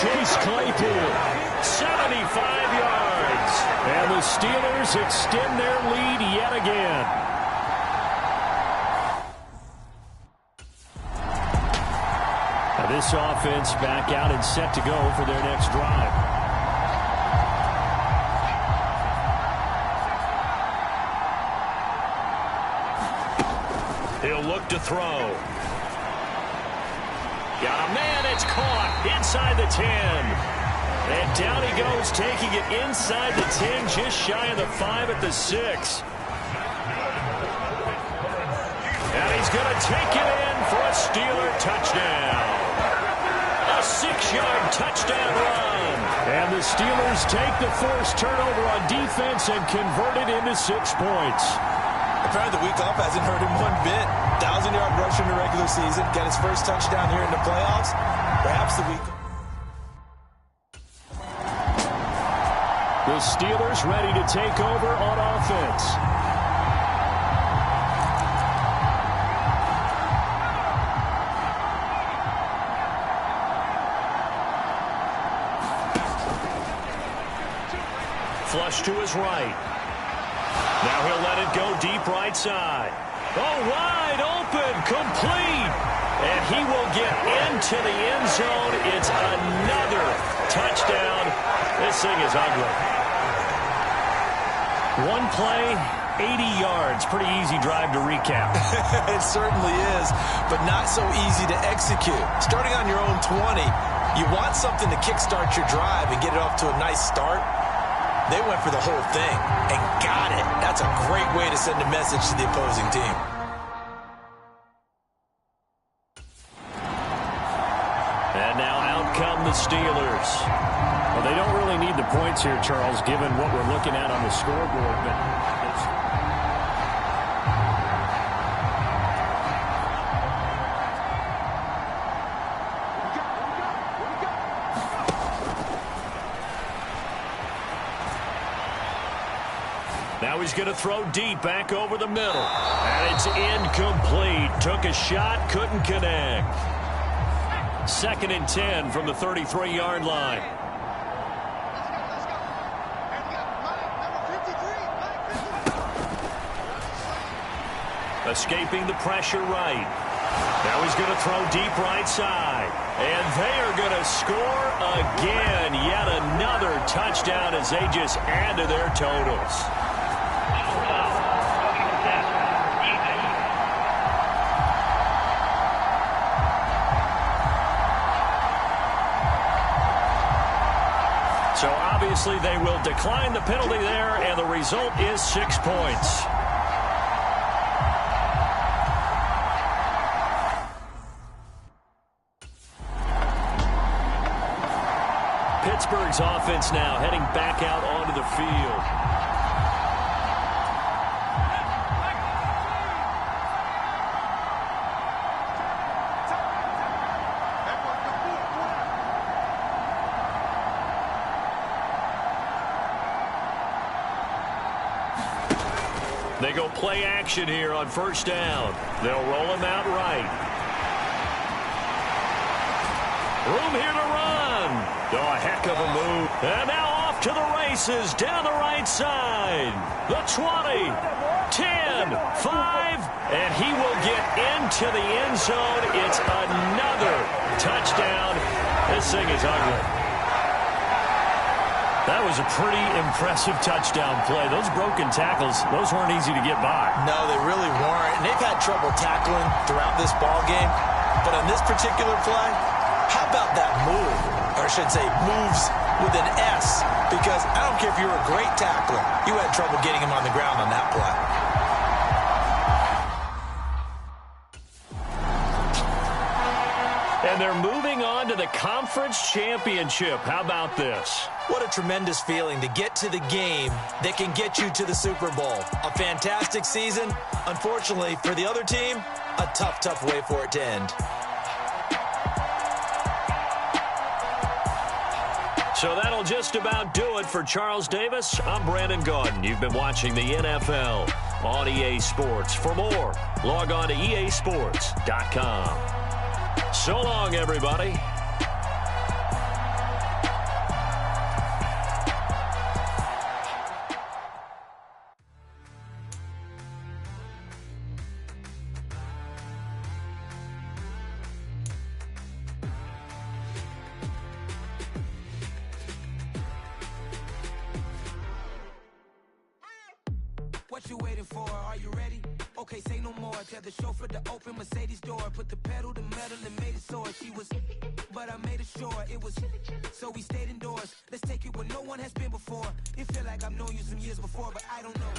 Chase Claypool, 75 yards. And the Steelers extend their lead yet again. Now this offense back out and set to go for their next drive. He'll look to throw. Got a man, it's caught inside the 10. And down he goes, taking it inside the 10, just shy of the 5 at the 6. And he's going to take it in for a Steeler touchdown. A 6-yard touchdown run. And the Steelers take the forced turnover on defense and convert it into 6 points. Apparently the week off hasn't hurt him one bit. 1,000-yard rusher in the regular season. Got his first touchdown here in the playoffs. Perhaps the week. The Steelers ready to take over on offense. Flush to his right. Now he'll let it go deep right side. Oh, wide open, complete. And he will get into the end zone. It's another touchdown. This thing is ugly. One play, 80 yards. Pretty easy drive to recap. It certainly is, but not so easy to execute. Starting on your own 20, you want something to kickstart your drive and get it off to a nice start. They went for the whole thing and got it. That's a great way to send a message to the opposing team. And now out come the Steelers. Well, they don't really need the points here, Charles, given what we're looking at on the scoreboard. But now he's going to throw deep back over the middle. And it's incomplete. Took a shot, couldn't connect. 2nd and 10 from the 33-yard line. Escaping the pressure right. Now he's going to throw deep right side. And they are going to score again. Yet another touchdown as they just add to their totals. So obviously they will decline the penalty there, and the result is 6 points. Pittsburgh's offense now heading back out onto the field. They go play action here on 1st down. They'll roll him out right. Room here to run. Oh, a heck of a move. And now off to the races down the right side. The 20, 10, 5, and he will get into the end zone. It's another touchdown. This thing is ugly. That was a pretty impressive touchdown play. Those broken tackles, those weren't easy to get by. No, they really weren't. And they've had trouble tackling throughout this ball game. But on this particular play, how about that move? Or I should say moves with an S. Because I don't care if you're a great tackler. You had trouble getting him on the ground on that play. And they're moving on to the conference championship. How about this? What a tremendous feeling to get to the game that can get you to the Super Bowl. A fantastic season. Unfortunately, for the other team, a tough, tough way for it to end. So that'll just about do it for Charles Davis. I'm Brandon Gaudin. You've been watching the NFL on EA Sports. For more, log on to easports.com. So long, everybody. What you waiting for? Are you ready? Okay, say no more. Tell the chauffeur to open Mercedes door. Put the pedal to metal and made it soar. She was, but I made it sure it was. So we stayed indoors. Let's take it where no one has been before. It feel like I've known you some years before, but I don't know.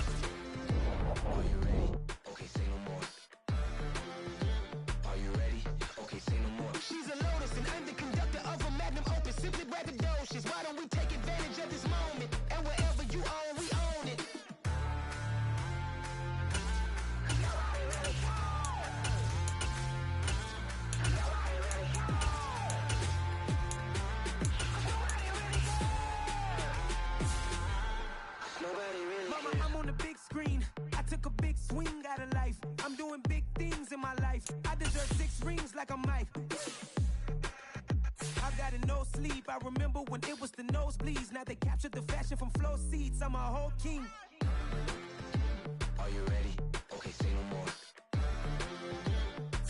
Are you ready? Okay, say no more. Are you ready? Okay, say no more. She's a Lotus, and I'm the conductor of a Magnum Opus. Simply braggadocious. Why don't we take advantage of this moment? And wherever you own, we own it. Mama, I'm on the big screen. I took a big swing out of life. I'm doing big things in my life. I deserve 6 rings like a Mike. I've got ride and no sleep. I remember when it was the nosebleeds. Now they captured the fashion from flow seats. I'm a whole king. Are you ready? Okay, say no more.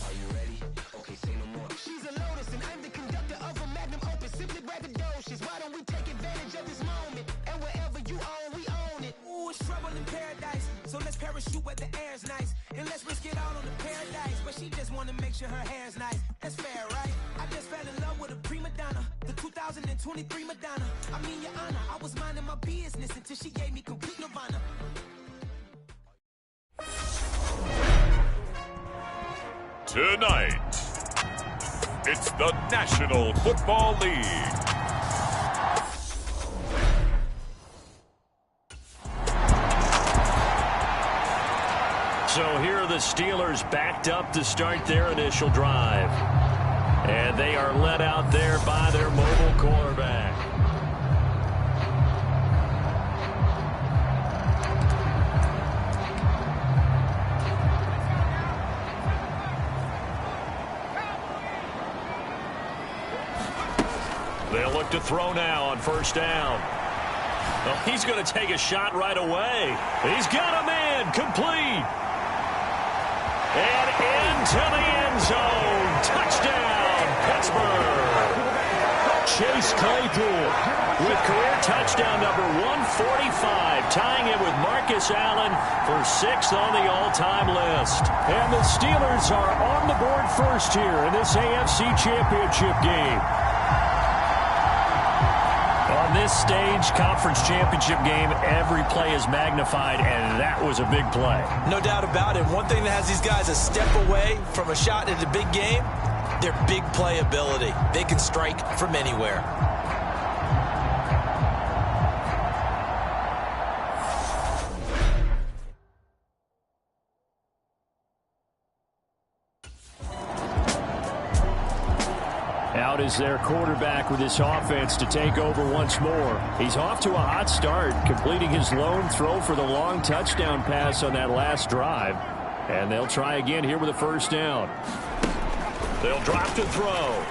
Are you ready? Okay, say no more. She's a lotus and I'm the conductor of a magnum opus. Simply braggadocious. Why don't we take advantage of this moment? And wherever you own, we own it. Ooh, it's trouble in paradise. So let's parachute where the air's nice. And let's risk it all on the paradise. But she just wanna make sure her hair's nice. That's fair, right? I just fell in love with a prima donna. The 2023 Madonna. I mean, your honor, I was minding my business until she gave me complete nirvana. Tonight, it's the National Football League. So here are the Steelers backed up to start their initial drive. And they are led out there by their mobile quarterback. They'll look to throw now on first down. Well, he's going to take a shot right away. He's got a man complete. And into the end zone. Touchdown, Pittsburgh. Chase Claypool with career touchdown number 145, tying it with Marcus Allen for 6th on the all-time list. And the Steelers are on the board first here in this AFC Championship game. On this stage, conference championship game, every play is magnified, and that was a big play. No doubt about it. One thing that has these guys a step away from a shot in the big game, their big play ability. They can strike from anywhere. Out is their quarterback with this offense to take over once more. He's off to a hot start, completing his lone throw for the long touchdown pass on that last drive. And they'll try again here with a first down. They'll drop to throw.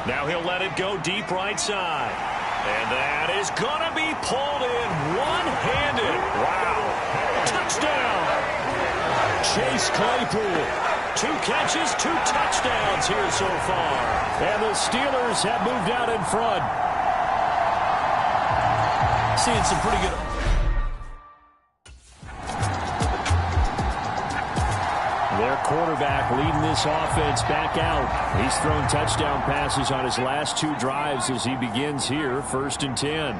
Now he'll let it go deep right side. And that is going to be pulled in one-handed. Wow. Touchdown. Chase Claypool. 2 catches, 2 touchdowns here so far. And the Steelers have moved out in front. Seeing some pretty good... Their quarterback leading this offense back out. He's thrown touchdown passes on his last 2 drives as he begins here, 1st and 10.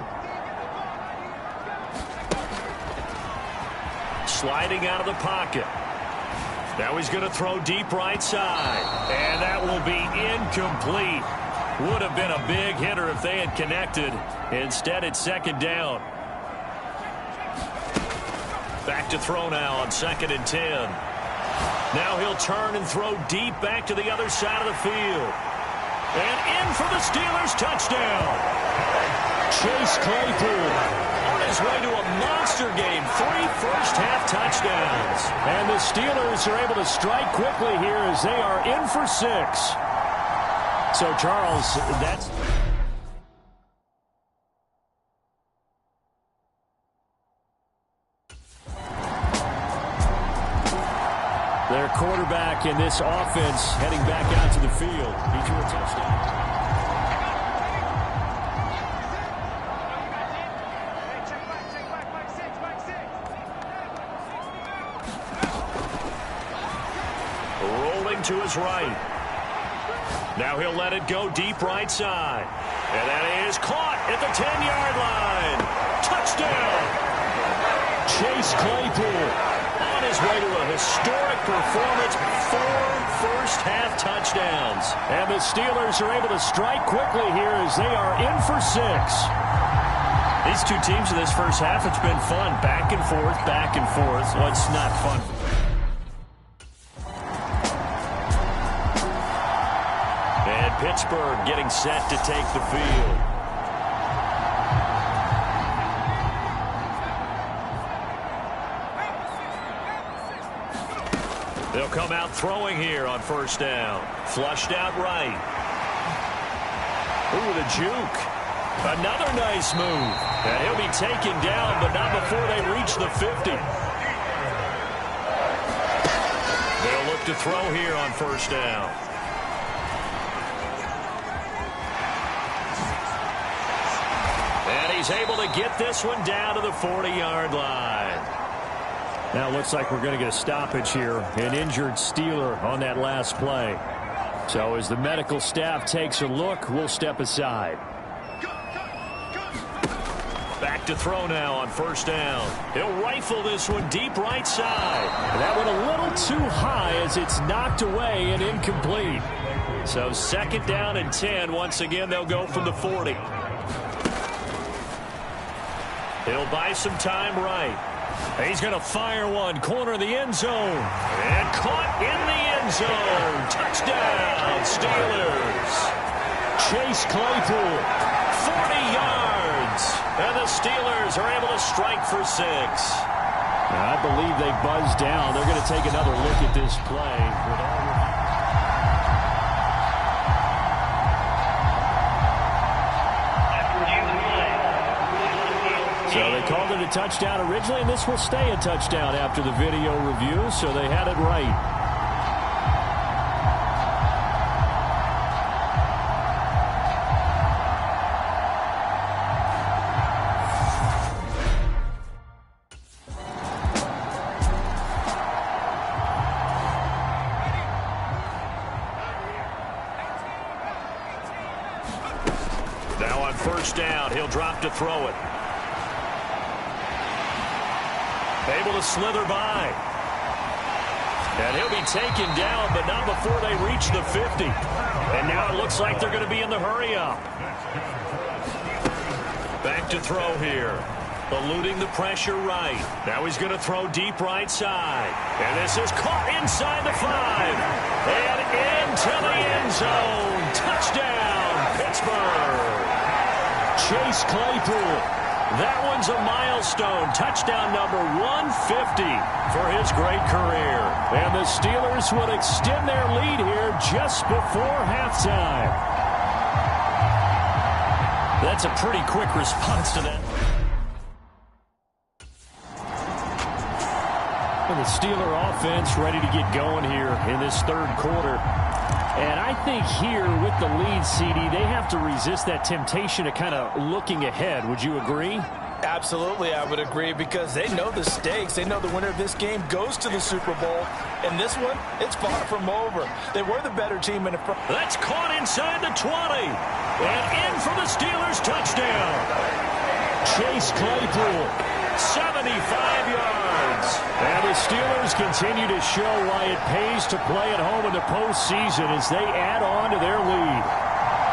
Sliding out of the pocket. Now he's going to throw deep right side. And that will be incomplete. Would have been a big hitter if they had connected. Instead, it's 2nd down. Back to throw now on 2nd and 10. Now he'll turn and throw deep back to the other side of the field. And in for the Steelers touchdown. Chase Claypool on his way to a monster game. 3 first-half touchdowns. And the Steelers are able to strike quickly here as they are in for 6. So, Charles, that's... Their quarterback in this offense heading back out to the field. He threw a touchdown. Rolling to his right. Now he'll let it go deep right side. And that is caught at the 10-yard line. Touchdown! Chase Claypool on his way to a historic performance, 4 first-half touchdowns. And the Steelers are able to strike quickly here as they are in for 6. These 2 teams in this first half, it's been fun. Back and forth, back and forth. Well, it's not fun. And Pittsburgh getting set to take the field. They'll come out throwing here on first down. Flushed out right. Ooh, with a juke. Another nice move. And he'll be taken down, but not before they reach the 50. They'll look to throw here on first down. And he's able to get this one down to the 40-yard line. Now it looks like we're going to get a stoppage here. An injured Steeler on that last play. So as the medical staff takes a look, we'll step aside. Back to throw now on first down. He'll rifle this one deep right side. That one a little too high as it's knocked away and incomplete. So second down and 10. Once again, they'll go from the 40. He'll buy some time right. He's going to fire one. Corner of the end zone. And caught in the end zone. Touchdown, Steelers. Chase Claypool. 40 yards. And the Steelers are able to strike for 6. I believe they buzzed down. They're going to take another look at this play. So they called it a touchdown originally, and this will stay a touchdown after the video review, so they had it right. Now on first down, he'll drop to throw it. Able to slither by. And he'll be taken down, but not before they reach the 50. And now it looks like they're going to be in the hurry-up. Back to throw here. Eluding the pressure right. Now he's going to throw deep right side. And this is caught inside the 5. And into the end zone. Touchdown, Pittsburgh. Chase Claypool. That one's a milestone. Touchdown number 150 for his great career. And the Steelers would extend their lead here just before halftime. That's a pretty quick response to that. And the Steeler offense ready to get going here in this third quarter. And I think here with the lead, CD, they have to resist that temptation of kind of looking ahead. Would you agree? Absolutely, I would agree, because they know the stakes. They know the winner of this game goes to the Super Bowl. And this one, it's far from over. They were the better team in the front. That's caught inside the 20. And in for the Steelers touchdown. Chase Claypool. 75 yards. And the Steelers continue to show why it pays to play at home in the postseason as they add on to their lead.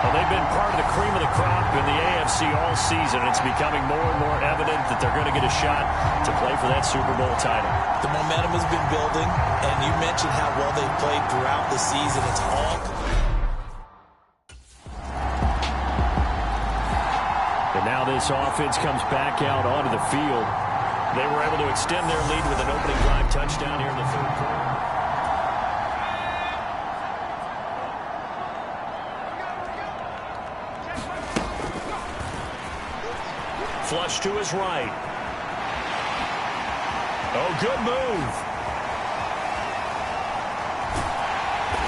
Well, they've been part of the cream of the crop in the AFC all season. It's becoming more and more evident that they're going to get a shot to play for that Super Bowl title. The momentum has been building, and you mentioned how well they've played throughout the season. It's all... And now this offense comes back out onto the field. They were able to extend their lead with an opening drive touchdown here in the third quarter. Flush to his right. Oh, good move.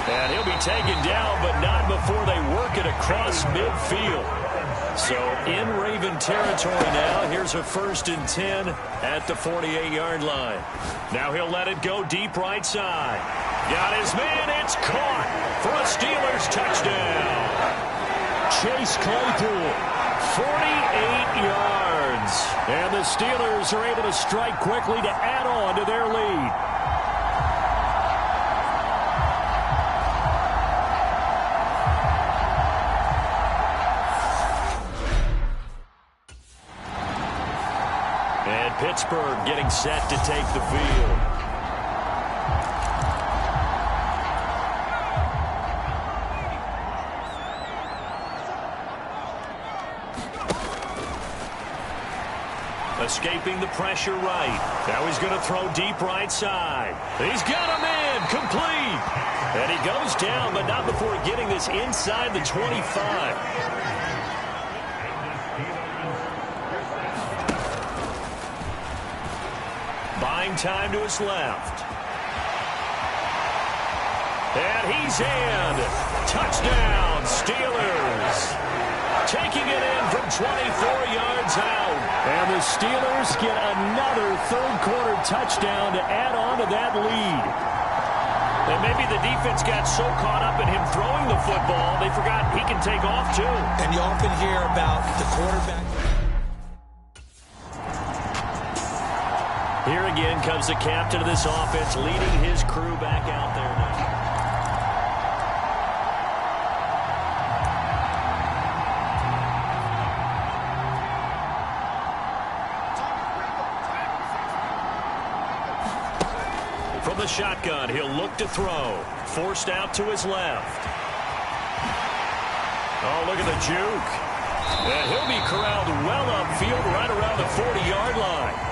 And he'll be taken down, but not before they work it across midfield. So in Raven territory now. Here's a 1st and 10 at the 48-yard line. Now he'll let it go deep right side. Got his man. It's caught for a Steelers touchdown. Chase Claypool, 48 yards. And the Steelers are able to strike quickly to add on to their lead. Pittsburgh getting set to take the field. Escaping the pressure right. Now he's going to throw deep right side. He's got him in. Complete. And he goes down, but not before getting this inside the 25. Prime time to his left. And he's in. Touchdown, Steelers. Taking it in from 24 yards out. And the Steelers get another third-quarter touchdown to add on to that lead. And maybe the defense got so caught up in him throwing the football, they forgot he can take off too. And you often hear about the quarterback. Here again comes the captain of this offense, leading his crew back out there now. From the shotgun, he'll look to throw. Forced out to his left. Oh, look at the juke. And he'll be corralled well upfield right around the 40-yard line.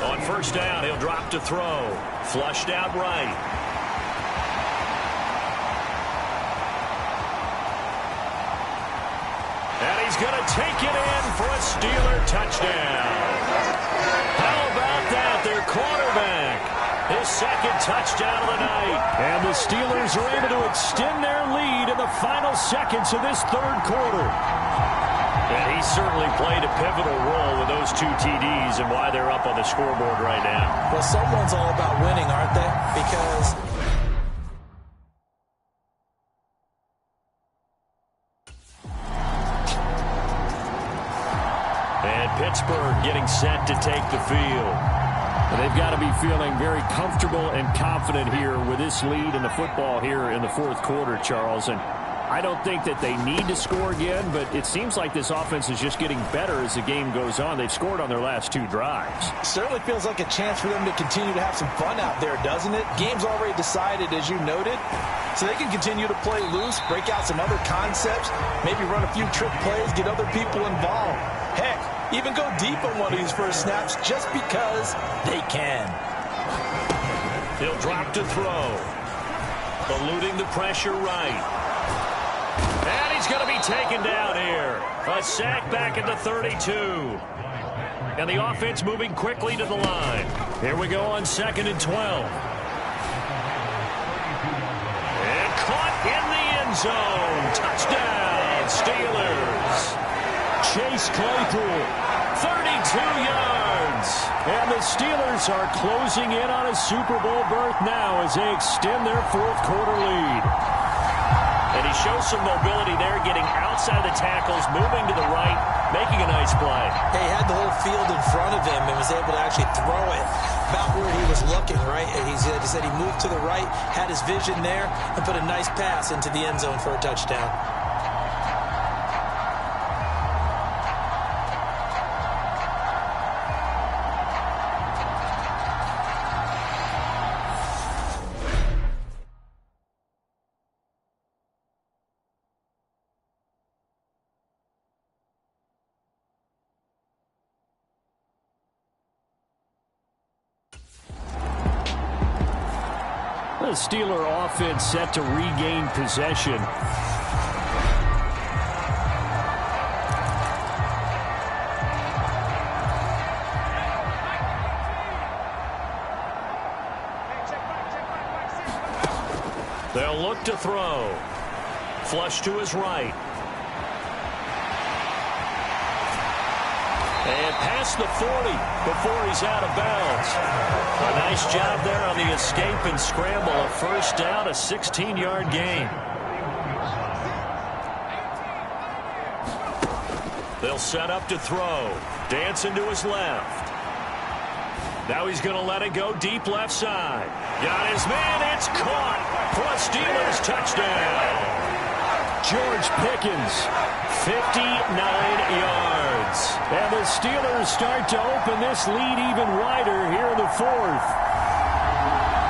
On first down, he'll drop to throw. Flushed out right. And he's going to take it in for a Steeler touchdown. How about that? Their quarterback. His second touchdown of the night. And the Steelers are able to extend their lead in the final seconds of this third quarter. And he certainly played a pivotal role with those two TDs and why they're up on the scoreboard right now. Well, someone's all about winning, aren't they? Because Pittsburgh getting set to take the field. And they've got to be feeling very comfortable and confident here with this lead in the football here in the fourth quarter, Charles. And I don't think that they need to score again, but it seems like this offense is just getting better as the game goes on. They've scored on their last two drives. Certainly feels like a chance for them to continue to have some fun out there, doesn't it? Game's already decided, as you noted. So they can continue to play loose, break out some other concepts, maybe run a few trick plays, get other people involved. Heck, even go deep on one of these first snaps just because they can. He'll drop to throw. Eluding the pressure right. And he's going to be taken down here. A sack back at the 32. And the offense moving quickly to the line. Here we go on 2nd and 12. And caught in the end zone. Touchdown, Steelers. Chase Claypool, 32 yards. And the Steelers are closing in on a Super Bowl berth now as they extend their fourth quarter lead. And he shows some mobility there, getting outside the tackles, moving to the right, making a nice play. He had the whole field in front of him and was able to actually throw it about where he was looking, right? And he said he moved to the right, had his vision there, and put a nice pass into the end zone for a touchdown. The Steeler offense set to regain possession. They'll look to throw. Flush to his right. And past the 40 before he's out of bounds. A nice job there on the escape and scramble. A first down, a 16-yard gain. They'll set up to throw. Dancing to his left. Now he's going to let it go deep left side. Got his man. It's caught for a Steelers touchdown. George Pickens, 59 yards. And the Steelers start to open this lead even wider here in the fourth.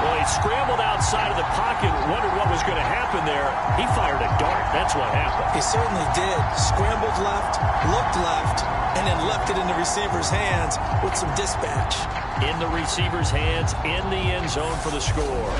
Well, he scrambled outside of the pocket, wondered what was going to happen there. He fired a dart. That's what happened. He certainly did. Scrambled left, looked left, and then left it in the receiver's hands with some dispatch. In the receiver's hands, in the end zone for the score.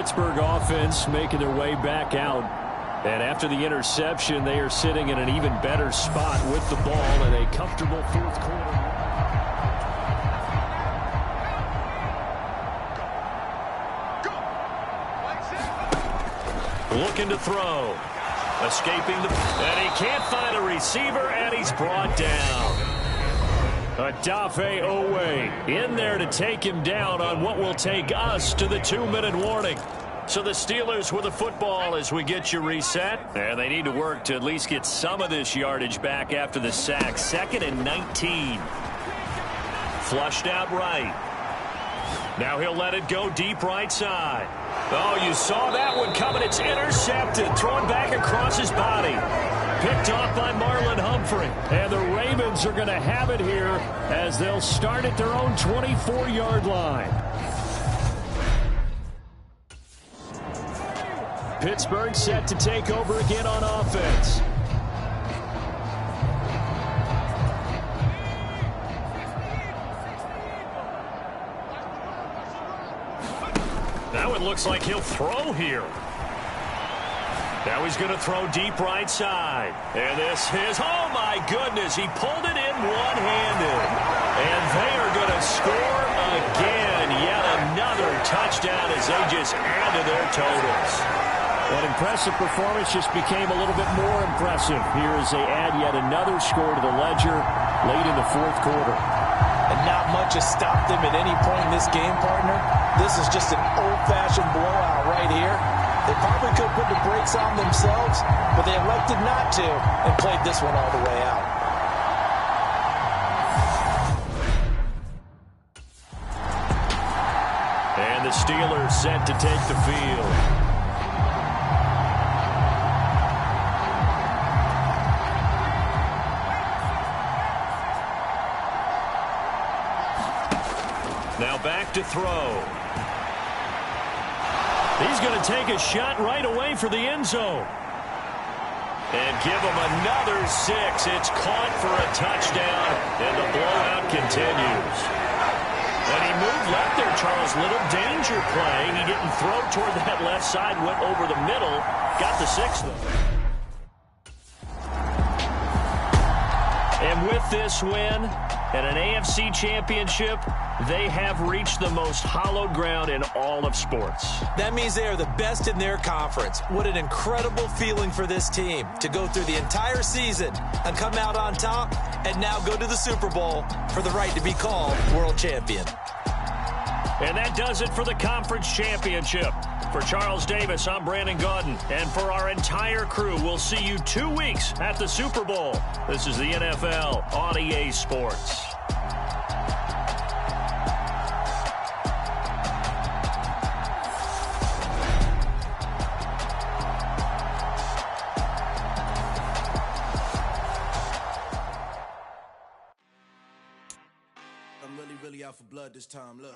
Pittsburgh offense making their way back out. And after the interception, they are sitting in an even better spot with the ball in a comfortable fourth quarter. Looking to throw. Escaping and he can't find a receiver, and he's brought down. Odafe Oweh in there to take him down on what will take us to the 2-minute warning. So the Steelers with the football as we get you reset. And they need to work to at least get some of this yardage back after the sack. 2nd and 19. Flushed out right. Now he'll let it go deep right side. Oh, you saw that one coming. It's intercepted. Thrown back across his body. Picked off by Marlon Humphrey. And the Ravens are going to have it here as they'll start at their own 24-yard line. Pittsburgh set to take over again on offense. Now it looks like he'll throw here. Now he's going to throw deep right side. And this is, oh my goodness, he pulled it in one-handed. And they are going to score again. Yet another touchdown as they just add to their totals. That impressive performance just became a little bit more impressive here as they add yet another score to the ledger late in the fourth quarter. And not much has stopped them at any point in this game, partner. This is just an old-fashioned blowout right here. They probably could put the brakes on themselves, but they elected not to and played this one all the way out. And the Steelers set to take the field. Now back to throw. He's going to take a shot right away for the end zone. And give him another 6. It's caught for a touchdown, and the blowout continues. And he moved left there, Charles. Little danger play. He didn't throw toward that left side, went over the middle. Got the 6, though. And with this win and an AFC championship, they have reached the most hallowed ground in all of sports. That means they are the best in their conference. What an incredible feeling for this team to go through the entire season and come out on top and now go to the Super Bowl for the right to be called world champion. And that does it for the conference championship. For Charles Davis, I'm Brandon Gaudin. And for our entire crew, we'll see you 2 weeks at the Super Bowl. This is the NFL on EA Sports. I'm really out for blood this time. Look.